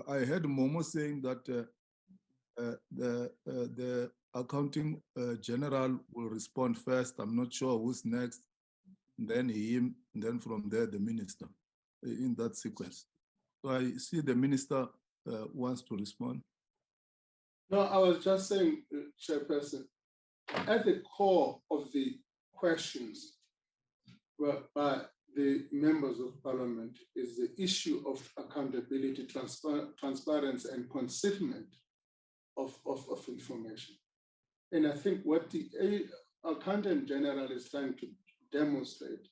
I heard Momo saying that the accounting general will respond first. I'm not sure who's next, then him, and then from there the minister, in that sequence. So I see the minister wants to respond. No, I was just saying, Chairperson, at the core of the questions by the members of parliament is the issue of accountability, transparency, and concealment of information. And I think what the accountant general is trying to demonstrate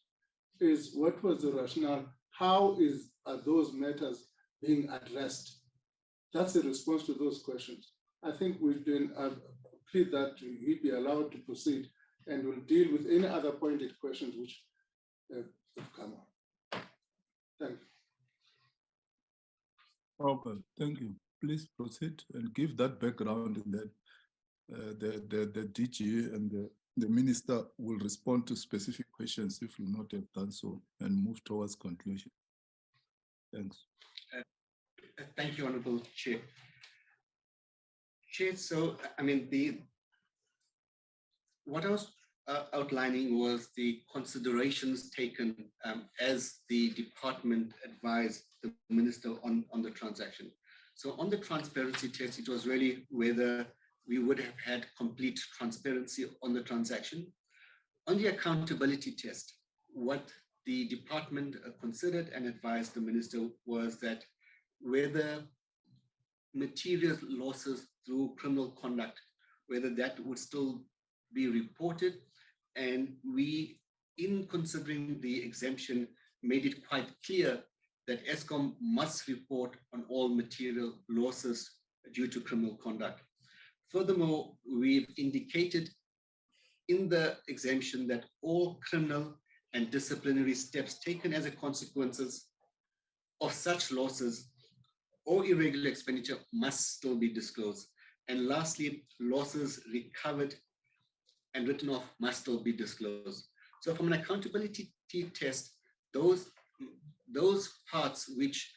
is what was the rationale, how are those matters being addressed? That's the response to those questions. I think we've been plead that we be allowed to proceed, and we'll deal with any other pointed questions which have come up. Thank you. Okay, thank you. Please proceed and give that background, and then the DG and the minister will respond to specific questions if you not have done so, and move towards conclusion. Thanks. Thank you, Honorable Chair. Chair, so I mean, what I was outlining was the considerations taken as the department advised the minister on the transaction. So on the transparency test, it was really whether we would have had complete transparency on the transaction. On the accountability test, what the department considered and advised the minister was that whether material losses through criminal conduct, whether that would still be reported. And we, in considering the exemption, made it quite clear that Eskom must report on all material losses due to criminal conduct. Furthermore, we've indicated in the exemption that all criminal and disciplinary steps taken as a consequences of such losses or irregular expenditure must still be disclosed. And lastly, losses recovered and written off must still be disclosed. So from an accountability test, those parts which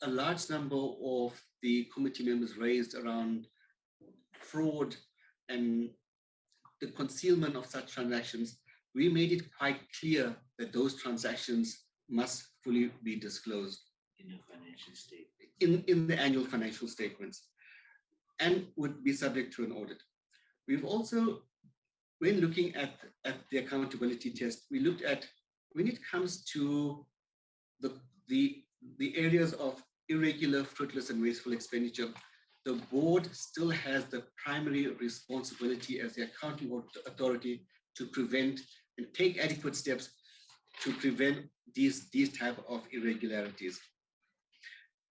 a large number of the committee members raised around fraud and the concealment of such transactions, we made it quite clear that those transactions must fully be disclosed in your financial statement, in the annual financial statements, and would be subject to an audit. We've also, when looking at the accountability test, we looked at when it comes to the areas of irregular, fruitless, and wasteful expenditure, the board still has the primary responsibility as the accounting authority to prevent and take adequate steps to prevent these type of irregularities.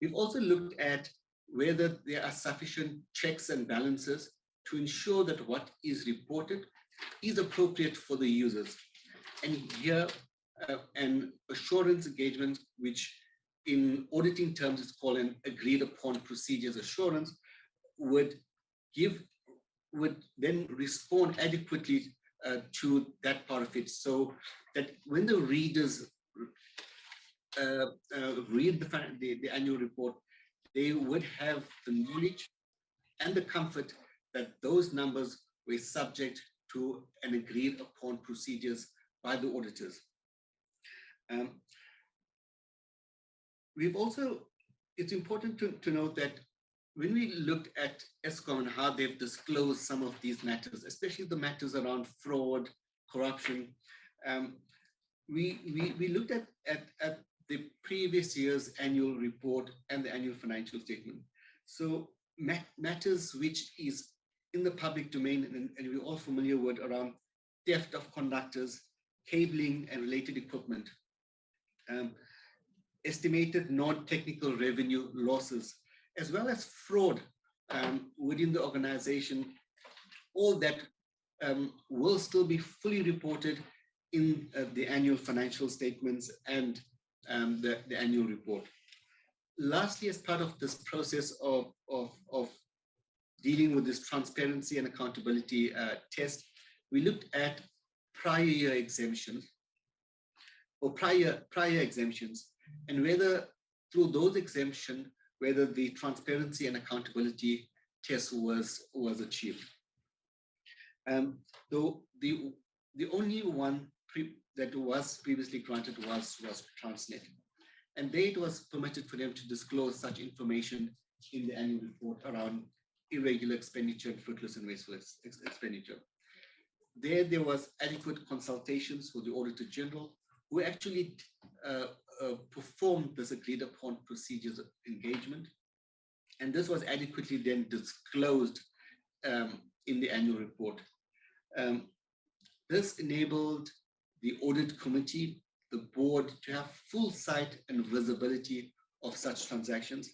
We've also looked at whether there are sufficient checks and balances to ensure that what is reported is appropriate for the users. And here, an assurance engagement, which in auditing terms is called an agreed upon procedures assurance, would then respond adequately to that part of it, so that when the readers read the annual report, they would have the knowledge and the comfort that those numbers were subject to an agreed upon procedures by the auditors. We've also, it's important to note that when we looked at Eskom and how they've disclosed some of these matters, especially the matters around fraud, corruption, we looked at the previous year's annual report and the annual financial statement. So matters which is in the public domain, and we're all familiar with, around theft of conductors, cabling and related equipment, estimated non-technical revenue losses, as well as fraud within the organization, all that will still be fully reported in the annual financial statements and the annual report. Lastly, as part of this process of dealing with this transparency and accountability test, we looked at prior year exemptions or prior exemptions, and whether through those exemptions, whether the transparency and accountability test was achieved. Though the only one that was previously granted was Transnet, and there it was permitted for them to disclose such information in the annual report around irregular expenditure and fruitless and wasteful expenditure. There was adequate consultations for the Auditor General, who actually performed this agreed upon procedures of engagement. And this was adequately then disclosed in the annual report. This enabled the Audit Committee, the board, to have full sight and visibility of such transactions.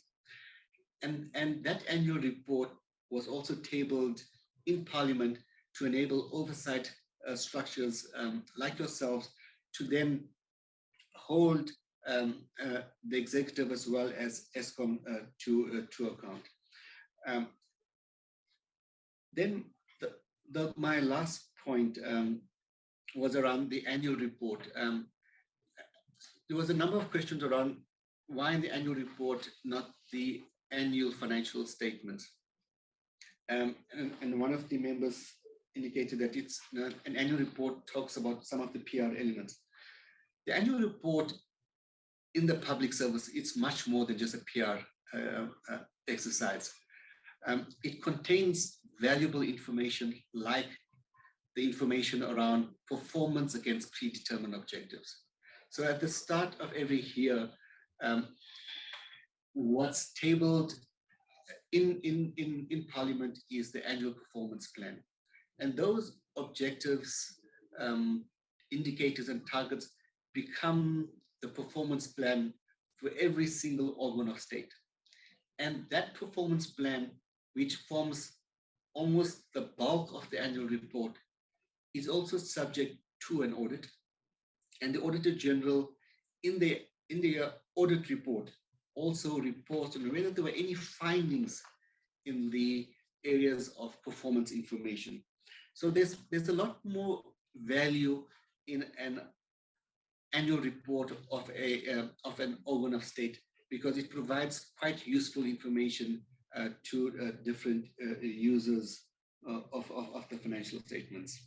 And that annual report was also tabled in Parliament to enable oversight structures like yourselves to then hold the executive as well as Eskom to account. Then my last point was around the annual report. There was a number of questions around why in the annual report, not the annual financial statements. And one of the members indicated that it's an annual report talks about some of the PR elements. The annual report in the public service, it's much more than just a PR exercise. It contains valuable information like the information around performance against predetermined objectives. So at the start of every year, what's tabled in Parliament is the annual performance plan. And those objectives, indicators and targets become the performance plan for every single organ of state. And that performance plan, which forms almost the bulk of the annual report, is also subject to an audit. And the Auditor General in the audit report also reports on whether there were any findings in the areas of performance information. So there's a lot more value in an annual report of an organ of state, because it provides quite useful information to different users of the financial statements.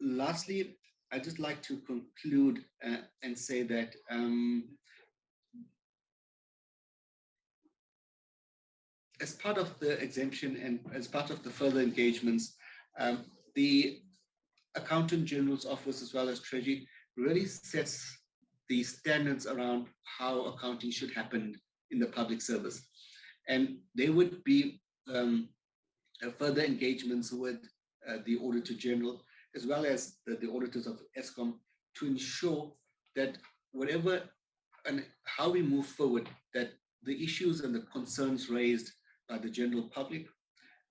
Lastly, I'd just like to conclude and say that as part of the exemption and as part of the further engagements, the Accountant General's Office as well as Treasury really sets the standards around how accounting should happen in the public service. And there would be further engagements with the Auditor General as well as the auditors of Eskom to ensure that whatever and how we move forward, that the issues and the concerns raised by the general public,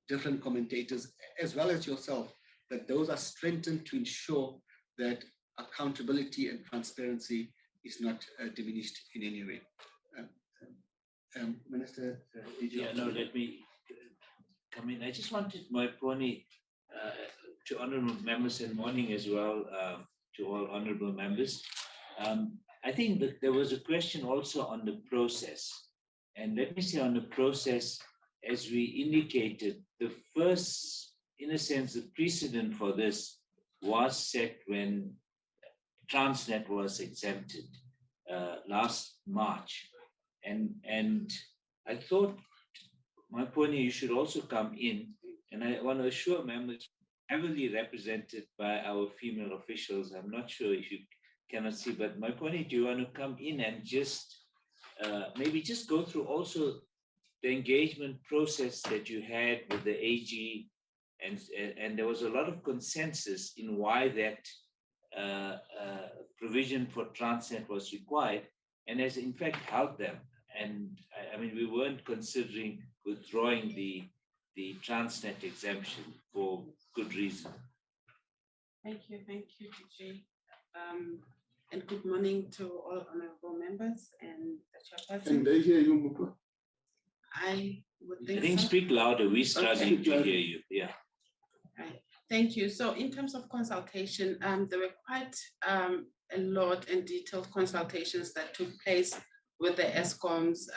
different commentators, as well as yourself, that those are strengthened to ensure that accountability and transparency is not diminished in any way. Minister, let me come in. I just wanted my pony to honorable members and morning as well to all honorable members. I think that there was a question also on the process. And let me say on the process, as we indicated, the first, in a sense, the precedent for this was set when Transnet was exempted last March. And I thought, my pony, you should also come in. And I want to assure members, heavily represented by our female officials. I'm not sure if you cannot see, but Moiponi, do you want to come in and just maybe just go through also the engagement process that you had with the AG, and there was a lot of consensus in why that provision for Transnet was required, and has in fact helped them. And I mean, we weren't considering withdrawing the Transnet exemption for good reason. Thank you, DJ. And good morning to all honorable members and the chairperson. And they hear you, Mupa. I would think I think so. speak louder, we're struggling to Okay. hear you, yeah. Right. Thank you. So in terms of consultation, there were quite a lot and detailed consultations that took place with the Eskom's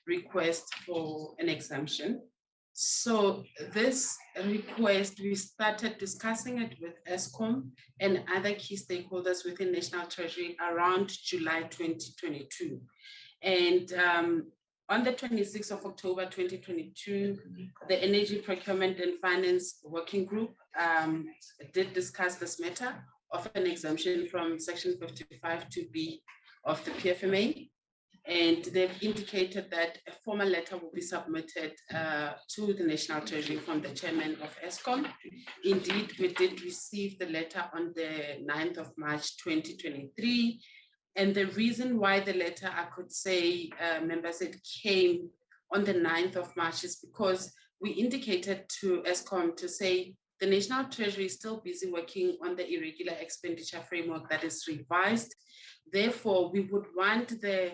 request for an exemption. So this request, we started discussing it with Eskom and other key stakeholders within National Treasury around July 2022. And on the 26th of October 2022, the Energy Procurement and Finance Working Group did discuss this matter of an exemption from Section 55 2B of the PFMA. And they've indicated that a formal letter will be submitted to the National Treasury from the chairman of Eskom. Indeed, we did receive the letter on the 9th of March 2023. And the reason why the letter, I could say, members, it came on the 9th of March is because we indicated to Eskom to say the National Treasury is still busy working on the irregular expenditure framework that is revised. Therefore, we would want the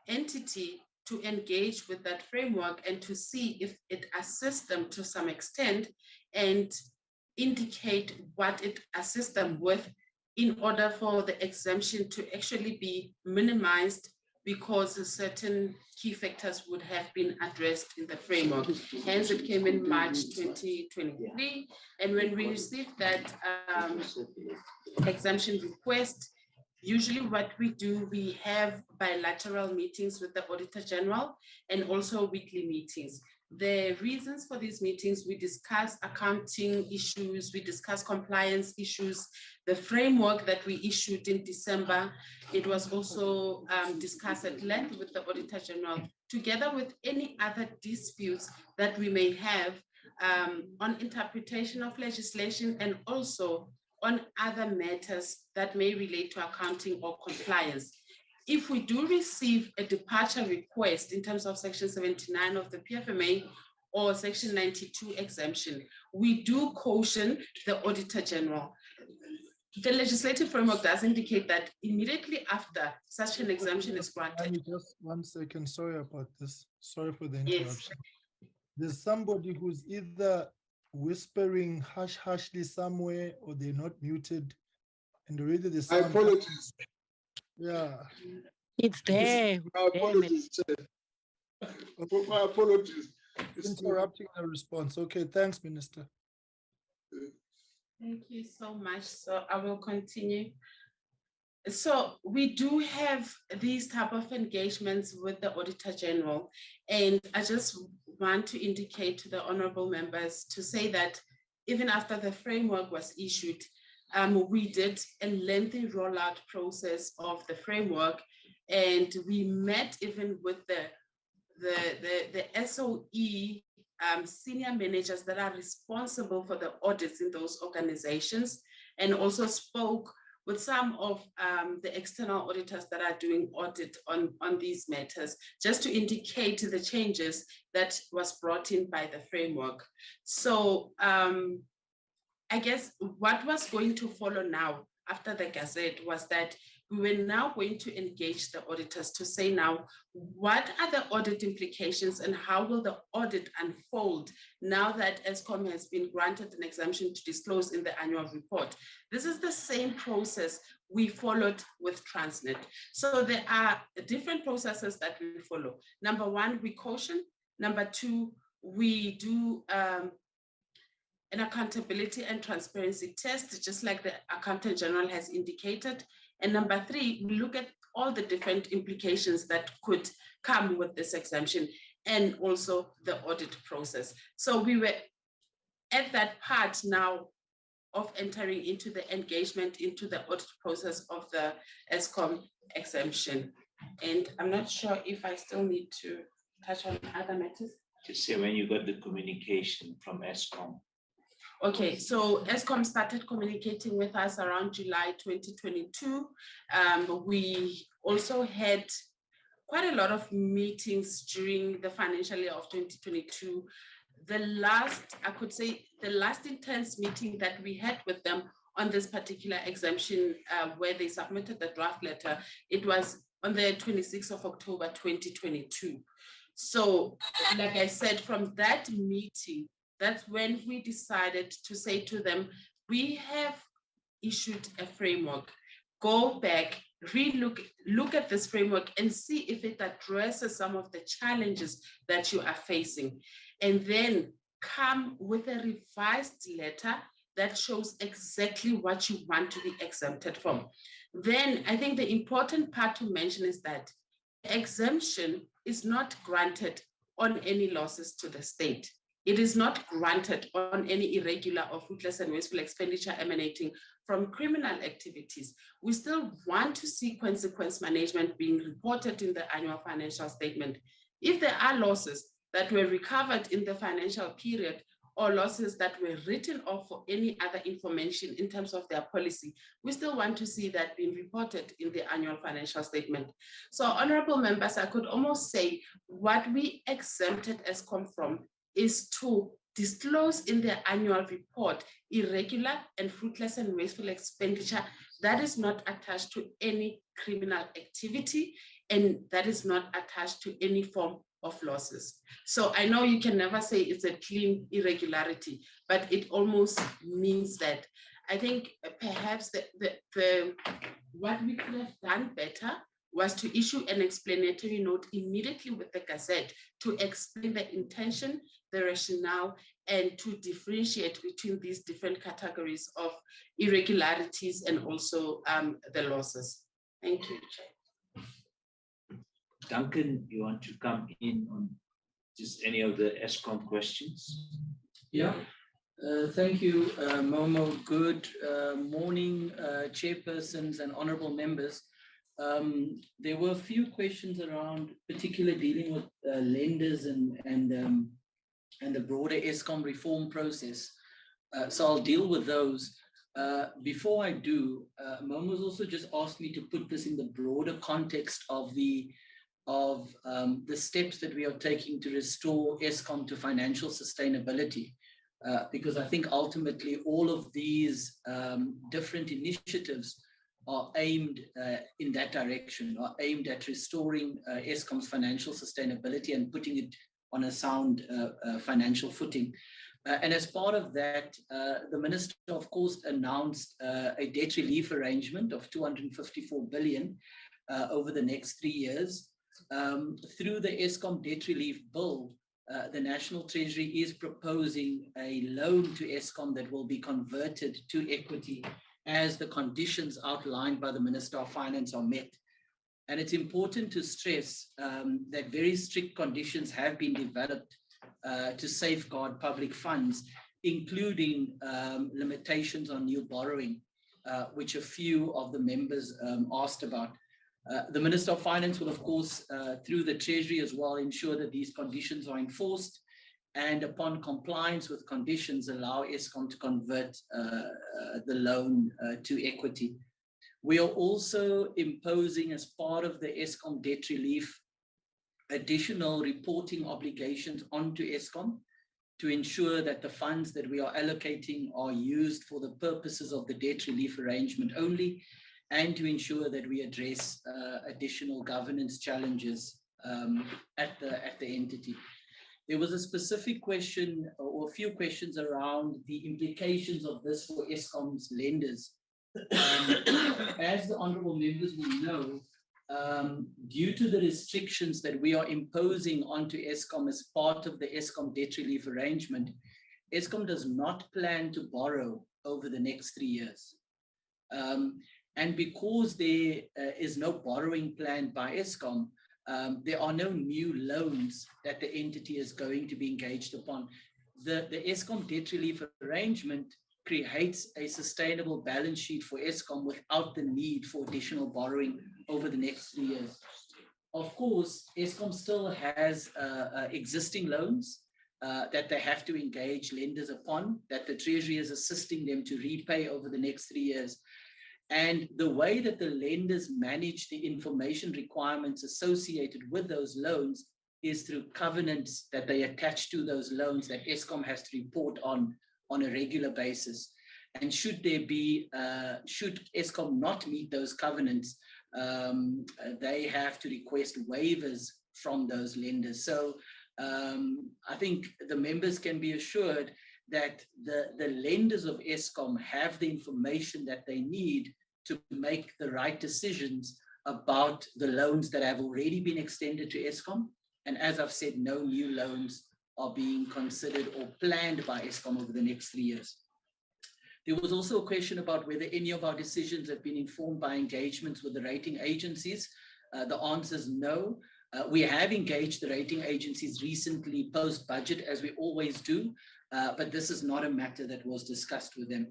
entity to engage with that framework and to see if it assists them to some extent and indicate what it assists them with in order for the exemption to actually be minimized because certain key factors would have been addressed in the framework. Hence, it came in March 2023. And when we received that exemption request, usually what we do, we have bilateral meetings with the Auditor General and also weekly meetings. The reasons for these meetings, we discuss accounting issues, we discuss compliance issues, the framework that we issued in December. It was also discussed at length with the Auditor General, together with any other disputes that we may have on interpretation of legislation and also on other matters that may relate to accounting or compliance. If we do receive a departure request in terms of Section 79 of the PFMA or Section 92 exemption, we do caution the Auditor General. The legislative framework does indicate that immediately after such an exemption is granted. Just 1 second, sorry about this. Sorry for the interruption. Yes. There's somebody who's either whispering hush-hushly somewhere or they're not muted and already the sound. My apologies. Yeah. It's there. My apologies, Chair. My apologies. Interrupting the response. Okay, thanks, Minister. Thank you so much. So I will continue. So we do have these type of engagements with the Auditor General, and I just want to indicate to the honorable members to say that even after the framework was issued, we did a lengthy rollout process of the framework, and we met even with the SOE senior managers that are responsible for the audits in those organizations, and also spoke with some of the external auditors that are doing audit on these matters, just to indicate the changes that was brought in by the framework. So I guess what was going to follow now after the Gazette was that we were now going to engage the auditors to say now, what are the audit implications and how will the audit unfold now that Eskom has been granted an exemption to disclose in the annual report? This is the same process we followed with Transnet. So there are different processes that we follow. Number one, we caution. Number two, we do an accountability and transparency test, just like the Accountant General has indicated. And number three, we look at all the different implications that could come with this exemption and also the audit process. So we were at that part now of entering into the engagement into the audit process of the Eskom exemption. And I'm not sure if I still need to touch on other matters. Just say when you got the communication from Eskom. Okay, so Eskom started communicating with us around July 2022. We also had quite a lot of meetings during the financial year of 2022. The last, I could say, the last intense meeting that we had with them on this particular exemption, where they submitted the draft letter, it was on the 26th of October 2022. So, like I said, from that meeting, that's when we decided to say to them, we have issued a framework. Go back, look at this framework and see if it addresses some of the challenges that you are facing. And then come with a revised letter that shows exactly what you want to be exempted from. Then I think the important part to mention is that exemption is not granted on any losses to the state. It is not granted on any irregular or fruitless and wasteful expenditure emanating from criminal activities. We still want to see consequence management being reported in the annual financial statement. If there are losses that were recovered in the financial period or losses that were written off for any other information in terms of their policy, we still want to see that being reported in the annual financial statement. So, honorable members, I could almost say what we exempted Eskom from is to disclose in their annual report irregular and fruitless and wasteful expenditure that is not attached to any criminal activity and that is not attached to any form of losses. So I know you can never say it's a clean irregularity, but it almost means that. I think perhaps what we could have done better was to issue an explanatory note immediately with the Gazette to explain the intention, the rationale, and to differentiate between these different categories of irregularities and also the losses. Thank you, Chair. Duncan, you want to come in on just any of the Eskom questions? Yeah. Thank you, Momo. Good morning, chairpersons and honorable members. There were a few questions around, particularly dealing with lenders and the broader Eskom reform process. So I'll deal with those. Before I do, Momo's also just asked me to put this in the broader context of the steps that we are taking to restore Eskom to financial sustainability. Because I think ultimately all of these different initiatives are aimed in that direction, are aimed at restoring Eskom's financial sustainability and putting it on a sound financial footing. And as part of that, the Minister, of course, announced a debt relief arrangement of 254 billion over the next 3 years. Through the Eskom debt relief bill, the National Treasury is proposing a loan to Eskom that will be converted to equity as the conditions outlined by the Minister of Finance are met. And it's important to stress that very strict conditions have been developed to safeguard public funds, including limitations on new borrowing, which a few of the members asked about. The Minister of Finance will, of course, through the Treasury as well, ensure that these conditions are enforced and upon compliance with conditions, allow Eskom to convert the loan to equity. We are also imposing, as part of the Eskom debt relief, additional reporting obligations onto Eskom to ensure that the funds that we are allocating are used for the purposes of the debt relief arrangement only, and to ensure that we address additional governance challenges at the entity. There was a specific question or a few questions around the implications of this for Eskom's lenders. As the honorable members will know, due to the restrictions that we are imposing onto Eskom as part of the Eskom debt relief arrangement, Eskom does not plan to borrow over the next 3 years. And because there is no borrowing plan by Eskom, there are no new loans that the entity is going to be engaged upon. The Eskom debt relief arrangement creates a sustainable balance sheet for Eskom without the need for additional borrowing over the next 3 years. Of course, Eskom still has existing loans that they have to engage lenders upon, that the Treasury is assisting them to repay over the next 3 years. And the way that the lenders manage the information requirements associated with those loans is through covenants that they attach to those loans that Eskom has to report on a regular basis. And should Eskom not meet those covenants, they have to request waivers from those lenders. So I think the members can be assured that the lenders of Eskom have the information that they need to make the right decisions about the loans that have already been extended to Eskom. And as I've said, no new loans are being considered or planned by Eskom over the next 3 years. There was also a question about whether any of our decisions have been informed by engagements with the rating agencies. The answer is no. We have engaged the rating agencies recently post-budget, as we always do, but this is not a matter that was discussed with them.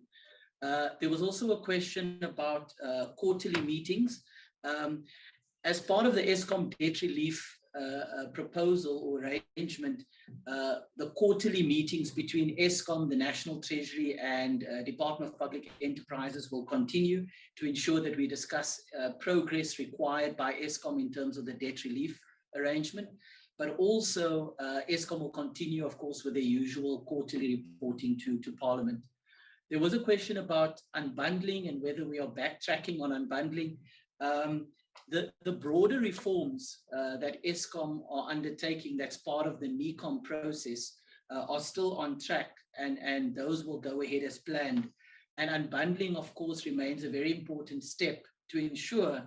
There was also a question about quarterly meetings. As part of the Eskom debt relief proposal or arrangement, the quarterly meetings between Eskom, the National Treasury, and Department of Public Enterprises will continue to ensure that we discuss progress required by Eskom in terms of the debt relief arrangement. But also, Eskom will continue, of course, with the usual quarterly reporting to Parliament. There was a question about unbundling and whether we are backtracking on unbundling. The broader reforms that Eskom are undertaking that's part of the NECOM process are still on track, and those will go ahead as planned. And unbundling, of course, remains a very important step to ensure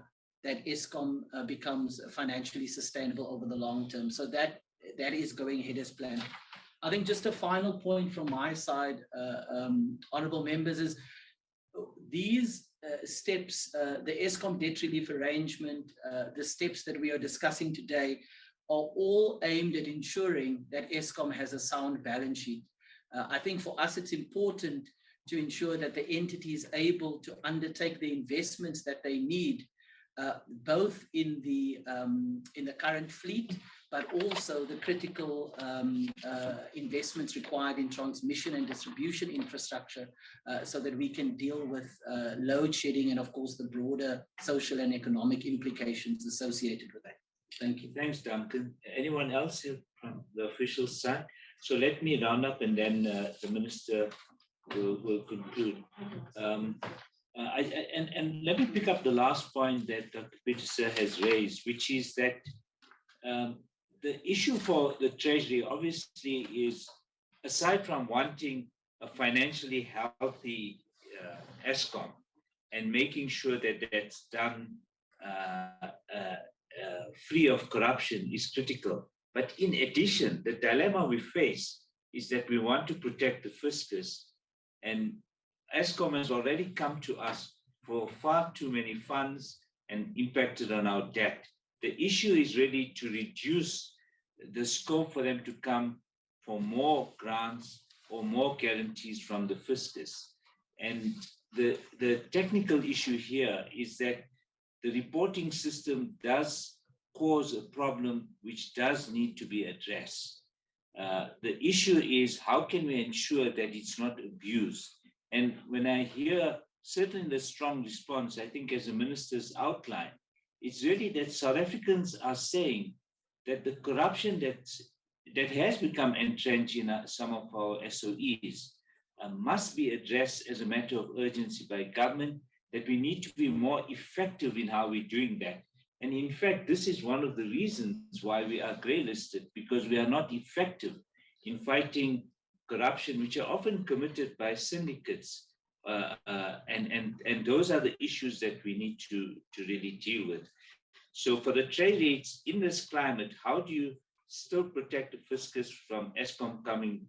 that Eskom becomes financially sustainable over the long term. So that is going ahead as planned. I think just a final point from my side, honorable members, is these steps, the Eskom debt relief arrangement, the steps that we are discussing today are all aimed at ensuring that Eskom has a sound balance sheet. I think for us, it's important to ensure that the entity is able to undertake the investments that they need, both in the current fleet, but also the critical investments required in transmission and distribution infrastructure so that we can deal with load shedding and, of course, the broader social and economic implications associated with that. Thank you. Thanks, Duncan. Anyone else from the official side? So let me round up and then the Minister will conclude. And let me pick up the last point that Dr. Peterson has raised, which is that the issue for the Treasury obviously is, aside from wanting a financially healthy Eskom and making sure that that's done free of corruption is critical. But in addition, the dilemma we face is that we want to protect the fiscus, and Eskom has already come to us for far too many funds and impacted on our debt. The issue is really to reduce the scope for them to come for more grants or more guarantees from the fiscus. And the technical issue here is that the reporting system does cause a problem which does need to be addressed. The issue is, how can we ensure that it's not abused? And when I hear certainly the strong response, I think as the minister's outlined, it's really that South Africans are saying that the corruption that has become entrenched in some of our SOEs must be addressed as a matter of urgency by government, that we need to be more effective in how we're doing that. And in fact, this is one of the reasons why we are grey listed, because we are not effective in fighting corruption, which are often committed by syndicates. And those are the issues that we need to really deal with. So for the Treasury, in this climate, how do you still protect the fiscus from Eskom coming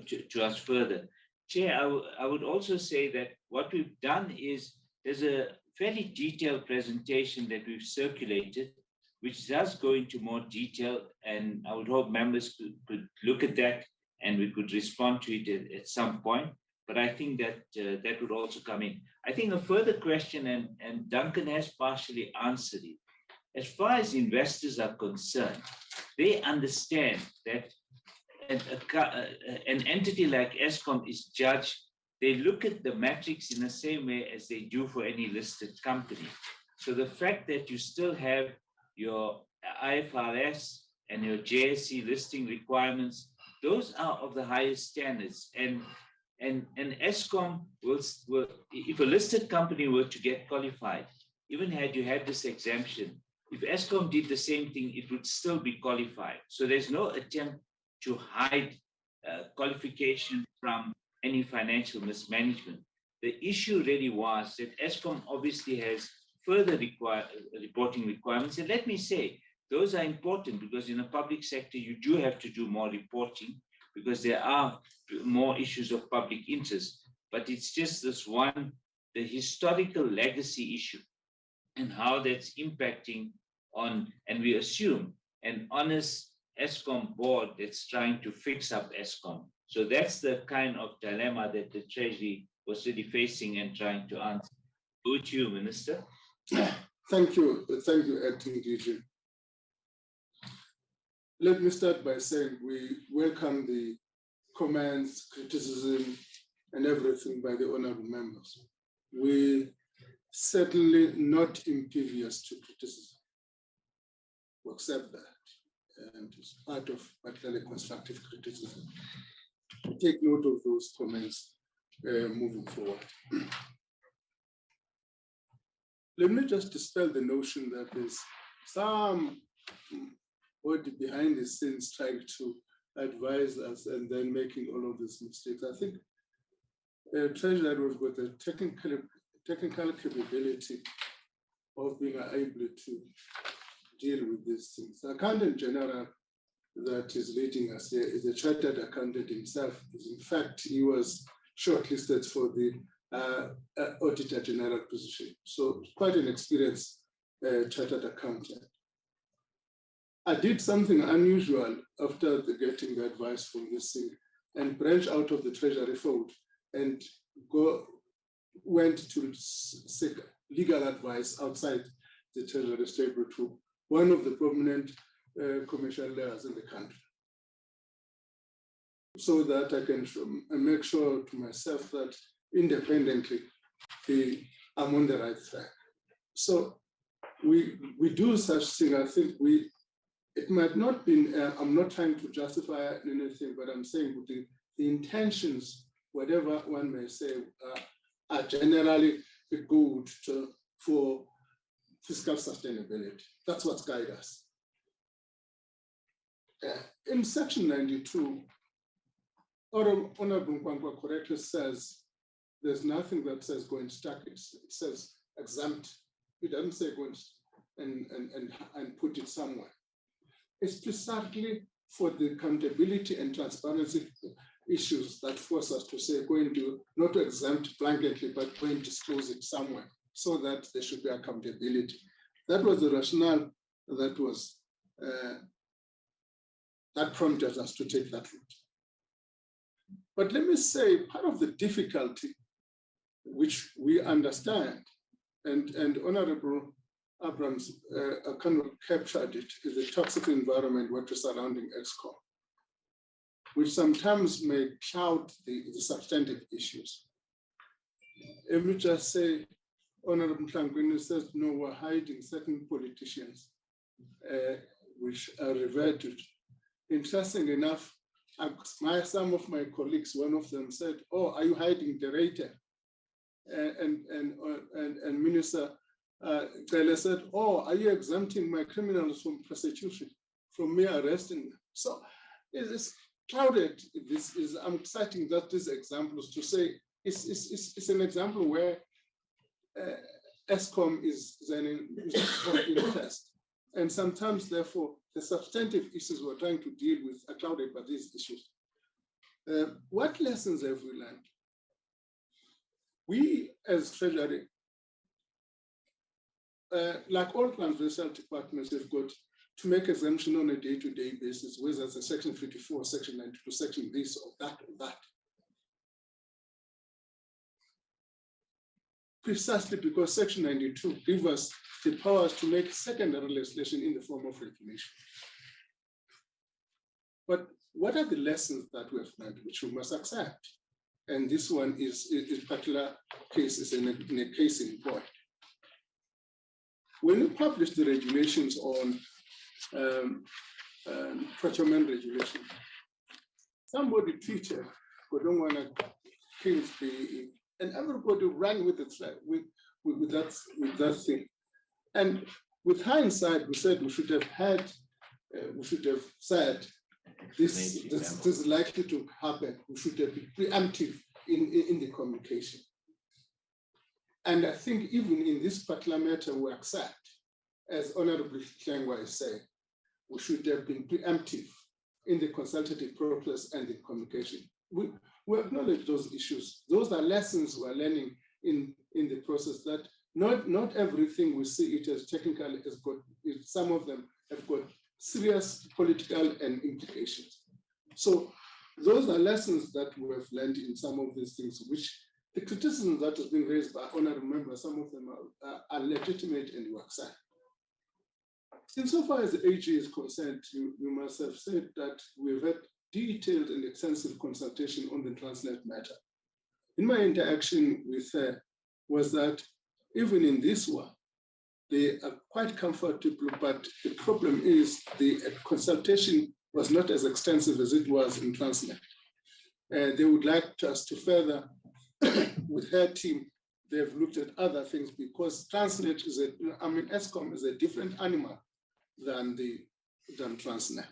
to us further? Chair, I would also say that what we've done is there's a fairly detailed presentation that we've circulated, which does go into more detail, and I would hope members could look at that and we could respond to it at some point. but I think that that would also come in. I think a further question, and Duncan has partially answered it. As far as investors are concerned, they understand that an entity like Eskom is judged. They look at the metrics in the same way as they do for any listed company. So the fact that you still have your IFRS and your JSE listing requirements, those are of the highest standards. And Eskom will, if a listed company were to get qualified, even had you had this exemption, if Eskom did the same thing, it would still be qualified. So there's no attempt to hide qualification from any financial mismanagement. The issue really was that Eskom obviously has further reporting requirements. And let me say, those are important because in the public sector, you do have to do more reporting because there are more issues of public interest. But it's just this one, the historical legacy issue and how that's impacting on, and we assume, an honest Eskom board that's trying to fix up Eskom. So that's the kind of dilemma that the Treasury was really facing and trying to answer. Over to you, Minister. Thank you, Acting DG. Let me start by saying we welcome the comments, criticism, and everything by the honorable members. We certainly not impervious to criticism. We accept that, and it's part of particularly constructive criticism. We take note of those comments moving forward. Let me just dispel the notion that there's some body behind the scenes trying to advise us and then making all of these mistakes. I think Treasury, we've got the technical capability of being able to deal with these things. The accountant general that is leading us here is a chartered accountant himself. In fact, he was shortlisted for the Auditor General position. So quite an experienced chartered accountant. I did something unusual after getting the advice from this thing and branch out of the Treasury fold and went to seek legal advice outside the Treasury stable to one of the prominent commercial layers in the country, so that I can make sure to myself that independently I'm on the right track. So we do such thing. I think it might not be, I'm not trying to justify anything, but I'm saying the intentions, whatever one may say, are generally good for fiscal sustainability. That's what guides us. In section 92, Honorable Nkwankwa correctly says there's nothing that says go and stack it. It says exempt. It doesn't say go and put it somewhere. It's precisely for the accountability and transparency issues that force us to say going to not to exempt blanketly, but go and disclose it somewhere so that there should be accountability. That was the rationale that was that prompted us to take that route. But let me say, part of the difficulty, which we understand, and Honorable Abrams kind of captured it, is the toxic environment what is surrounding Eskom, which sometimes may cloud the substantive issues. Let me just say, Honorable Mhlangwini says, no, we're hiding certain politicians, which are reverted. Interesting enough, some of my colleagues, one of them said, oh, are you hiding the rater? And Minister Cele said, oh, are you exempting my criminals from prosecution, from me arresting them? So it's clouded. I'm citing that these examples to say it's an example where Eskom is of interest. And sometimes, therefore, the substantive issues we're trying to deal with are clouded by these issues. What lessons have we learned? We, as Treasury, like all transversal departments, have got to make exemption on a day-to-day basis, whether it's a section 54, section 92, section this or that or that. precisely because Section 92 gives us the powers to make secondary legislation in the form of regulation. But what are the lessons that we have learned, which we must accept? And this one is particular case is in a case in point. When we published the regulations on procurement regulation, somebody tweeted, "We don't want to kill the," and everybody ran with it with that thing. And with hindsight, we said we should have said this is likely to happen. We should have been preemptive in the communication. And I think even in this particular matter, we accept, as Honorable Hlengwa is saying, we should have been preemptive in the consultative process and the communication. We acknowledge those issues. Those are lessons we're learning in the process, that not everything we see it as technical has got, some of them have got serious political and implications. So those are lessons that we have learned in some of these things, which the criticism that has been raised by honorable members, some of them are legitimate and we accept. Insofar as the AG is concerned, you must have said that we've had detailed and extensive consultation on the Transnet matter. In my interaction with her was that even in this one, they are quite comfortable, but the problem is the consultation was not as extensive as it was in Transnet. They would like us to further, with her team, they've looked at other things because Transnet is Eskom is a different animal than Transnet.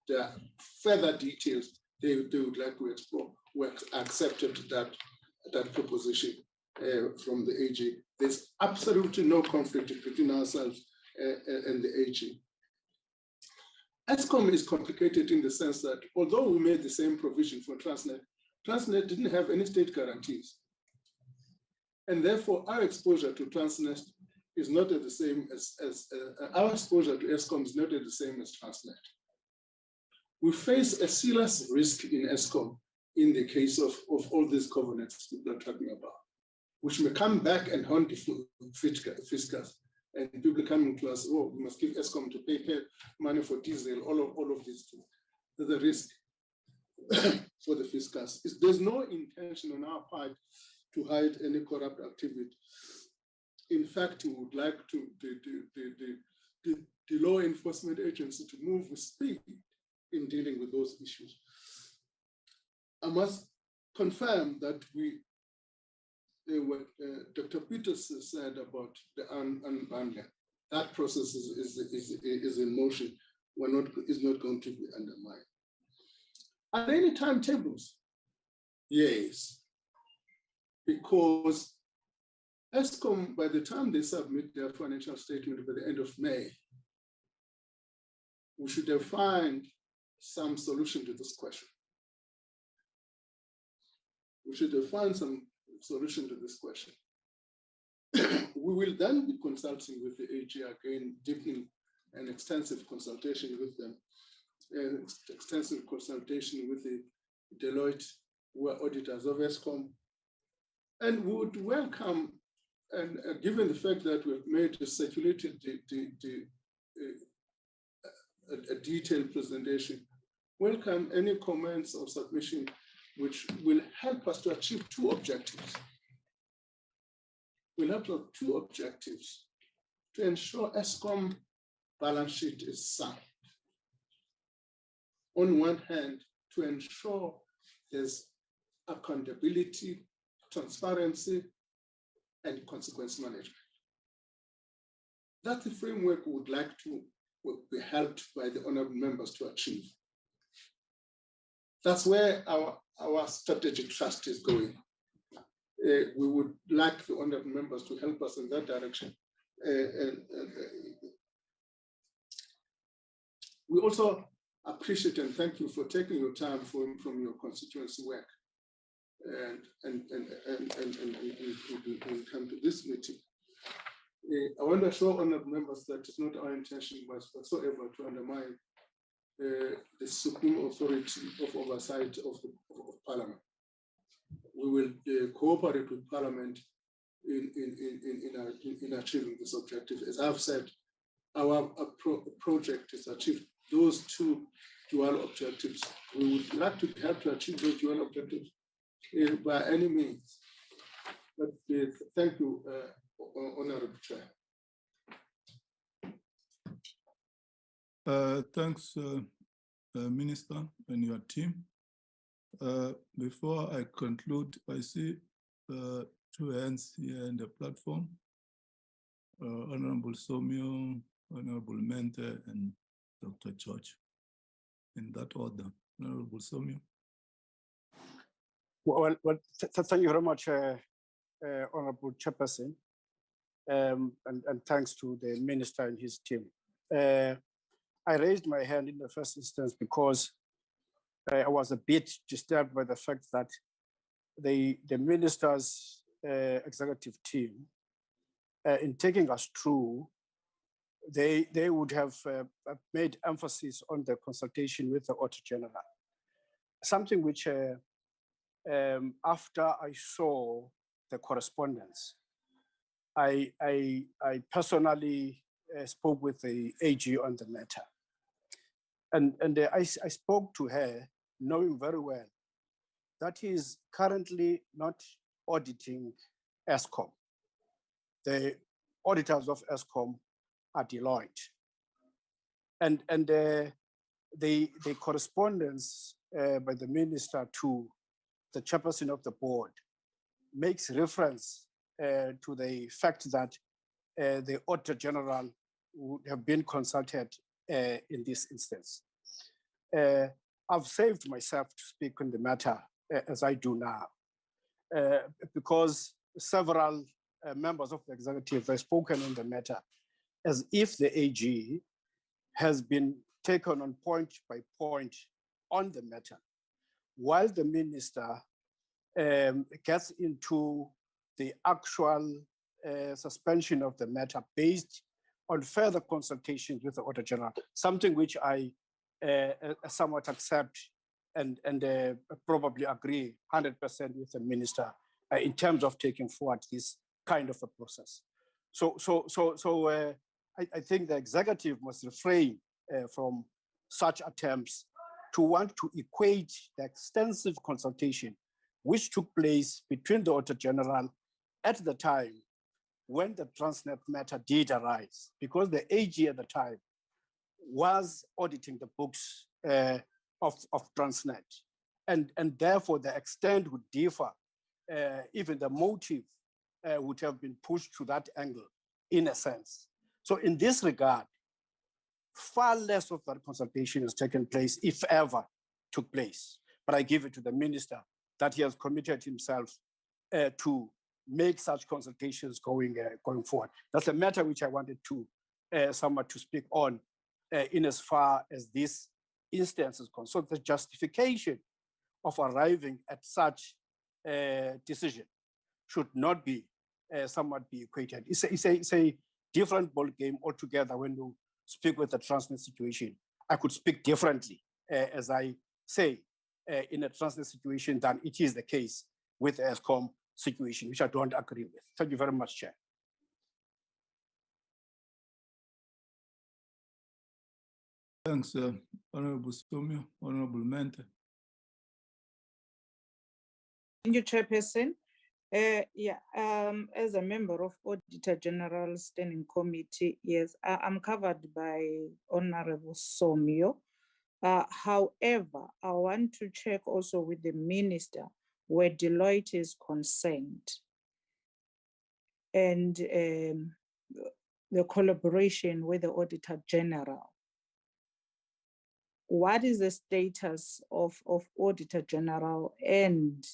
There are further details they would like to explore. We accepted that proposition from the AG. There's absolutely no conflict between ourselves and the AG. Eskom is complicated in the sense that although we made the same provision for Transnet, Transnet didn't have any state guarantees. And therefore our exposure to Transnet is not at the same as our exposure to Eskom is not at the same as Transnet. We face a serious risk in Eskom in the case of all these covenants people are talking about, which may come back and haunt the fiscus. And people coming to us, oh, we must give Eskom to pay money for diesel, all of these things. There's a risk for the fiscus. There's no intention on our part to hide any corrupt activity. In fact, we would like to the law enforcement agency to move with speed in dealing with those issues. I must confirm that what Dr. Peters said about the unbundling, that process is in motion. Is not going to be undermined. Are there any timetables? Yes, because Eskom, by the time they submit their financial statement by the end of May, we should have found some solution to this question. We should have found some solution to this question. We will then be consulting with the AG again, deepening an extensive consultation with them, extensive consultation with the Deloitte, who are auditors of Eskom, and would welcome, and given the fact that we've made circulated a detailed presentation, welcome any comments or submission which will help us to achieve two objectives. We'll have two objectives: to ensure Eskom balance sheet is sound. On one hand, to ensure there's accountability, transparency, and consequence management. That's the framework we would like to be helped by the honorable members to achieve. That's where our strategic trust is going. We would like the honorable members to help us in that direction. We also appreciate and thank you for taking your time from your constituency work and come to this meeting. I want to assure honorable members that it's not our intention whatsoever to undermine the supreme authority of oversight of Parliament. We will cooperate with Parliament in achieving this objective. As I've said, our project is achieved those two dual objectives. We would like to help to achieve those dual objectives by any means. But thank you, Honorable Chair. Thanks, Minister and your team. Before I conclude, I see two hands here in the platform. Honorable Somio, Honorable Mente, and Dr. George. In that order, Honorable Somio. Well, thank you very much, Honorable Chairperson, and thanks to the Minister and his team. I raised my hand in the first instance because I was a bit disturbed by the fact that the Minister's executive team, in taking us through, they would have made emphasis on the consultation with the Auditor General, something which after I saw the correspondence, I personally spoke with the AG on the matter. And I spoke to her knowing very well that he is currently not auditing Eskom. The auditors of Eskom are Deloitte. And the correspondence by the Minister to the chairperson of the board makes reference to the fact that the Auditor General would have been consulted in this instance. I've saved myself to speak on the matter as I do now, because several members of the executive have spoken on the matter as if the AG has been taken on point by point on the matter, while the Minister gets into the actual suspension of the matter based on further consultations with the Auditor General, something which I somewhat accept and probably agree 100% with the Minister in terms of taking forward this kind of a process. So I think the executive must refrain from such attempts to want to equate the extensive consultation which took place between the Auditor General at the time when the Transnet matter did arise, because the AG at the time was auditing the books of Transnet. And therefore the extent would differ, even the motive would have been pushed to that angle in a sense. So in this regard, far less of that consultation has taken place, if ever took place. But I give it to the Minister that he has committed himself to make such consultations going forward. That's a matter which I wanted to somewhat to speak on in as far as this instance is concerned. So the justification of arriving at such decision should not be somewhat be equated. It's a different ball game altogether when you speak with the Transnet situation. I could speak differently, as I say, in a Transnet situation than it is the case with the Eskom situation, which I don't agree with. Thank you very much, Chair. Thanks, Honorable Somio, Honorable Mente. Thank you, Chairperson. As a member of Auditor General Standing Committee, yes, I'm covered by Honorable Somio. However, I want to check also with the Minister where Deloitte is concerned and the collaboration with the Auditor General. What is the status of Auditor General and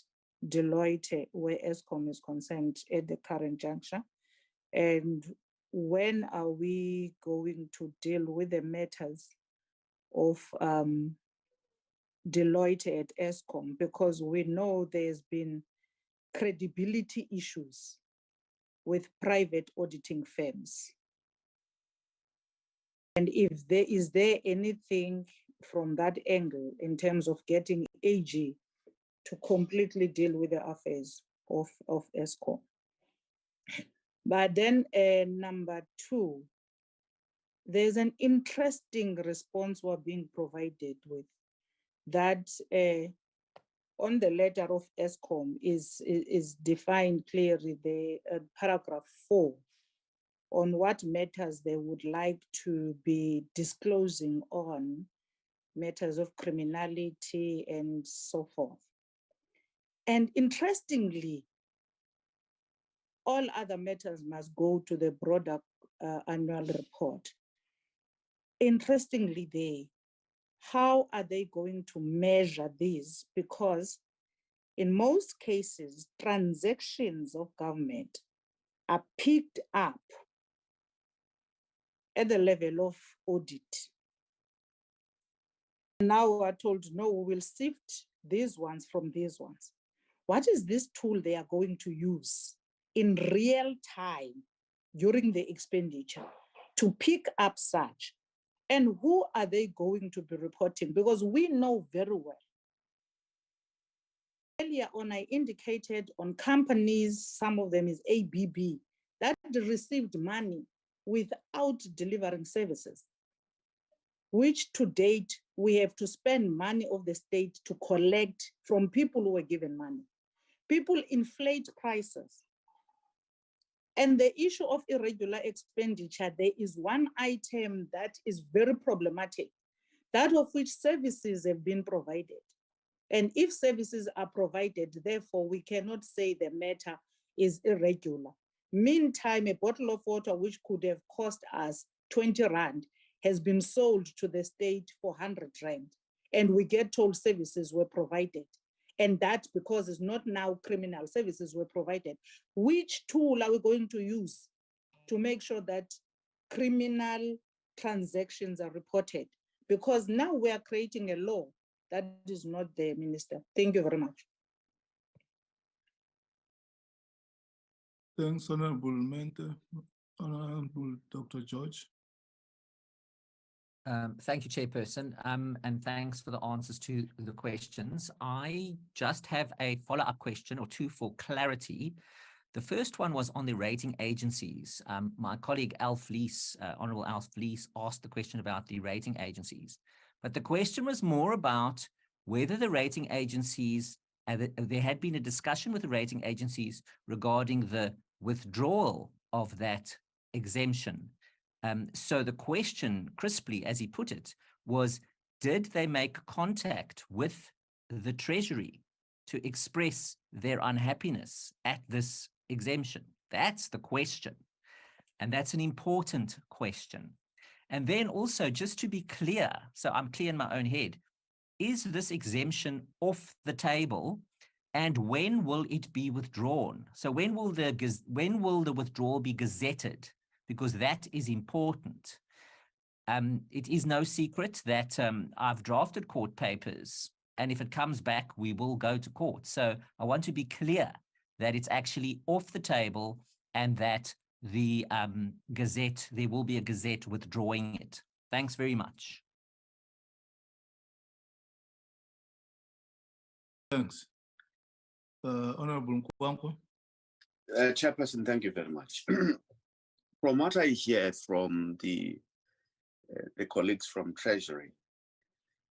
Deloitte where Eskom is concerned at the current juncture? And when are we going to deal with the matters of Deloitte at Eskom? Because we know there's been credibility issues with private auditing firms. And if there is anything from that angle in terms of getting AG to completely deal with the affairs of Eskom? But then number two, there's an interesting response we're being provided with that on the letter of Eskom is defined clearly, the paragraph 4, on what matters they would like to be disclosing on matters of criminality and so forth. And interestingly, all other matters must go to the broader annual report. Interestingly, how are they going to measure this? Because in most cases, transactions of government are picked up at the level of audit. Now we're told, no, we will sift these ones from these ones. What is this tool they are going to use in real time during the expenditure to pick up such? And who are they going to be reporting? Because we know very well. Earlier on, I indicated on companies, some of them is ABB, that received money without delivering services, which to date, we have to spend money of the state to collect from people who were given money. People inflate prices. And the issue of irregular expenditure, there is one item that is very problematic, that of which services have been provided. And if services are provided, therefore, we cannot say the matter is irregular. Meantime, a bottle of water, which could have cost us 20 Rand, has been sold to the state for 100 Rand. And we get told services were provided. And that because it's not now criminal, services were provided. Which tool are we going to use to make sure that criminal transactions are reported? Because now we are creating a law that is not there, Minister. Thank you very much. Thanks, Honorable Mente. Honorable Dr. George. Thank you, Chairperson, and thanks for the answers to the questions. I just have a follow-up question or two for clarity. The first one was on the rating agencies. My colleague Alf Lees, Honorable Alf Lees, asked the question about the rating agencies. But the question was more about whether the rating agencies, there had been a discussion with the rating agencies regarding the withdrawal of that exemption. So the question, crisply, as he put it, was, did they make contact with the Treasury to express their unhappiness at this exemption? That's the question. And that's an important question. And then also, just to be clear, so I'm clear in my own head, is this exemption off the table? And when will it be withdrawn? So when will the withdrawal be gazetted? Because that is important. It is no secret that I've drafted court papers, and if it comes back, we will go to court. So I want to be clear that it's actually off the table and that the gazette, there will be a gazette withdrawing it. Thanks very much. Thanks. Honorable Nkwankwa. Chairperson, thank you very much. From what I hear from the colleagues from Treasury,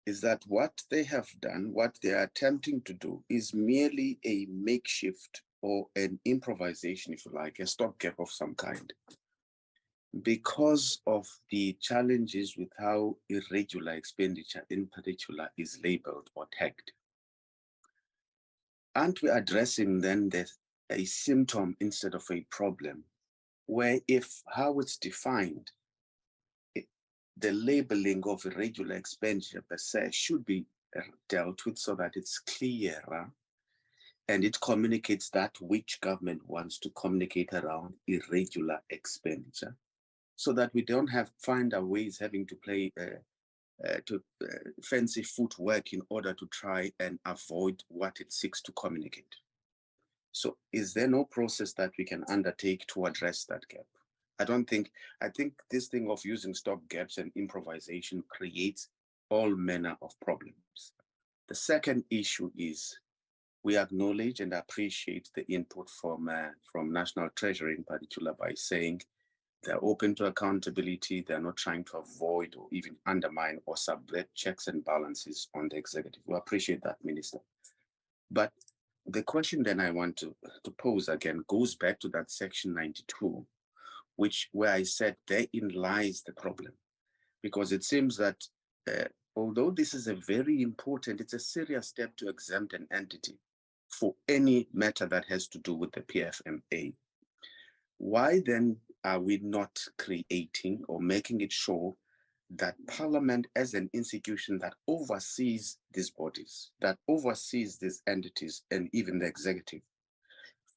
is that what they have done, what they are attempting to do, is merely a makeshift or an improvisation, if you like, a stopgap of some kind, because of the challenges with how irregular expenditure in particular is labeled or tagged. Aren't we addressing then a symptom instead of a problem, where if how it's defined, the labeling of irregular expenditure per se should be dealt with so that it's clearer and it communicates that which government wants to communicate around irregular expenditure, so that we don't find our ways having to play fancy footwork in order to try and avoid what it seeks to communicate. So is there no process that we can undertake to address that gap? I think this thing of using stop gaps and improvisation creates all manner of problems. The second issue is We acknowledge and appreciate the input from National Treasury in particular by saying they're open to accountability. They're not trying to avoid or even undermine or subvert checks and balances on the executive. We appreciate that, Minister. But the question then I want to pose again goes back to that section 92, where I said therein lies the problem. Because it seems that although this is a very important, it's a serious step to exempt an entity for any matter that has to do with the PFMA. Why then are we not creating or making it sure that Parliament as an institution that oversees these bodies, that oversees these entities and even the executive,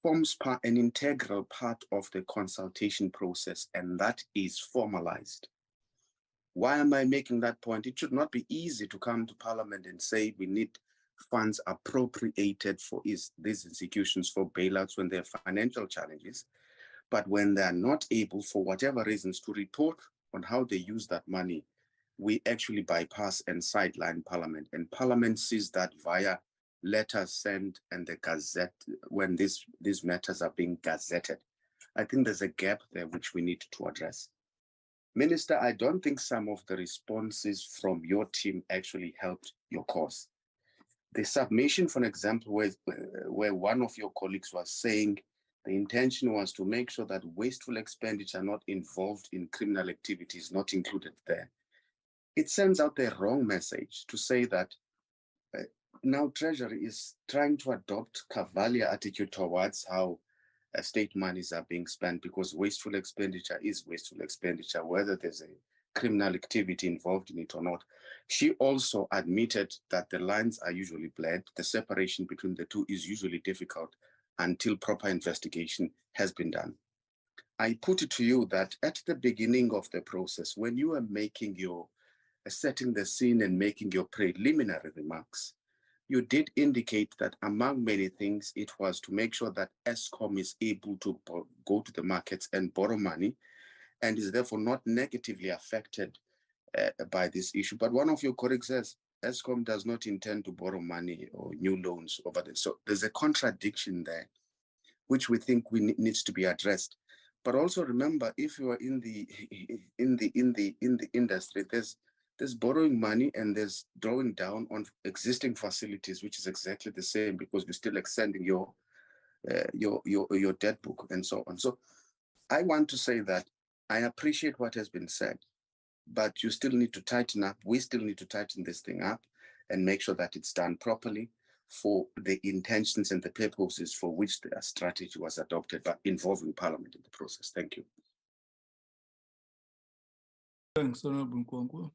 forms an integral part of the consultation process, and that is formalized? Why am I making that point? It should not be easy to come to Parliament and say we need funds appropriated for these institutions for bailouts when they have financial challenges. But when they are not able, for whatever reasons, to report on how they use that money, we actually bypass and sideline Parliament. And Parliament sees that via letters sent and the Gazette when these matters are being gazetted. I think there's a gap there which we need to address. Minister, I don't think some of the responses from your team actually helped your cause. The submission, for example, where one of your colleagues was saying the intention was to make sure that wasteful expenditure not involved in criminal activities not included there. It sends out the wrong message to say that now Treasury is trying to adopt cavalier attitude towards how state monies are being spent, because wasteful expenditure is wasteful expenditure, whether there's a criminal activity involved in it or not. She also admitted that the lines are usually blurred. The separation between the two is usually difficult until proper investigation has been done. I put it to you that at the beginning of the process, when you are making your, setting the scene and making your preliminary remarks, you did indicate that among many things, it was to make sure that Eskom is able to go to the markets and borrow money and is therefore not negatively affected by this issue. But one of your colleagues says Eskom does not intend to borrow money or new loans over this. So there's a contradiction there, which we think needs to be addressed. But also remember, if you are in the industry, there's borrowing money and there's drawing down on existing facilities, which is exactly the same, because you're still extending your debt book and so on. So I want to say that I appreciate what has been said, but you still need to tighten up. We still need to tighten this thing up and make sure that it's done properly for the intentions and the purposes for which the strategy was adopted, but involving Parliament in the process. Thank you. Thanks, Honorable Nkwankwa.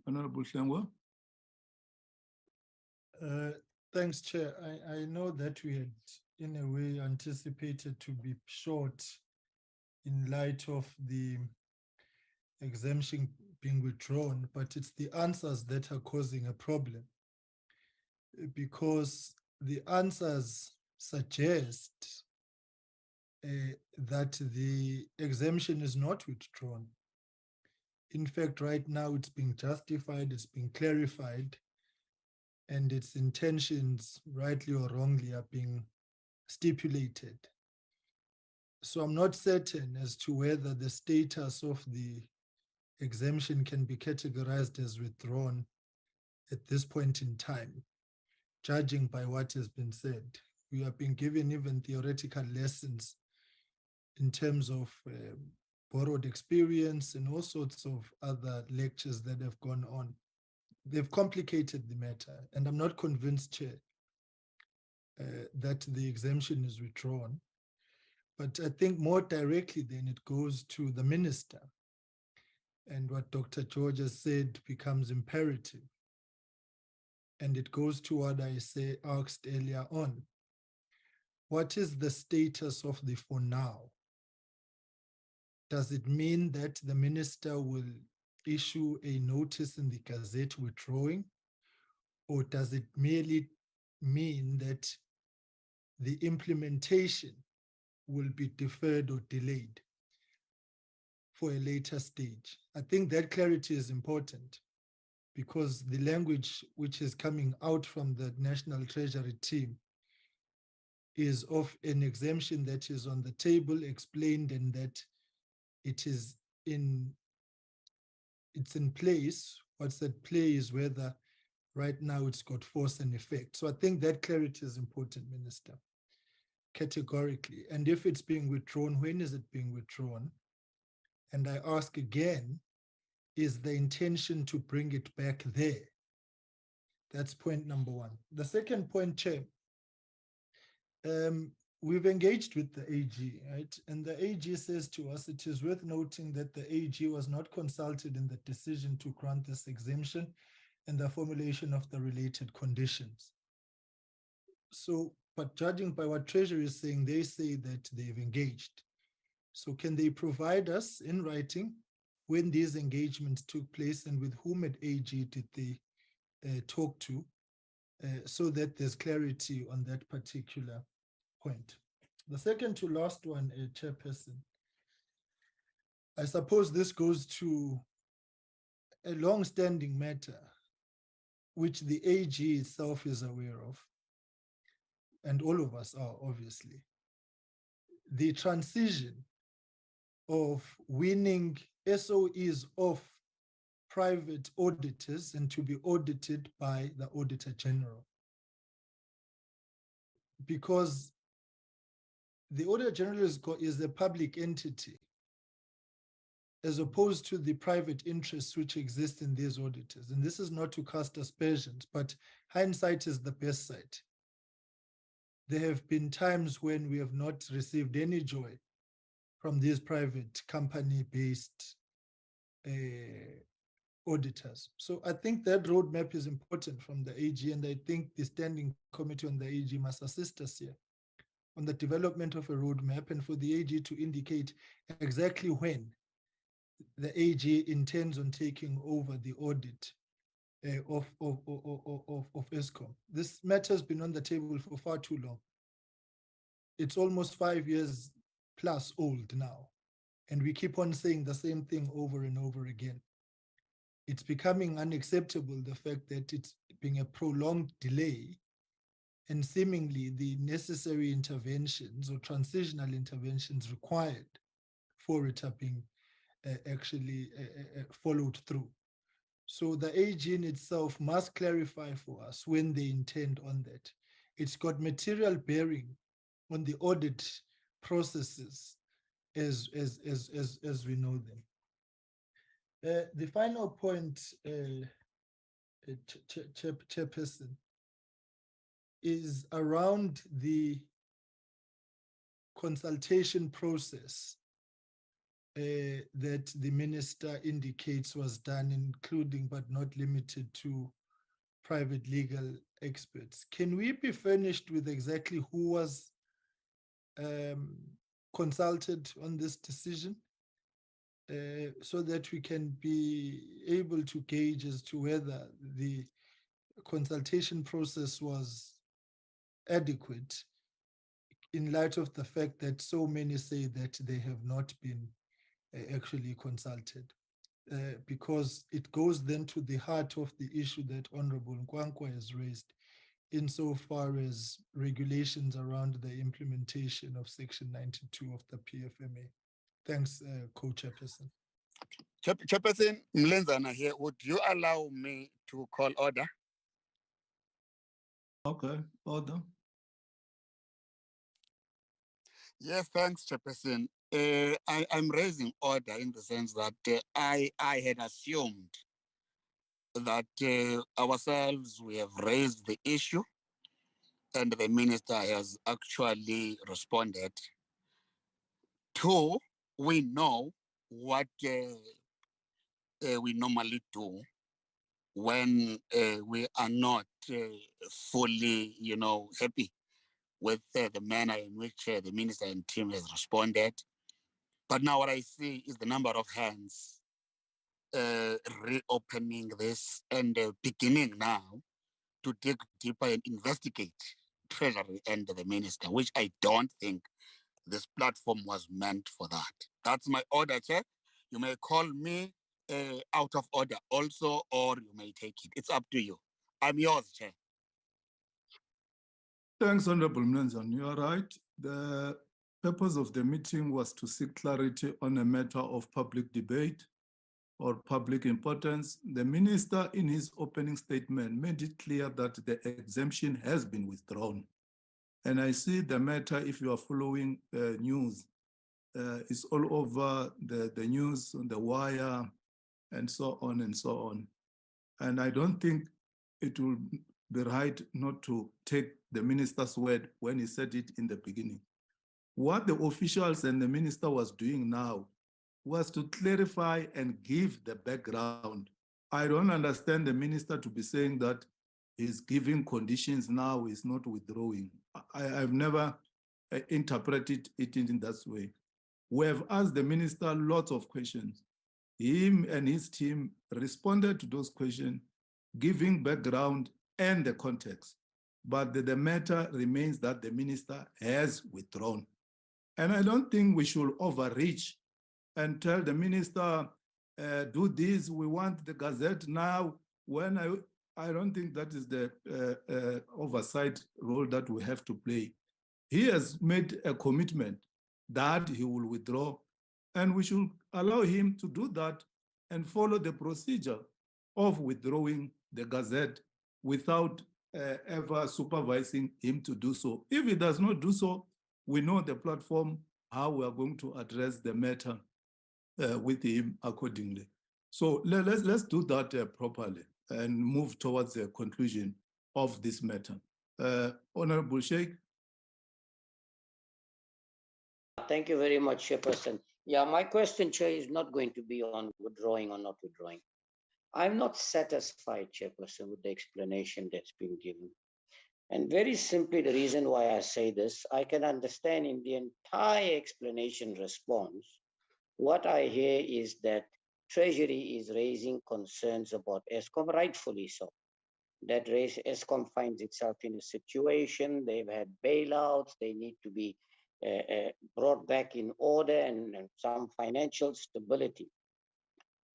Honorable Hlengwa. Thanks, Chair. I know that we had, in a way, anticipated to be short in light of the exemption being withdrawn, but it's the answers that are causing a problem, because the answers suggest that the exemption is not withdrawn. In fact, right now it's being justified, it's being clarified, and its intentions, rightly or wrongly, are being stipulated. So I'm not certain as to whether the status of the exemption can be categorized as withdrawn at this point in time, judging by what has been said. We have been given even theoretical lessons in terms of borrowed experience and all sorts of other lectures that have gone on. They've complicated the matter, and I'm not convinced, Chair, that the exemption is withdrawn. But I think more directly then it goes to the minister, and what Dr. George has said becomes imperative. And it goes to what I asked earlier on. What is the status of the for now? Does it mean that the minister will issue a notice in the Gazette withdrawing? Or does it merely mean that the implementation will be deferred or delayed for a later stage? I think that clarity is important. because the language which is coming out from the National Treasury team is of an exemption that is on the table, explained, and that it's in place. What's at play is whether right now it's got force and effect. So I think that clarity is important, Minister, categorically. And if it's being withdrawn, when is it being withdrawn? And I ask again, is the intention to bring it back there? That's point number one. The second point, Chair, we've engaged with the AG, right? And the AG says to us, it is worth noting that the AG was not consulted in the decision to grant this exemption and the formulation of the related conditions. So, but judging by what Treasury is saying, they say that they've engaged. So can they provide us in writing when these engagements took place and with whom at AG did they talk to, so that there's clarity on that particular point. The second to last one, Chairperson, I suppose this goes to a long-standing matter which the AG itself is aware of, and all of us are, obviously. The transition of winning SOEs of private auditors and to be audited by the Auditor General. Because the Auditor General is a public entity, as opposed to the private interests which exist in these auditors. And this is not to cast aspersions, but hindsight is the best side. There have been times when we have not received any joy from these private company-based auditors. So I think that roadmap is important from the AG, and I think the Standing Committee on the AG must assist us here on the development of a roadmap, and for the AG to indicate exactly when the AG intends on taking over the audit of Eskom. This matter has been on the table for far too long. It's almost 5 years plus old now, and we keep on saying the same thing over and over again. It's becoming unacceptable, the fact that it's being a prolonged delay, and seemingly the necessary interventions or transitional interventions required for it are being actually followed through. So the AG in itself must clarify for us when they intend on that. It's got material bearing on the audit processes as we know them. The final point, Chairperson, is around the consultation process that the minister indicates was done, including but not limited to private legal experts. Can we be furnished with exactly who was consulted on this decision, so that we can be able to gauge as to whether the consultation process was adequate, in light of the fact that so many say that they have not been actually consulted, because it goes then to the heart of the issue that Honorable Nkwankwa has raised, insofar as regulations around the implementation of Section 92 of the PFMA. Thanks, Co-Chairperson. Chairperson Mlenzana here, would you allow me to call order? Okay, order. Yes, thanks, Chairperson. I'm raising order in the sense that I had assumed that ourselves, we have raised the issue and the minister has actually responded. Two, we know what we normally do when we are not fully, happy with the manner in which the minister and team has responded. But now what I see is the number of hands reopening this and beginning now to dig deeper and investigate Treasury and the minister, which I don't think this platform was meant for that. That's my order, Chair. You may call me out of order also, or you may take it. It's up to you. I'm yours, Chair. Thanks, Honorable Mnenzan. You are right. The purpose of the meeting was to seek clarity on a matter of public debate or public importance. The minister, in his opening statement, made it clear that the exemption has been withdrawn. And I see the matter, if you are following news, it's all over the news, on the wire, and so on and so on. And I don't think it will be right not to take the minister's word when he said it in the beginning. What the officials and the minister was doing now was to clarify and give the background. I don't understand the minister to be saying that he's giving conditions now, he's not withdrawing. I've never interpreted it in that way. We have asked the minister lots of questions. Him and his team responded to those questions, giving background and the context. But the matter remains that the minister has withdrawn. And I don't think we should overreach and tell the minister, do this, we want the Gazette now, when I don't think that is the oversight role that we have to play. He has made a commitment that he will withdraw, and we should allow him to do that and follow the procedure of withdrawing the Gazette without ever supervising him to do so. If he does not do so, we know the platform, how we are going to address the matter with him accordingly. So let's do that properly and move towards the conclusion of this matter. Honorable Sheikh. Thank you very much, Chairperson. Yeah, my question, Chair, is not going to be on withdrawing or not withdrawing. I'm not satisfied, Chairperson, with the explanation that's been given. And very simply, the reason why I say this, I can understand in the entire explanation response, what I hear is that Treasury is raising concerns about Eskom, rightfully so. That Eskom finds itself in a situation, they've had bailouts, they need to be brought back in order and some financial stability.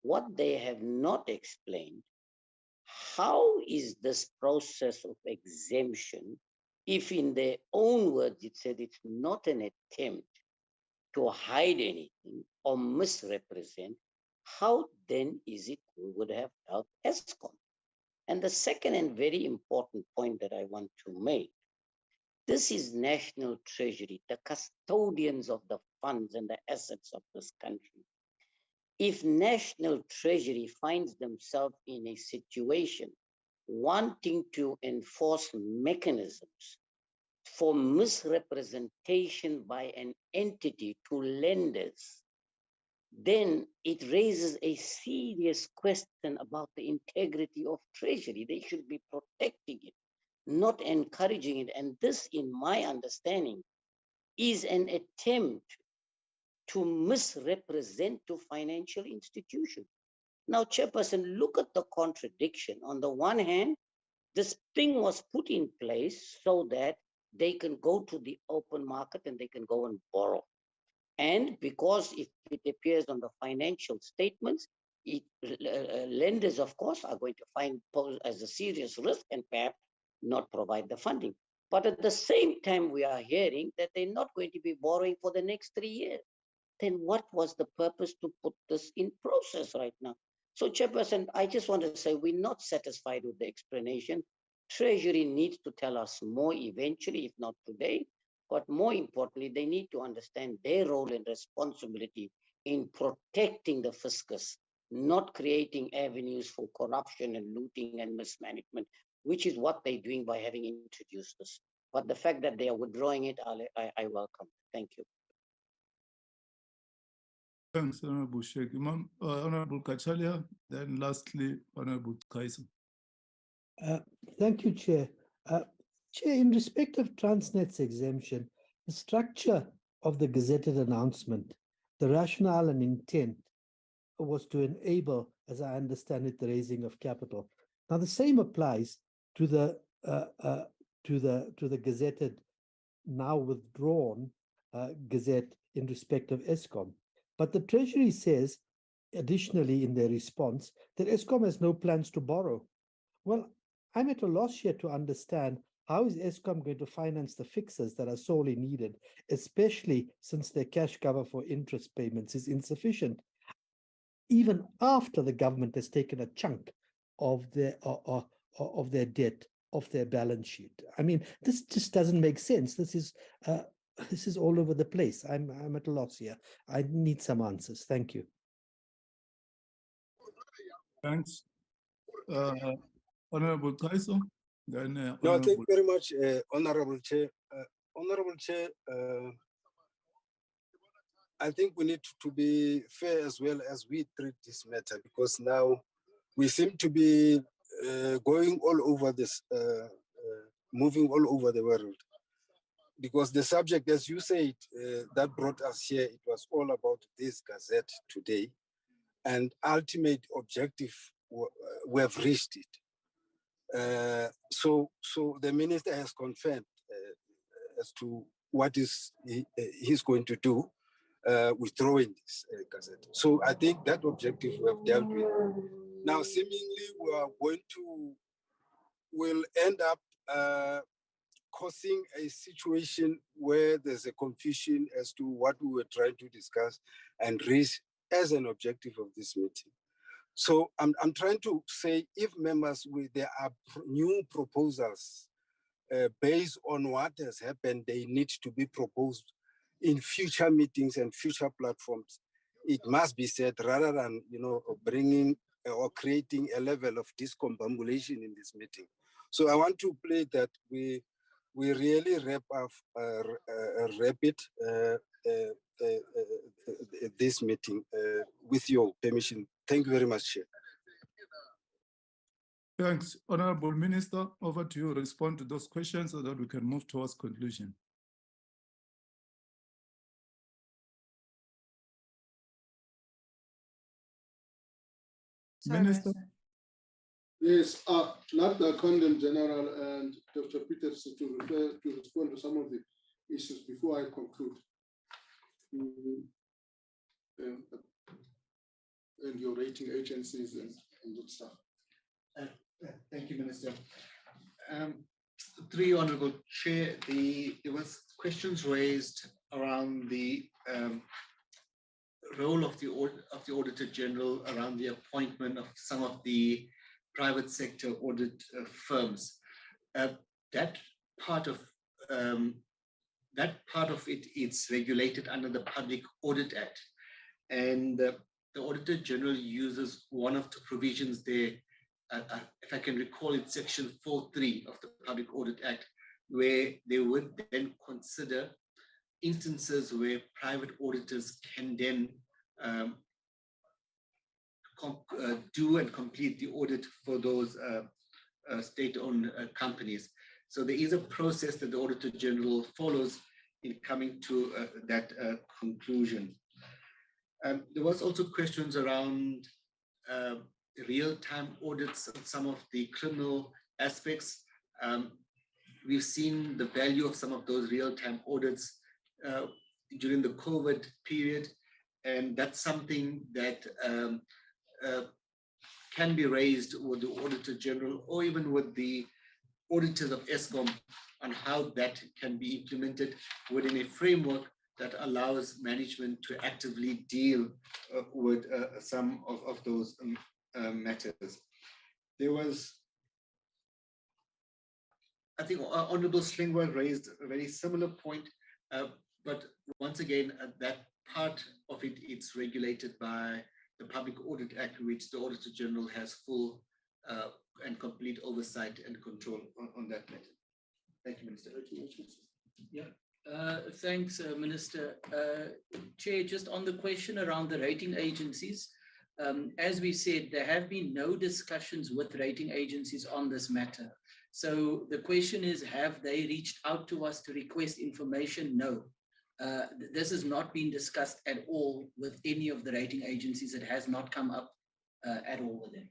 What they have not explained, how is this process of exemption, if in their own words it said it's not an attempt to hide anything or misrepresent, how then is it we would have helped Eskom? And the second and very important point that I want to make, this is National Treasury, the custodians of the funds and the assets of this country. If National Treasury finds themselves in a situation wanting to enforce mechanisms for misrepresentation by an entity to lenders, then it raises a serious question about the integrity of Treasury. They should be protecting it, not encouraging it. And this, in my understanding, is an attempt to misrepresent to financial institutions. Now, Chairperson, look at the contradiction. On the one hand, this thing was put in place so that they can go to the open market and they can go and borrow. And because if it appears on the financial statements, lenders, of course, are going to find pose as a serious risk and perhaps not provide the funding. But at the same time, we are hearing that they're not going to be borrowing for the next 3 years. Then what was the purpose to put this in process right now? So, Chairperson, I just want to say we're not satisfied with the explanation. Treasury needs to tell us more eventually, if not today. But more importantly, they need to understand their role and responsibility in protecting the fiscus, not creating avenues for corruption and looting and mismanagement, which is what they're doing by having introduced this. But the fact that they are withdrawing it, I welcome. Thank you. Thanks, Honorable Sheikh Imam. Honorable Kachalia, then lastly, Honorable Kaiser. Thank you, Chair. Chair, in respect of Transnet's exemption, the structure of the gazetted announcement, the rationale and intent was to enable, as I understand it, the raising of capital. Now, the same applies to the gazetted, now withdrawn gazette in respect of Eskom. But the Treasury says additionally in their response that Eskom has no plans to borrow. Well, I'm at a loss here to understand how is Eskom going to finance the fixes that are sorely needed, especially since their cash cover for interest payments is insufficient, even after the government has taken a chunk of their debt off their balance sheet. I mean, this just doesn't make sense. This is all over the place. I'm at a loss here. I need some answers. Thank you. Thanks. Honorable Kaiso, then No, thank you very much, Honorable Chair. Honorable Chair, I think we need to be fair as well as we treat this matter, because now we seem to be going all over this, moving all over the world. Because the subject, as you said, that brought us here, it was all about this Gazette today. And ultimate objective, we have reached it. So the minister has confirmed as to what he's going to do withdrawing this Gazette. So I think that objective we have dealt with. Now, seemingly, we'll end up causing a situation where there's a confusion as to what we were trying to discuss and reach as an objective of this meeting. So I'm trying to say, if members, there are new proposals based on what has happened, they need to be proposed in future meetings and future platforms. It must be said, rather than bringing or creating a level of discombobulation in this meeting. So I want to play that we really wrap it this meeting with your permission. Thank you very much, Chair. Thanks. Honorable Minister, over to you. Respond to those questions so that we can move towards conclusion. Sorry, Minister. Yes, not the Accountant General and Dr. Peterson to respond to some of the issues before I conclude. And your rating agencies and that stuff. Thank you, Minister. Through you, Honourable Chair, there was questions raised around the role of the Auditor General around the appointment of some of the private sector audit firms. That part of it, it's regulated under the Public Audit Act, and the Auditor General uses one of the provisions there. If I can recall it, Section 4.3 of the Public Audit Act, where they would then consider instances where private auditors can then do and complete the audit for those state-owned companies. So there is a process that the Auditor General follows in coming to that conclusion. There was also questions around real-time audits and some of the criminal aspects. We've seen the value of some of those real-time audits during the COVID period, and that's something that can be raised with the Auditor General or even with the auditors of Eskom on how that can be implemented within a framework that allows management to actively deal with some of those matters. There was, I think, Honorable Slingberg raised a very similar point, but once again, that part of it, it's regulated by the Public Audit Act, which the Auditor General has full and complete oversight and control on that matter. Thank you, Minister. Yeah. Thanks, Minister. Chair, just on the question around the rating agencies, as we said, there have been no discussions with rating agencies on this matter. So the question is, have they reached out to us to request information? No. This has not been discussed at all with any of the rating agencies. It has not come up at all with them.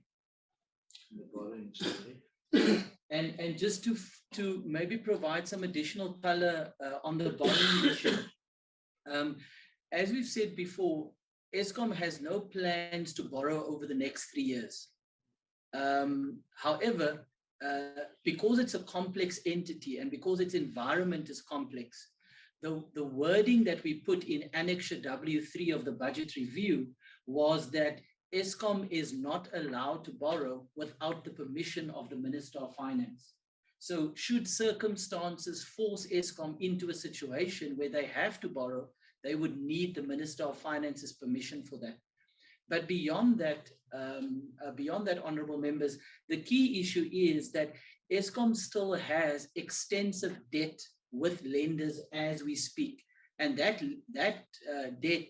And just to maybe provide some additional color on the borrowing issue, as we've said before, Eskom has no plans to borrow over the next 3 years. However, because it's a complex entity and because its environment is complex, the wording that we put in Annexure W3 of the budget review was that Eskom is not allowed to borrow without the permission of the Minister of Finance. So should circumstances force Eskom into a situation where they have to borrow, they would need the Minister of Finance's permission for that. But beyond that, honorable members, the key issue is that Eskom still has extensive debt with lenders as we speak. And that debt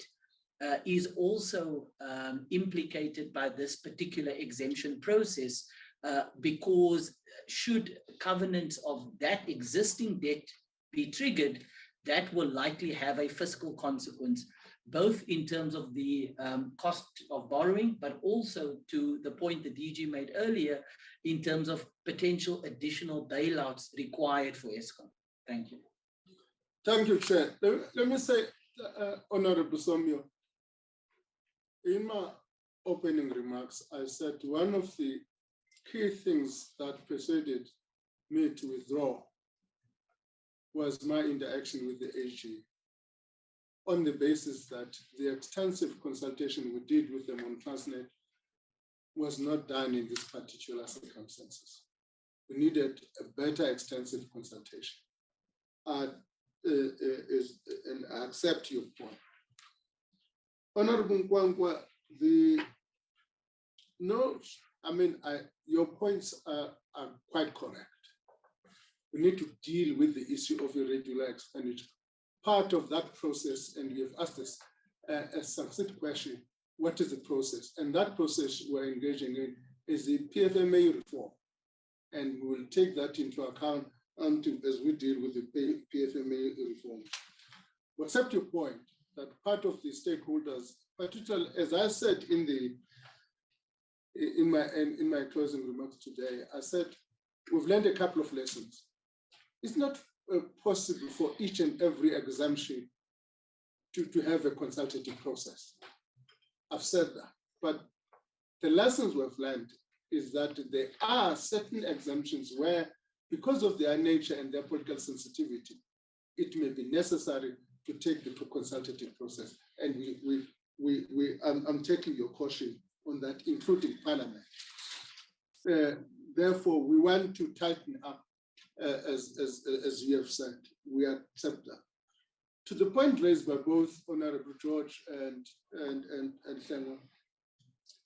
is also implicated by this particular exemption process because should covenants of that existing debt be triggered, that will likely have a fiscal consequence, both in terms of the cost of borrowing, but also to the point that DG made earlier, in terms of potential additional bailouts required for Eskom. Thank you. Thank you, Chair. Let me say, Honorable Somyo, in my opening remarks, I said one of the key things that persuaded me to withdraw was my interaction with the AG, on the basis that the extensive consultation we did with them on Transnet was not done in these particular circumstances. We needed a better extensive consultation. And I accept your point. Honorable Nkwankwa, your points are quite correct. We need to deal with the issue of irregular expenditure. Part of that process, and you have asked us a succinct question, what is the process? And that process we're engaging in is the PFMA reform. And we will take that into account as we deal with the PFMA reform. Accept your point that part of the stakeholders, particularly, as I said in my closing remarks today, I said, we've learned a couple of lessons. It's not possible for each and every exemption to have a consultative process. I've said that, but the lessons we've learned is that there are certain exemptions where, because of their nature and their political sensitivity, it may be necessary to take the consultative process. And I'm taking your caution on that, including Parliament. Therefore, we want to tighten up, as you have said, we accept that. To the point raised by both Honorable George and Hlenga,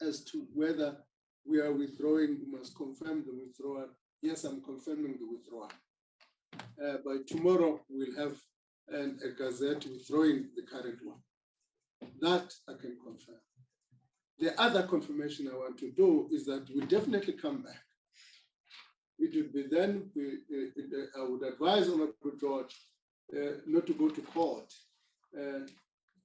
as to whether we are withdrawing, we must confirm the withdrawal. Yes, I'm confirming the withdrawal. By tomorrow, we'll have a gazette withdrawing the current one. That I can confirm. The other confirmation I want to do is that we definitely come back. It would be then, I would advise Honorable George not to go to court,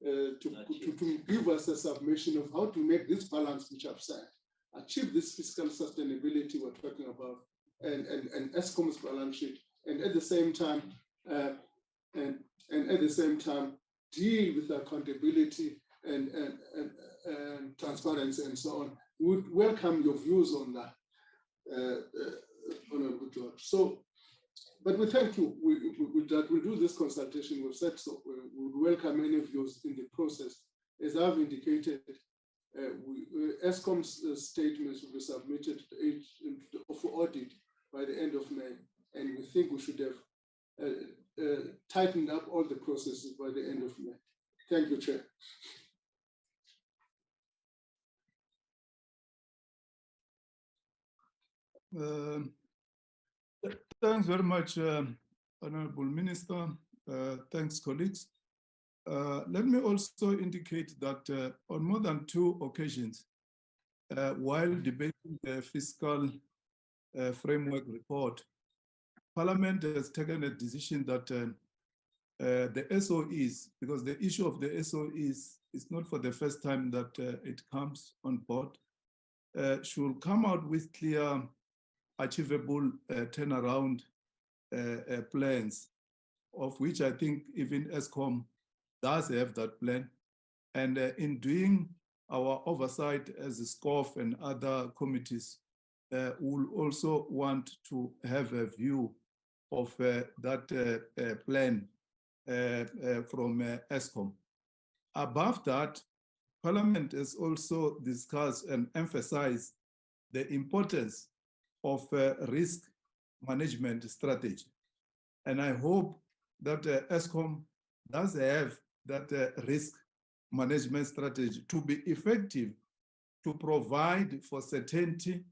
to give us a submission of how to make this balance, which I've said, achieve this fiscal sustainability we're talking about, and Eskom's balance sheet, and at the same time, deal with accountability and transparency and so on. We would welcome your views on that, Honorable George. So, but we thank you that we'll do this consultation. We've said so. We would welcome any views in the process. As I've indicated, Eskom's statements will be submitted for audit by the end of May, and we think we should have tightened up all the processes by the end of May. Thank you, Chair. Thanks very much, Honorable Minister. Thanks, colleagues. Let me also indicate that on more than 2 occasions, while debating the fiscal framework report, Parliament has taken a decision that the SOEs, because the issue of the SOEs is not for the first time that it comes on board, should come out with clear, achievable turnaround plans, of which I think even Eskom does have that plan. And in doing our oversight as a SCOF and other committees, we'll also want to have a view of that plan from Eskom. Above that, Parliament has also discussed and emphasized the importance of risk management strategy. And I hope that Eskom does have that risk management strategy to be effective, to provide for certainty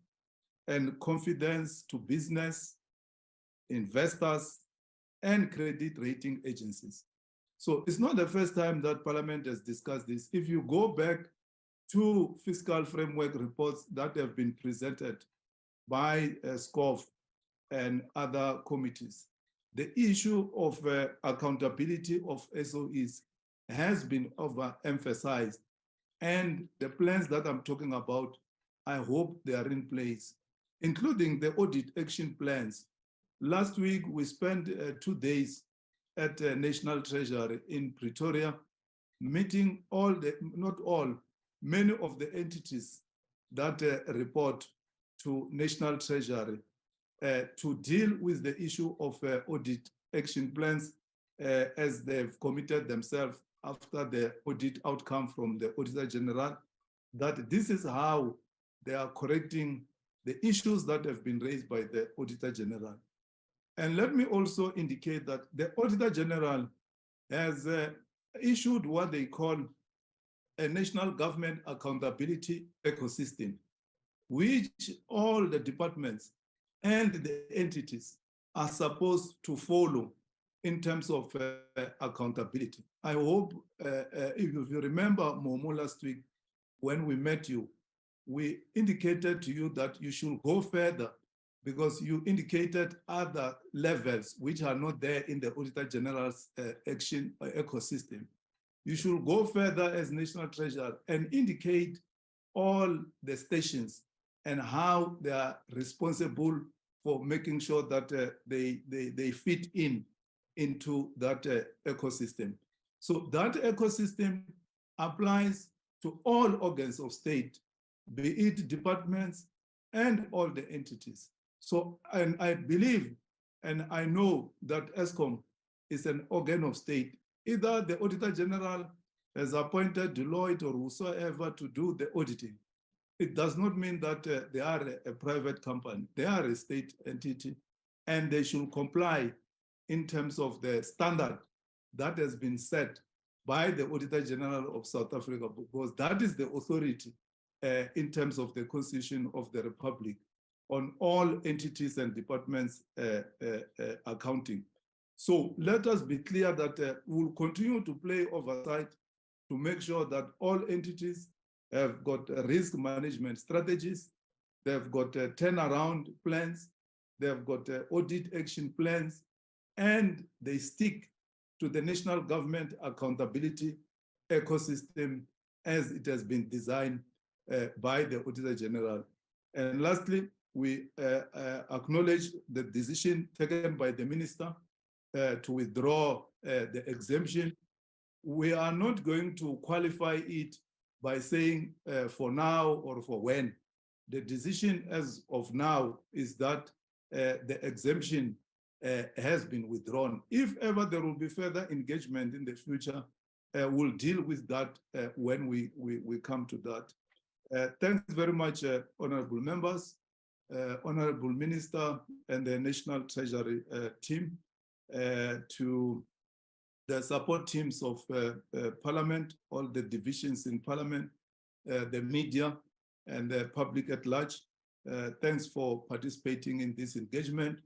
and confidence to business, investors, and credit rating agencies. So it's not the first time that Parliament has discussed this. If you go back to fiscal framework reports that have been presented by SCOF and other committees, the issue of accountability of SOEs has been overemphasized. And the plans that I'm talking about, I hope they are in place, including the audit action plans. Last week, we spent 2 days at National Treasury in Pretoria, meeting many of the entities that report to National Treasury to deal with the issue of audit action plans as they've committed themselves after the audit outcome from the Auditor General, that this is how they are correcting the issues that have been raised by the Auditor General. And let me also indicate that the Auditor General has issued what they call a national government accountability ecosystem, which all the departments and the entities are supposed to follow in terms of accountability. I hope, if you remember, Momo, last week, when we met you, we indicated to you that you should go further because you indicated other levels which are not there in the Auditor General's action ecosystem. You should go further as National Treasurer and indicate all the stations and how they are responsible for making sure that they fit into that ecosystem. So that ecosystem applies to all organs of state, be it departments and all the entities. So, and I believe and I know that Eskom is an organ of state. Either the Auditor General has appointed Deloitte or whosoever to do the auditing. It does not mean that they are a private company. They are a state entity, and they should comply in terms of the standard that has been set by the Auditor General of South Africa, because that is the authority in terms of the Constitution of the Republic on all entities and departments accounting. So let us be clear that we'll continue to play oversight to make sure that all entities have got risk management strategies, they've got turnaround plans, they've got audit action plans, and they stick to the national government accountability ecosystem as it has been designed by the Auditor General. And lastly, we acknowledge the decision taken by the Minister to withdraw the exemption. We are not going to qualify it by saying for now or for when. The decision as of now is that the exemption has been withdrawn. If ever there will be further engagement in the future, we'll deal with that when we come to that. Thanks very much, honorable members, honorable Minister, and the National Treasury team, to the support teams of Parliament, all the divisions in Parliament, the media, and the public at large. Thanks for participating in this engagement.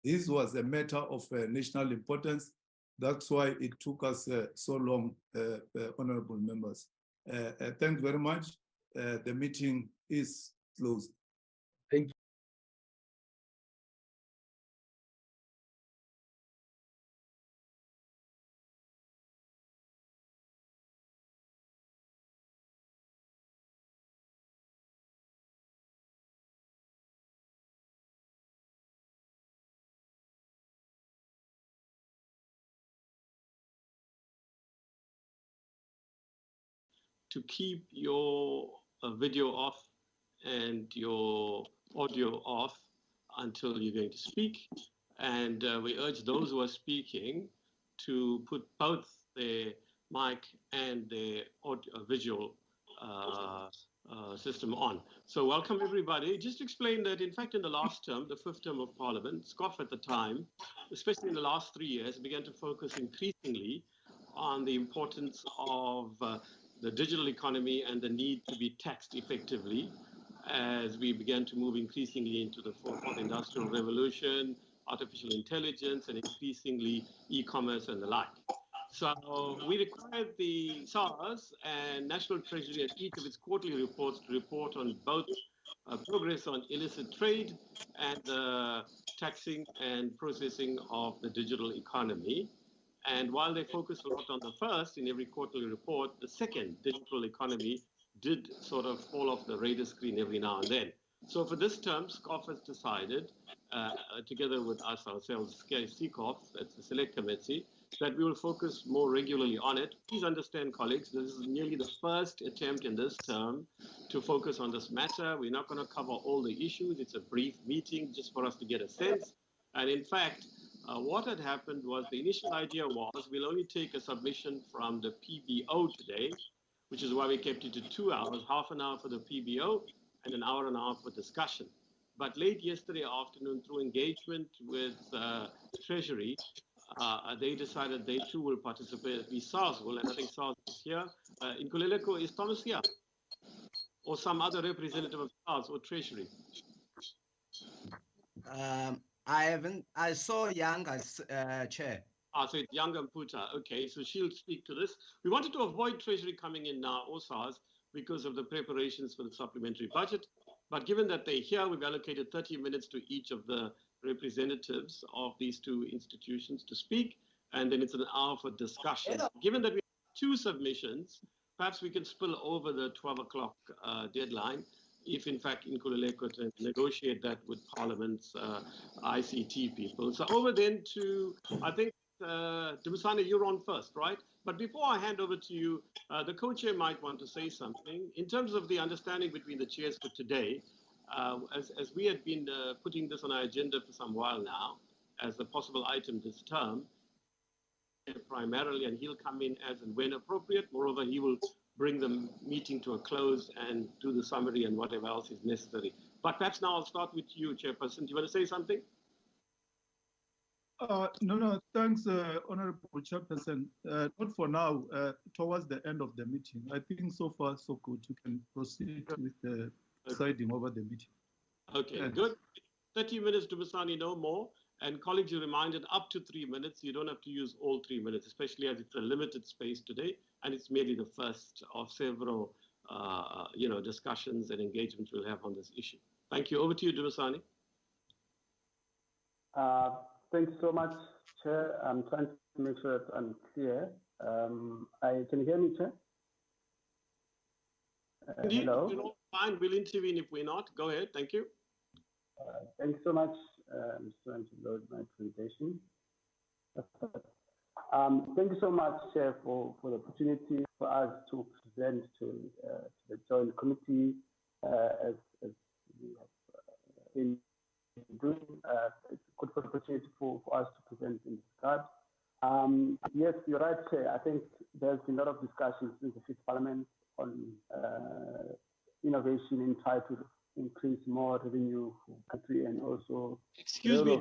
This was a matter of national importance. That's why it took us so long, honorable members. Thanks very much. The meeting is closed. Thank you. to keep your video off and your audio off until you're going to speak. And we urge those who are speaking to put both their mic and their audio, visual system on. So welcome everybody. Just to explain that, in fact, in the last term, the 5th term of Parliament, SCOF at the time, especially in the last 3 years, began to focus increasingly on the importance of the digital economy and the need to be taxed effectively as we began to move increasingly into the fourth industrial revolution, artificial intelligence, and increasingly e-commerce and the like. So we required the SARS and National Treasury at each of its quarterly reports to report on both progress on illicit trade and the taxing and processing of the digital economy. And while they focused a lot on the first in every quarterly report, the second, digital economy, did sort of fall off the radar screen every now and then. So for this term, SCOF has decided, together with us ourselves, SECOF, that's the Select Committee, that we will focus more regularly on it. Please understand, colleagues, this is nearly the first attempt in this term to focus on this matter. We're not going to cover all the issues. It's a brief meeting just for us to get a sense. And in fact, what had happened was the initial idea was we'll only take a submission from the PBO today, which is why we kept it to 2 hours, half an hour for the PBO and an hour and a half for discussion. But late yesterday afternoon, through engagement with Treasury, they decided they too will participate. At least SARS will, and I think SARS is here. In Kuleleko, is Thomas here? Or some other representative of SARS or Treasury? I saw Young as chair. So it's Young Mputa. Okay, so she'll speak to this. We wanted to avoid Treasury coming in now, or SARS, because of the preparations for the supplementary budget. But given that they're here, we've allocated 30 minutes to each of the representatives of these two institutions to speak, and then it's an hour for discussion. Given that we have 2 submissions, perhaps we can spill over the 12 o'clock deadline, if in fact Nkululeko to negotiate that with Parliament's ICT people. So over then to, I think, Dumisani, you're on first, right? But before I hand over to you, the co-chair might want to say something. In terms of the understanding between the chairs for today, as we had been putting this on our agenda for some while now, as a possible item this term, primarily, and he'll come in as and when appropriate. Moreover, he will bring the meeting to a close and do the summary and whatever else is necessary. But perhaps now I'll start with you, Chairperson. Do you want to say something? No, thanks, Honorable Chairperson. Not for now, towards the end of the meeting. I think so far so good. You can proceed with the presiding over the meeting. Okay, good. 30 minutes, Dumisani, no more. And colleagues, you're reminded up to 3 minutes. You don't have to use all 3 minutes, especially as it's a limited space today, and it's merely the first of several, discussions and engagements we'll have on this issue. Thank you. Over to you, Dumisani. Thanks so much, Chair. I'm trying to make sure that I'm clear. Can you hear me, Chair? Indeed, hello. you're all fine. We'll intervene if we're not. Go ahead. Thank you. Thanks so much. I'm just trying to load my presentation. Thank you so much, Chair, for the opportunity for us to present to the Joint Committee as we have been doing. It's a good opportunity for us to present in this regard. Yes, you're right, Chair. I think there's been a lot of discussions in the Fifth Parliament on innovation in trying to increase more revenue for the country and also... Excuse me,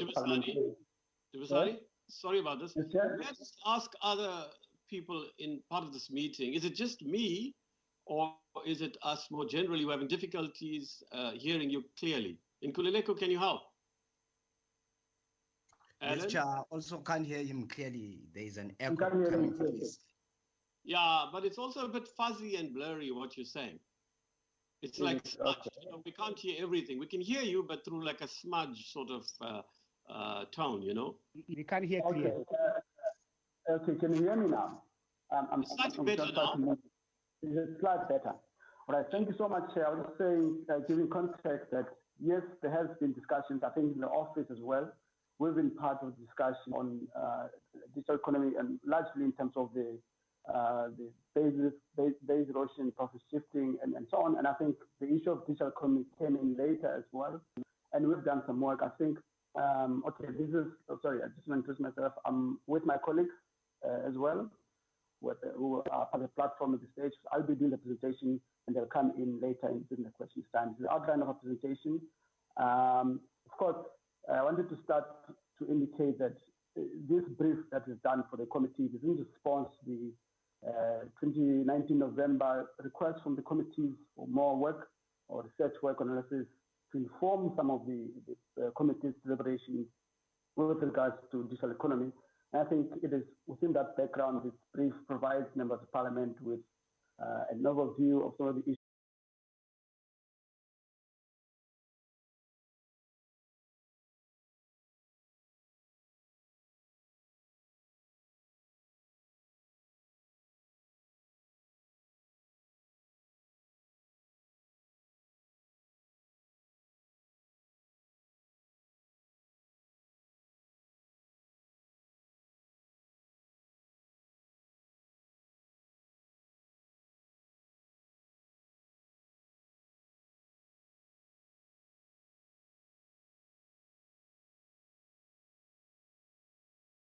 Dumisani. Sorry about this. Let's ask other people in part of this meeting. Is it just me, or is it us more generally who are having difficulties hearing you clearly? In Nkululeko, can you help? Yes, Chair, I also can't hear him clearly. There is an echo coming from his... Yeah, but it's also a bit fuzzy and blurry what you're saying. It's like smudge. Okay. We can't hear everything. We can hear you, but through like a smudge sort of tone, We can't hear clearly. Okay, can you hear me now? It's slightly better now. It's slightly better. All right, thank you so much, Chair. I was saying, giving context that, yes, there has been discussions, I think in the office as well. We've been part of the discussion on digital economy and largely in terms of the the base erosion, profit shifting, and so on. And I think the issue of digital economy came in later as well. And we've done some work. I think, okay, this is, oh, sorry, I just want to introduce myself. I'm with my colleagues as well, who are part of the platform at this stage. I'll be doing the presentation and they'll come in later in the questions time. This is the outline of our presentation. Of course, I wanted to start to indicate that this brief that is done for the committee is in response to the 2019 November request from the committees for more work or research work analysis to inform some of the committee's deliberations with regards to digital economy. And I think it is within that background, this brief provides members of parliament with an overview of some of the